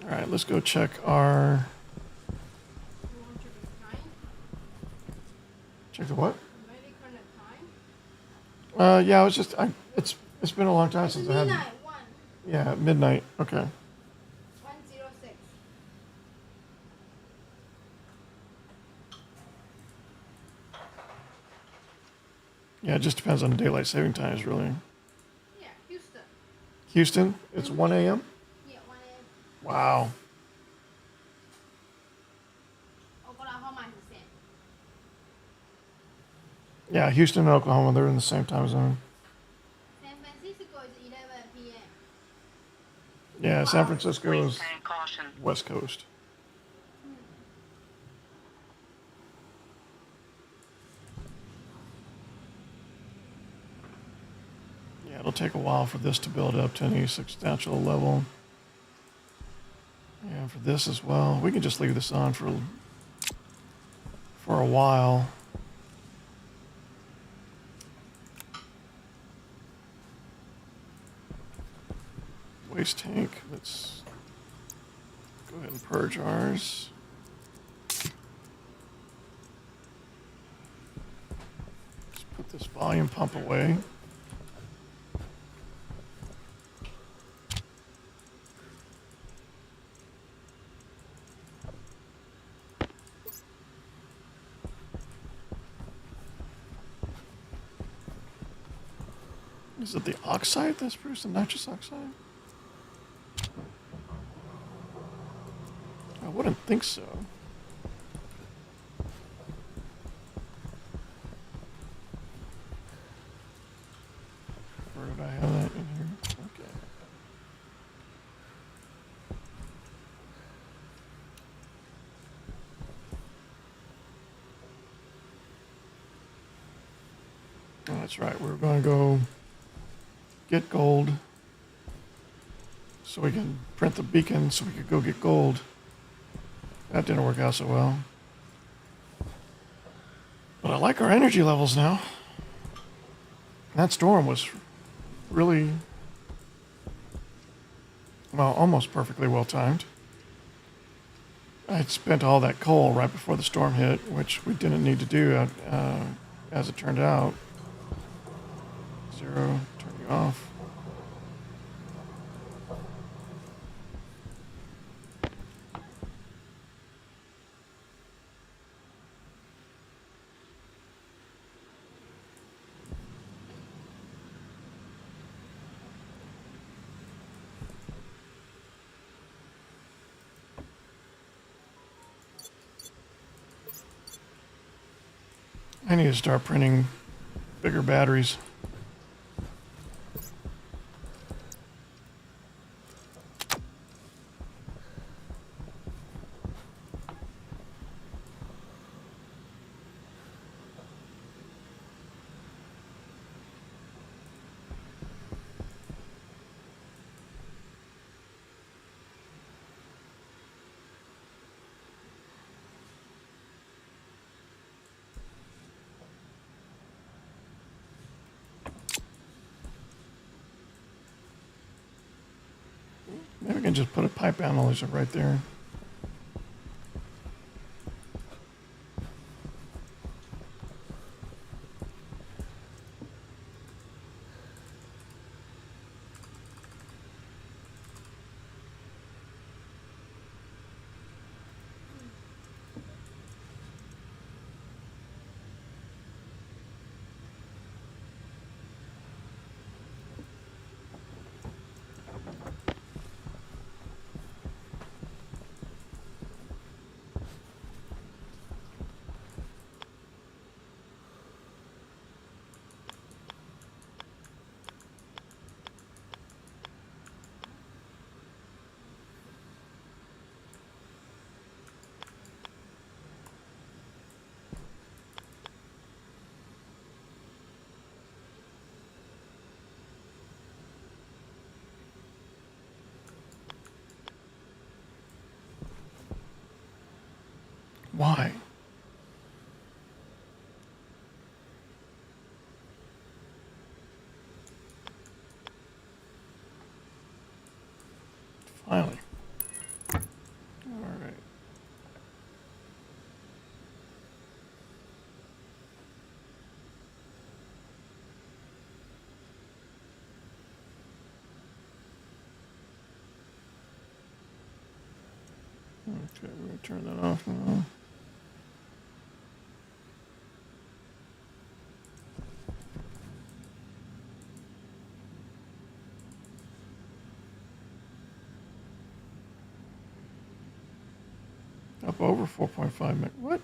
Speaker 1: All right, let's go check our.
Speaker 3: You want to be kind?
Speaker 1: Check the what?
Speaker 3: Very kind of time.
Speaker 1: Yeah, I was just. It's been a long time since I had.
Speaker 3: Midnight, 1.
Speaker 1: Yeah, midnight. Okay.
Speaker 3: 106.
Speaker 1: Yeah, it just depends on daylight saving times, really.
Speaker 3: Yeah, Houston.
Speaker 1: Houston, it's 1 a.m.
Speaker 3: Yeah, 1 a.m.
Speaker 1: Wow.
Speaker 3: Oklahoma is the same.
Speaker 1: Yeah, Houston and Oklahoma, they're in the same time zone.
Speaker 3: San Francisco is 11 p.m.
Speaker 1: Yeah, San Francisco is
Speaker 2: Wingspan caution.
Speaker 1: West Coast. Yeah, it'll take a while for this to build up to any substantial level. Yeah, for this as well. We can just leave this on for a while. Waste tank. Let's go ahead and purge ours. Let's put this volume pump away. Is it the oxide that's producing nitrous oxide? I wouldn't think so. Where did I have that in here? Okay. Oh, that's right. We're going to go get gold so we can print the beacon so we could go get gold. That didn't work out so well. But I like our energy levels now. That storm was really, well, almost perfectly well timed. I'd spent all that coal right before the storm hit, which we didn't need to do as it turned out. 0, turning off. I need to start printing bigger batteries. Maybe I can just put a pipe analyzer right there. Why? Finally. All right. Okay, we're going to turn that off now. Up over 4.5 meg. What?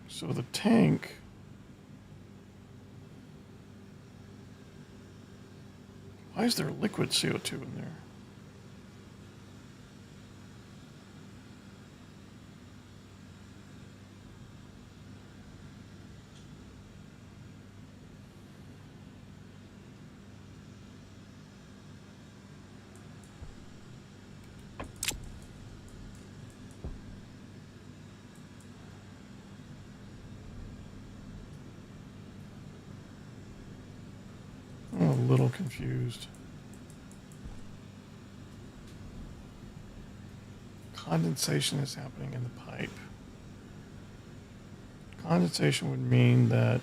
Speaker 1: So the tank. Why is there liquid CO2 in there? I'm a little confused. Condensation is happening in the pipe. Condensation would mean that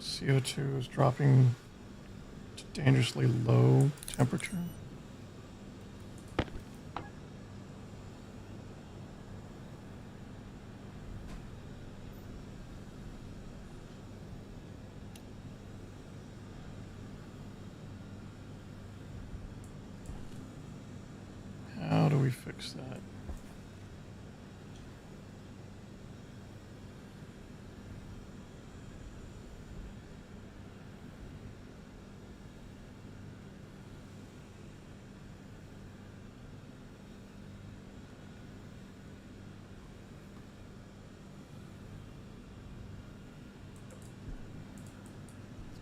Speaker 1: CO2 is dropping to dangerously low temperature. How do we fix that?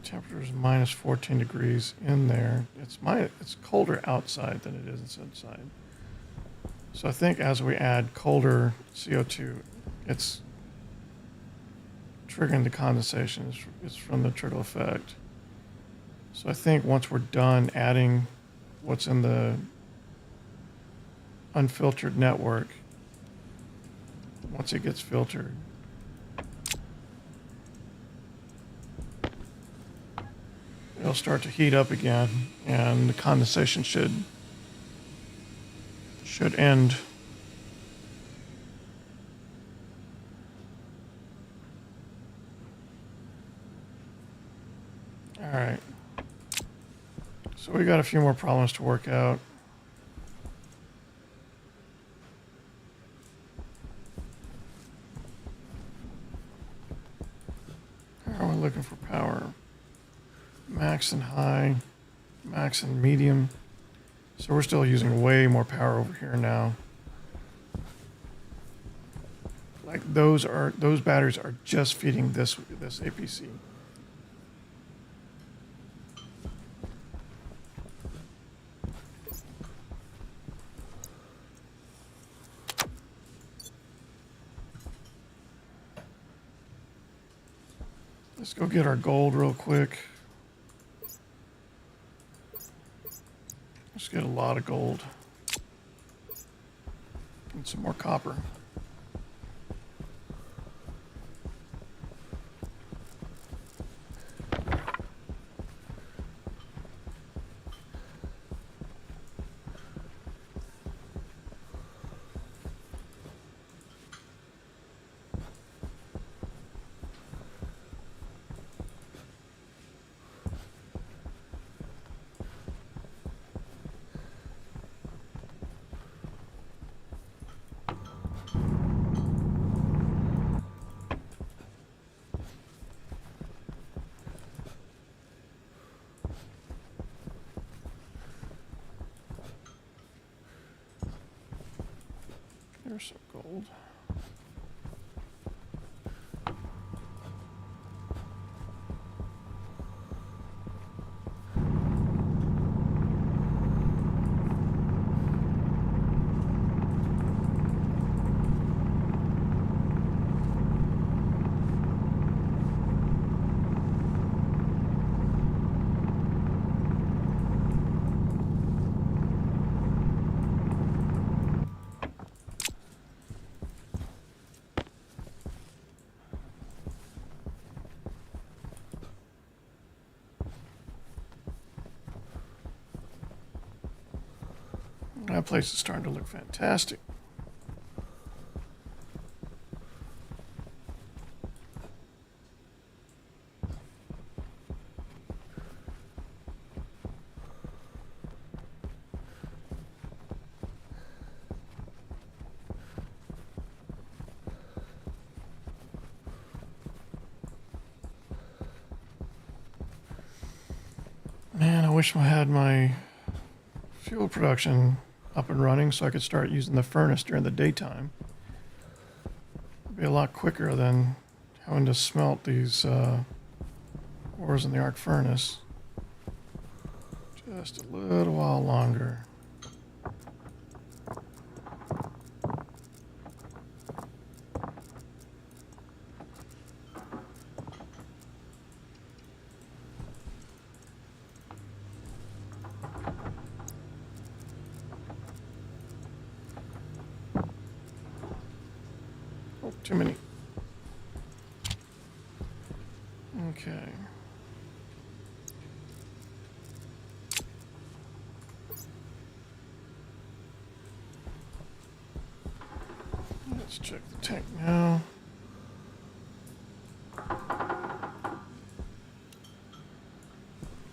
Speaker 1: Temperature is minus 14 degrees in there. It's colder outside than it is inside. So I think as we add colder CO2, it's triggering the condensation. It's from the trickle effect. So I think once we're done adding what's in the unfiltered network, once it gets filtered, it'll start to heat up again, and the condensation should end. All right. So we got a few more problems to work out. How are we looking for power? Max and high, max and medium. So we're still using way more power over here now. Like those batteries are just feeding this APC. Let's go get our gold real quick. Let's get a lot of gold. And some more copper. There's some gold. That place is starting to look fantastic. Man, I wish I had my fuel production up and running so I could start using the furnace during the daytime. It'd be a lot quicker than having to smelt these ores in the arc furnace. Just a little while longer. Too many. Okay. Let's check the tank now.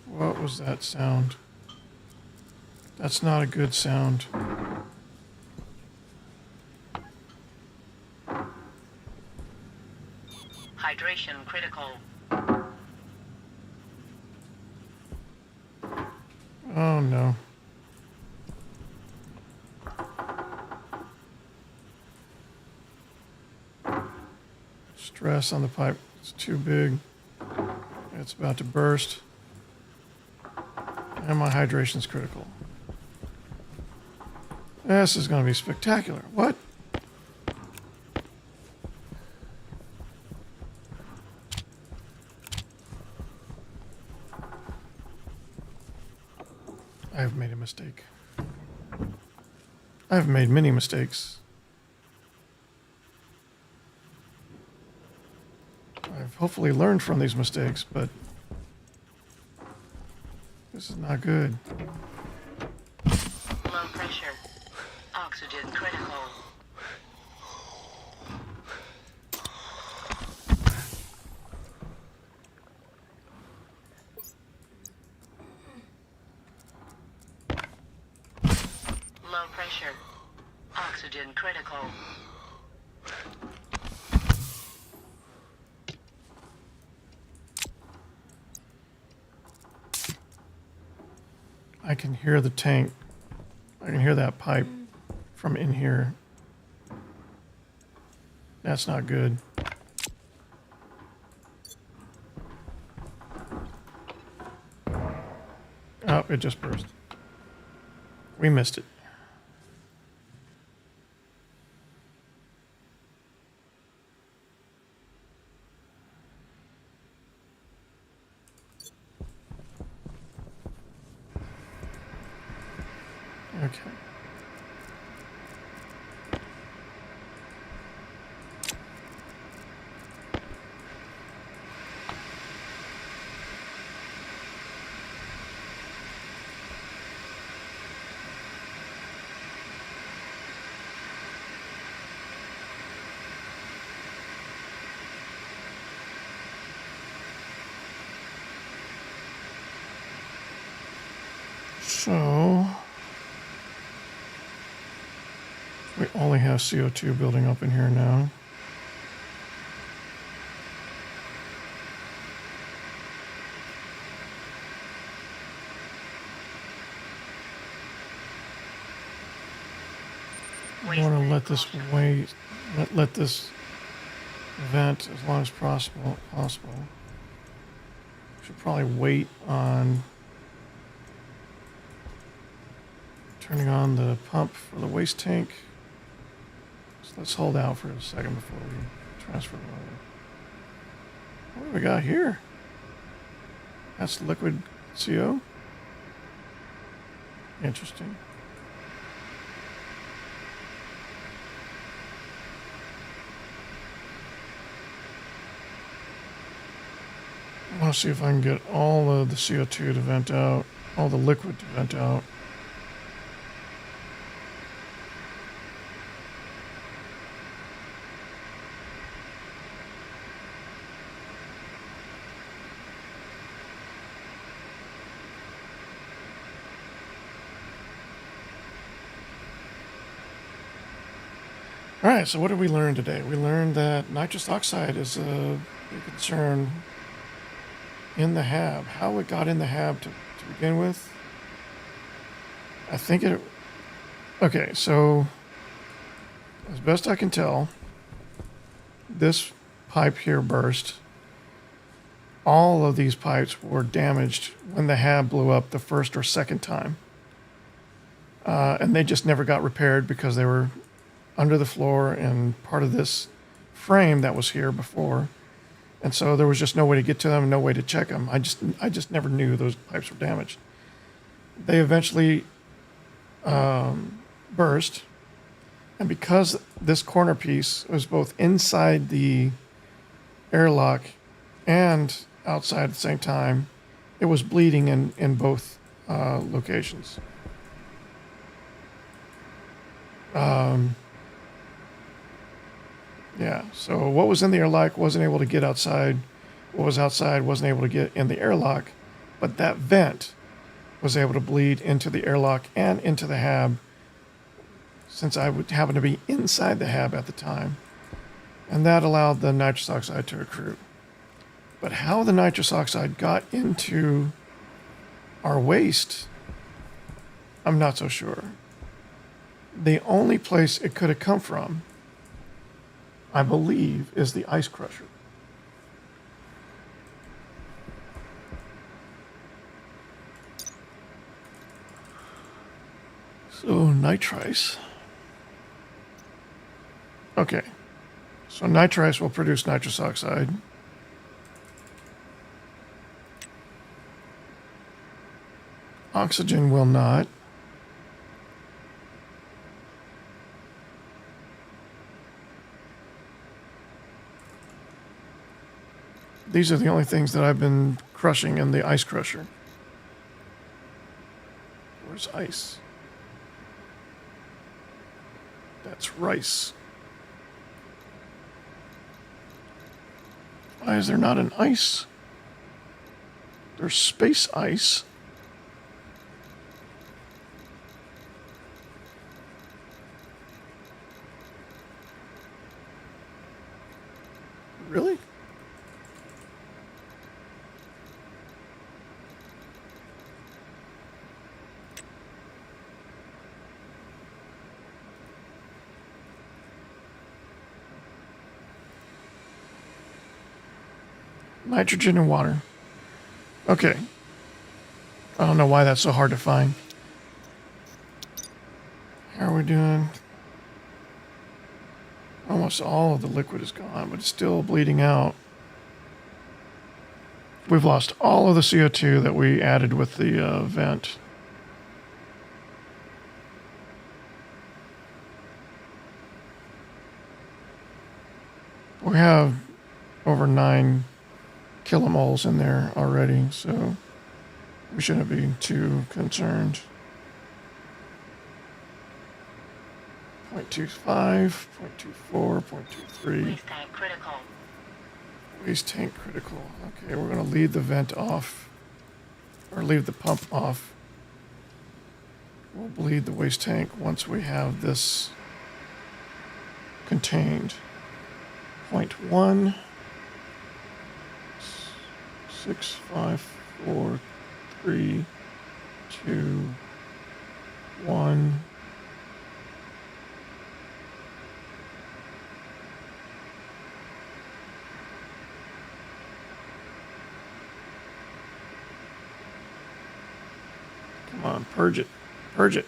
Speaker 1: What was that sound? That's not a good sound.
Speaker 2: Hydration critical.
Speaker 1: Oh no. Stress on the pipe. It's too big. It's about to burst. And my hydration's critical. This is going to be spectacular. What? I have made a mistake. I have made many mistakes. I've hopefully learned from these mistakes, but This is not good.
Speaker 2: Low pressure. Oxygen critical. Low pressure. Oxygen critical.
Speaker 1: I can hear the tank. I can hear that pipe from in here. That's not good. Oh, it just burst. We missed it. Okay. So we only have CO2 building up in here now. I want to let this wait, let this vent as long as possible. Should probably wait on turning on the pump for the waste tank. So let's hold out for a second before we transfer it over. What do we got here? That's liquid CO. Interesting. I want to see if I can get all of the CO2 to vent out, all the liquid to vent out. All right, so what did we learn today? We learned that nitrous oxide is a big concern in the hab. How it got in the hab to begin with, I think it... Okay, so as best I can tell, this pipe here burst. All of these pipes were damaged when the hab blew up the first or second time. And they just never got repaired because they were under the floor and part of this frame that was here before. And so there was just no way to get to them, no way to check them. I just never knew those pipes were damaged. They eventually burst. And because this corner piece was both inside the airlock and outside at the same time, it was bleeding in both locations. Yeah, so what was in the airlock wasn't able to get outside. What was outside wasn't able to get in the airlock, but that vent was able to bleed into the airlock and into the hab, since I would happen to be inside the hab at the time. And that allowed the nitrous oxide to accrue. But how the nitrous oxide got into our waste, I'm not so sure. The only place it could have come from, I believe, is the ice crusher. So nitrice. Okay. So nitrice will produce nitrous oxide. Oxygen will not. These are the only things that I've been crushing in the ice crusher. Where's ice? That's rice. Why is there not an ice? There's space ice. Really? Nitrogen and water. Okay. I don't know why that's so hard to find. How are we doing? Almost all of the liquid is gone, but it's still bleeding out. We've lost all of the CO2 that we added with the vent. We have over 9 kilomoles in there already, so we shouldn't be too concerned. 0.25, 0.24, 0.23.
Speaker 2: Waste tank critical.
Speaker 1: Waste tank critical. Okay, we're going to leave the vent off, or leave the pump off. We'll bleed the waste tank once we have this contained. 0.1, 6, 5, 4, 3, 2, 1. Come on, purge it. Purge it.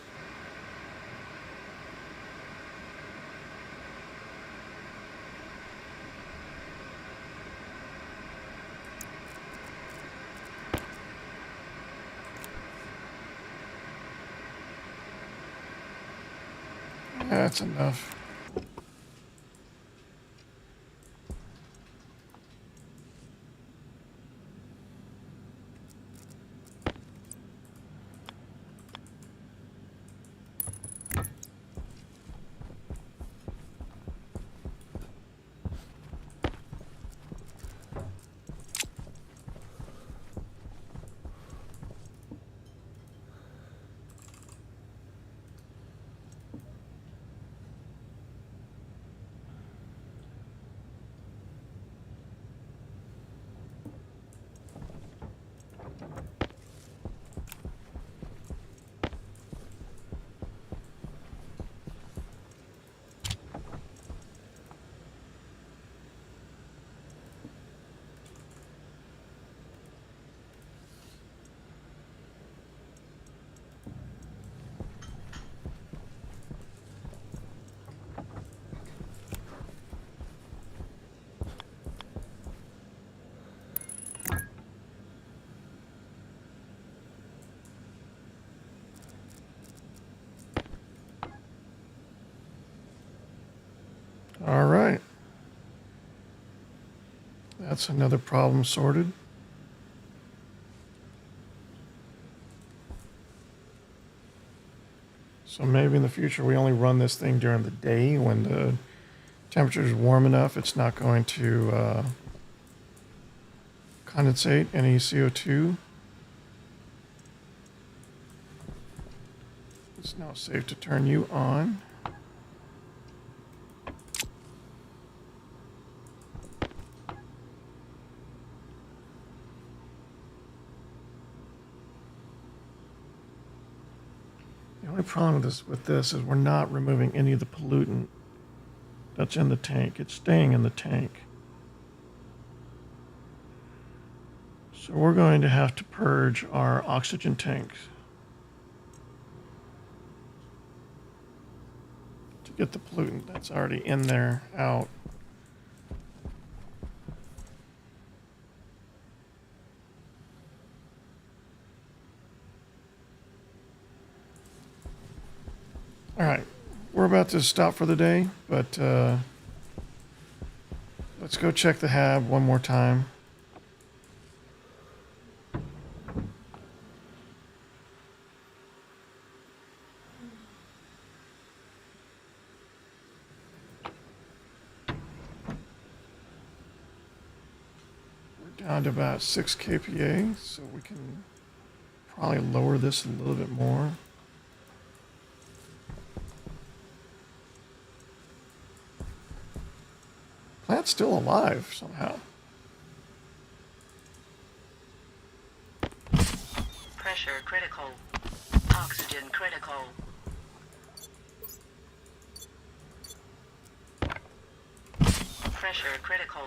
Speaker 1: That's enough. All right. That's another problem sorted. So maybe in the future we only run this thing during the day when the temperature is warm enough. It's not going to condensate any CO2. It's now safe to turn you on. The only problem with this is we're not removing any of the pollutant that's in the tank. It's staying in the tank. So we're going to have to purge our oxygen tanks to get the pollutant that's already in there out. All right, we're about to stop for the day, but let's go check the hab one more time. We're down to about 6 kPa, so we can probably lower this a little bit more. Plant's still alive somehow.
Speaker 2: Pressure critical. Oxygen critical. Pressure critical.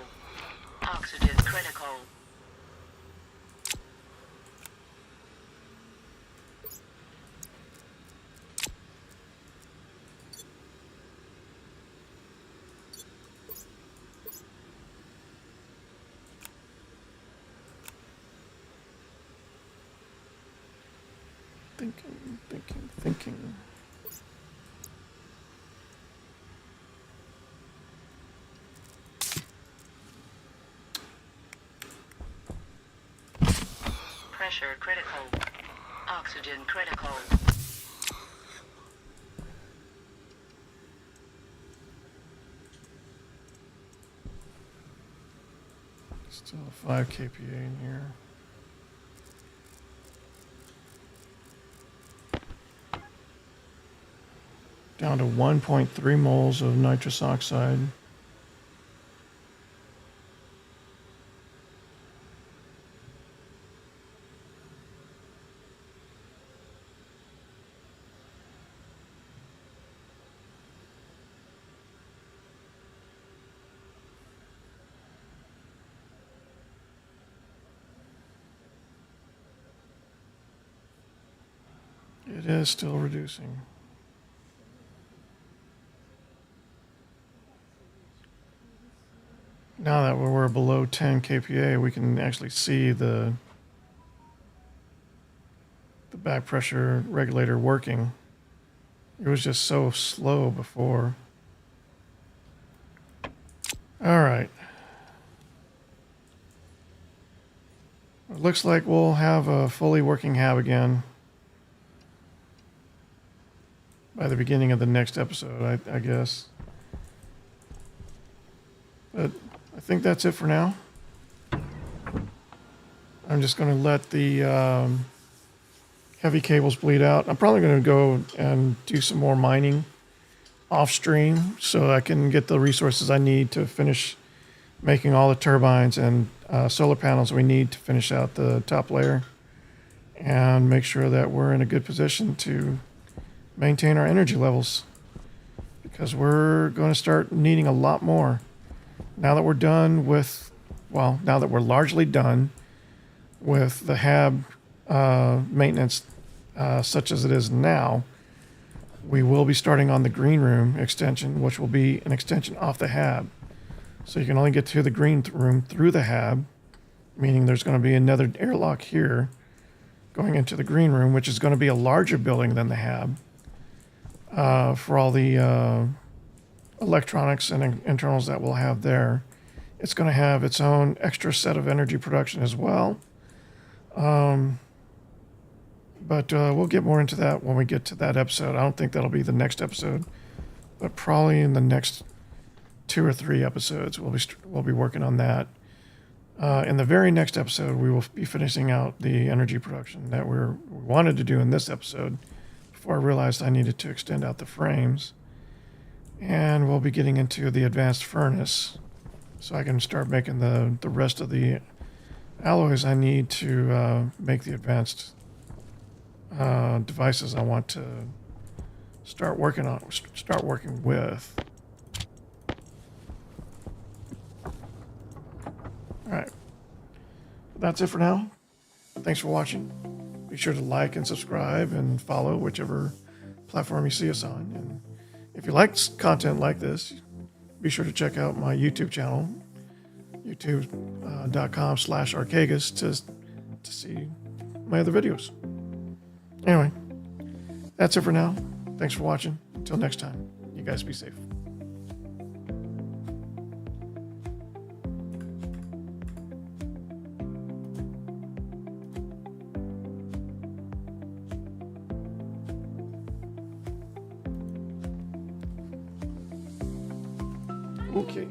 Speaker 2: Oxygen critical.
Speaker 1: Thinking.
Speaker 2: Pressure critical. Oxygen critical.
Speaker 1: Still 5 kPa in here. Down to 1.3 moles of nitrous oxide. It is still reducing. Now that we're below 10 kPa, we can actually see the back pressure regulator working. It was just so slow before. All right. It looks like we'll have a fully working hab again by the beginning of the next episode, I guess. But I think that's it for now. I'm just going to let the heavy cables bleed out. I'm probably going to go and do some more mining off stream so I can get the resources I need to finish making all the turbines and solar panels we need to finish out the top layer and make sure that we're in a good position to maintain our energy levels, because we're going to start needing a lot more. Now that we're done with, well, now that we're largely done with the hab maintenance such as it is now, we will be starting on the green room extension, which will be an extension off the hab. So you can only get to the green room through the hab, meaning there's going to be another airlock here going into the green room, which is going to be a larger building than the hab for all the electronics and internals that we'll have there. It's going to have its own extra set of energy production as well. But we'll get more into that when we get to that episode. I don't think that'll be the next episode, but probably in the next 2 or 3 episodes, we'll be working on that. In the very next episode, we will be finishing out the energy production that we wanted to do in this episode before I realized I needed to extend out the frames. And we'll be getting into the advanced furnace so I can start making the rest of the alloys I need to make the advanced devices I want to start working with. All right. That's it for now. Thanks for watching. Be sure to like and subscribe and follow whichever platform you see us on. And if you like content like this, be sure to check out my YouTube channel, youtube.com/Arkagus to see my other videos. Anyway, that's it for now. Thanks for watching. Until next time, you guys be safe. Okay.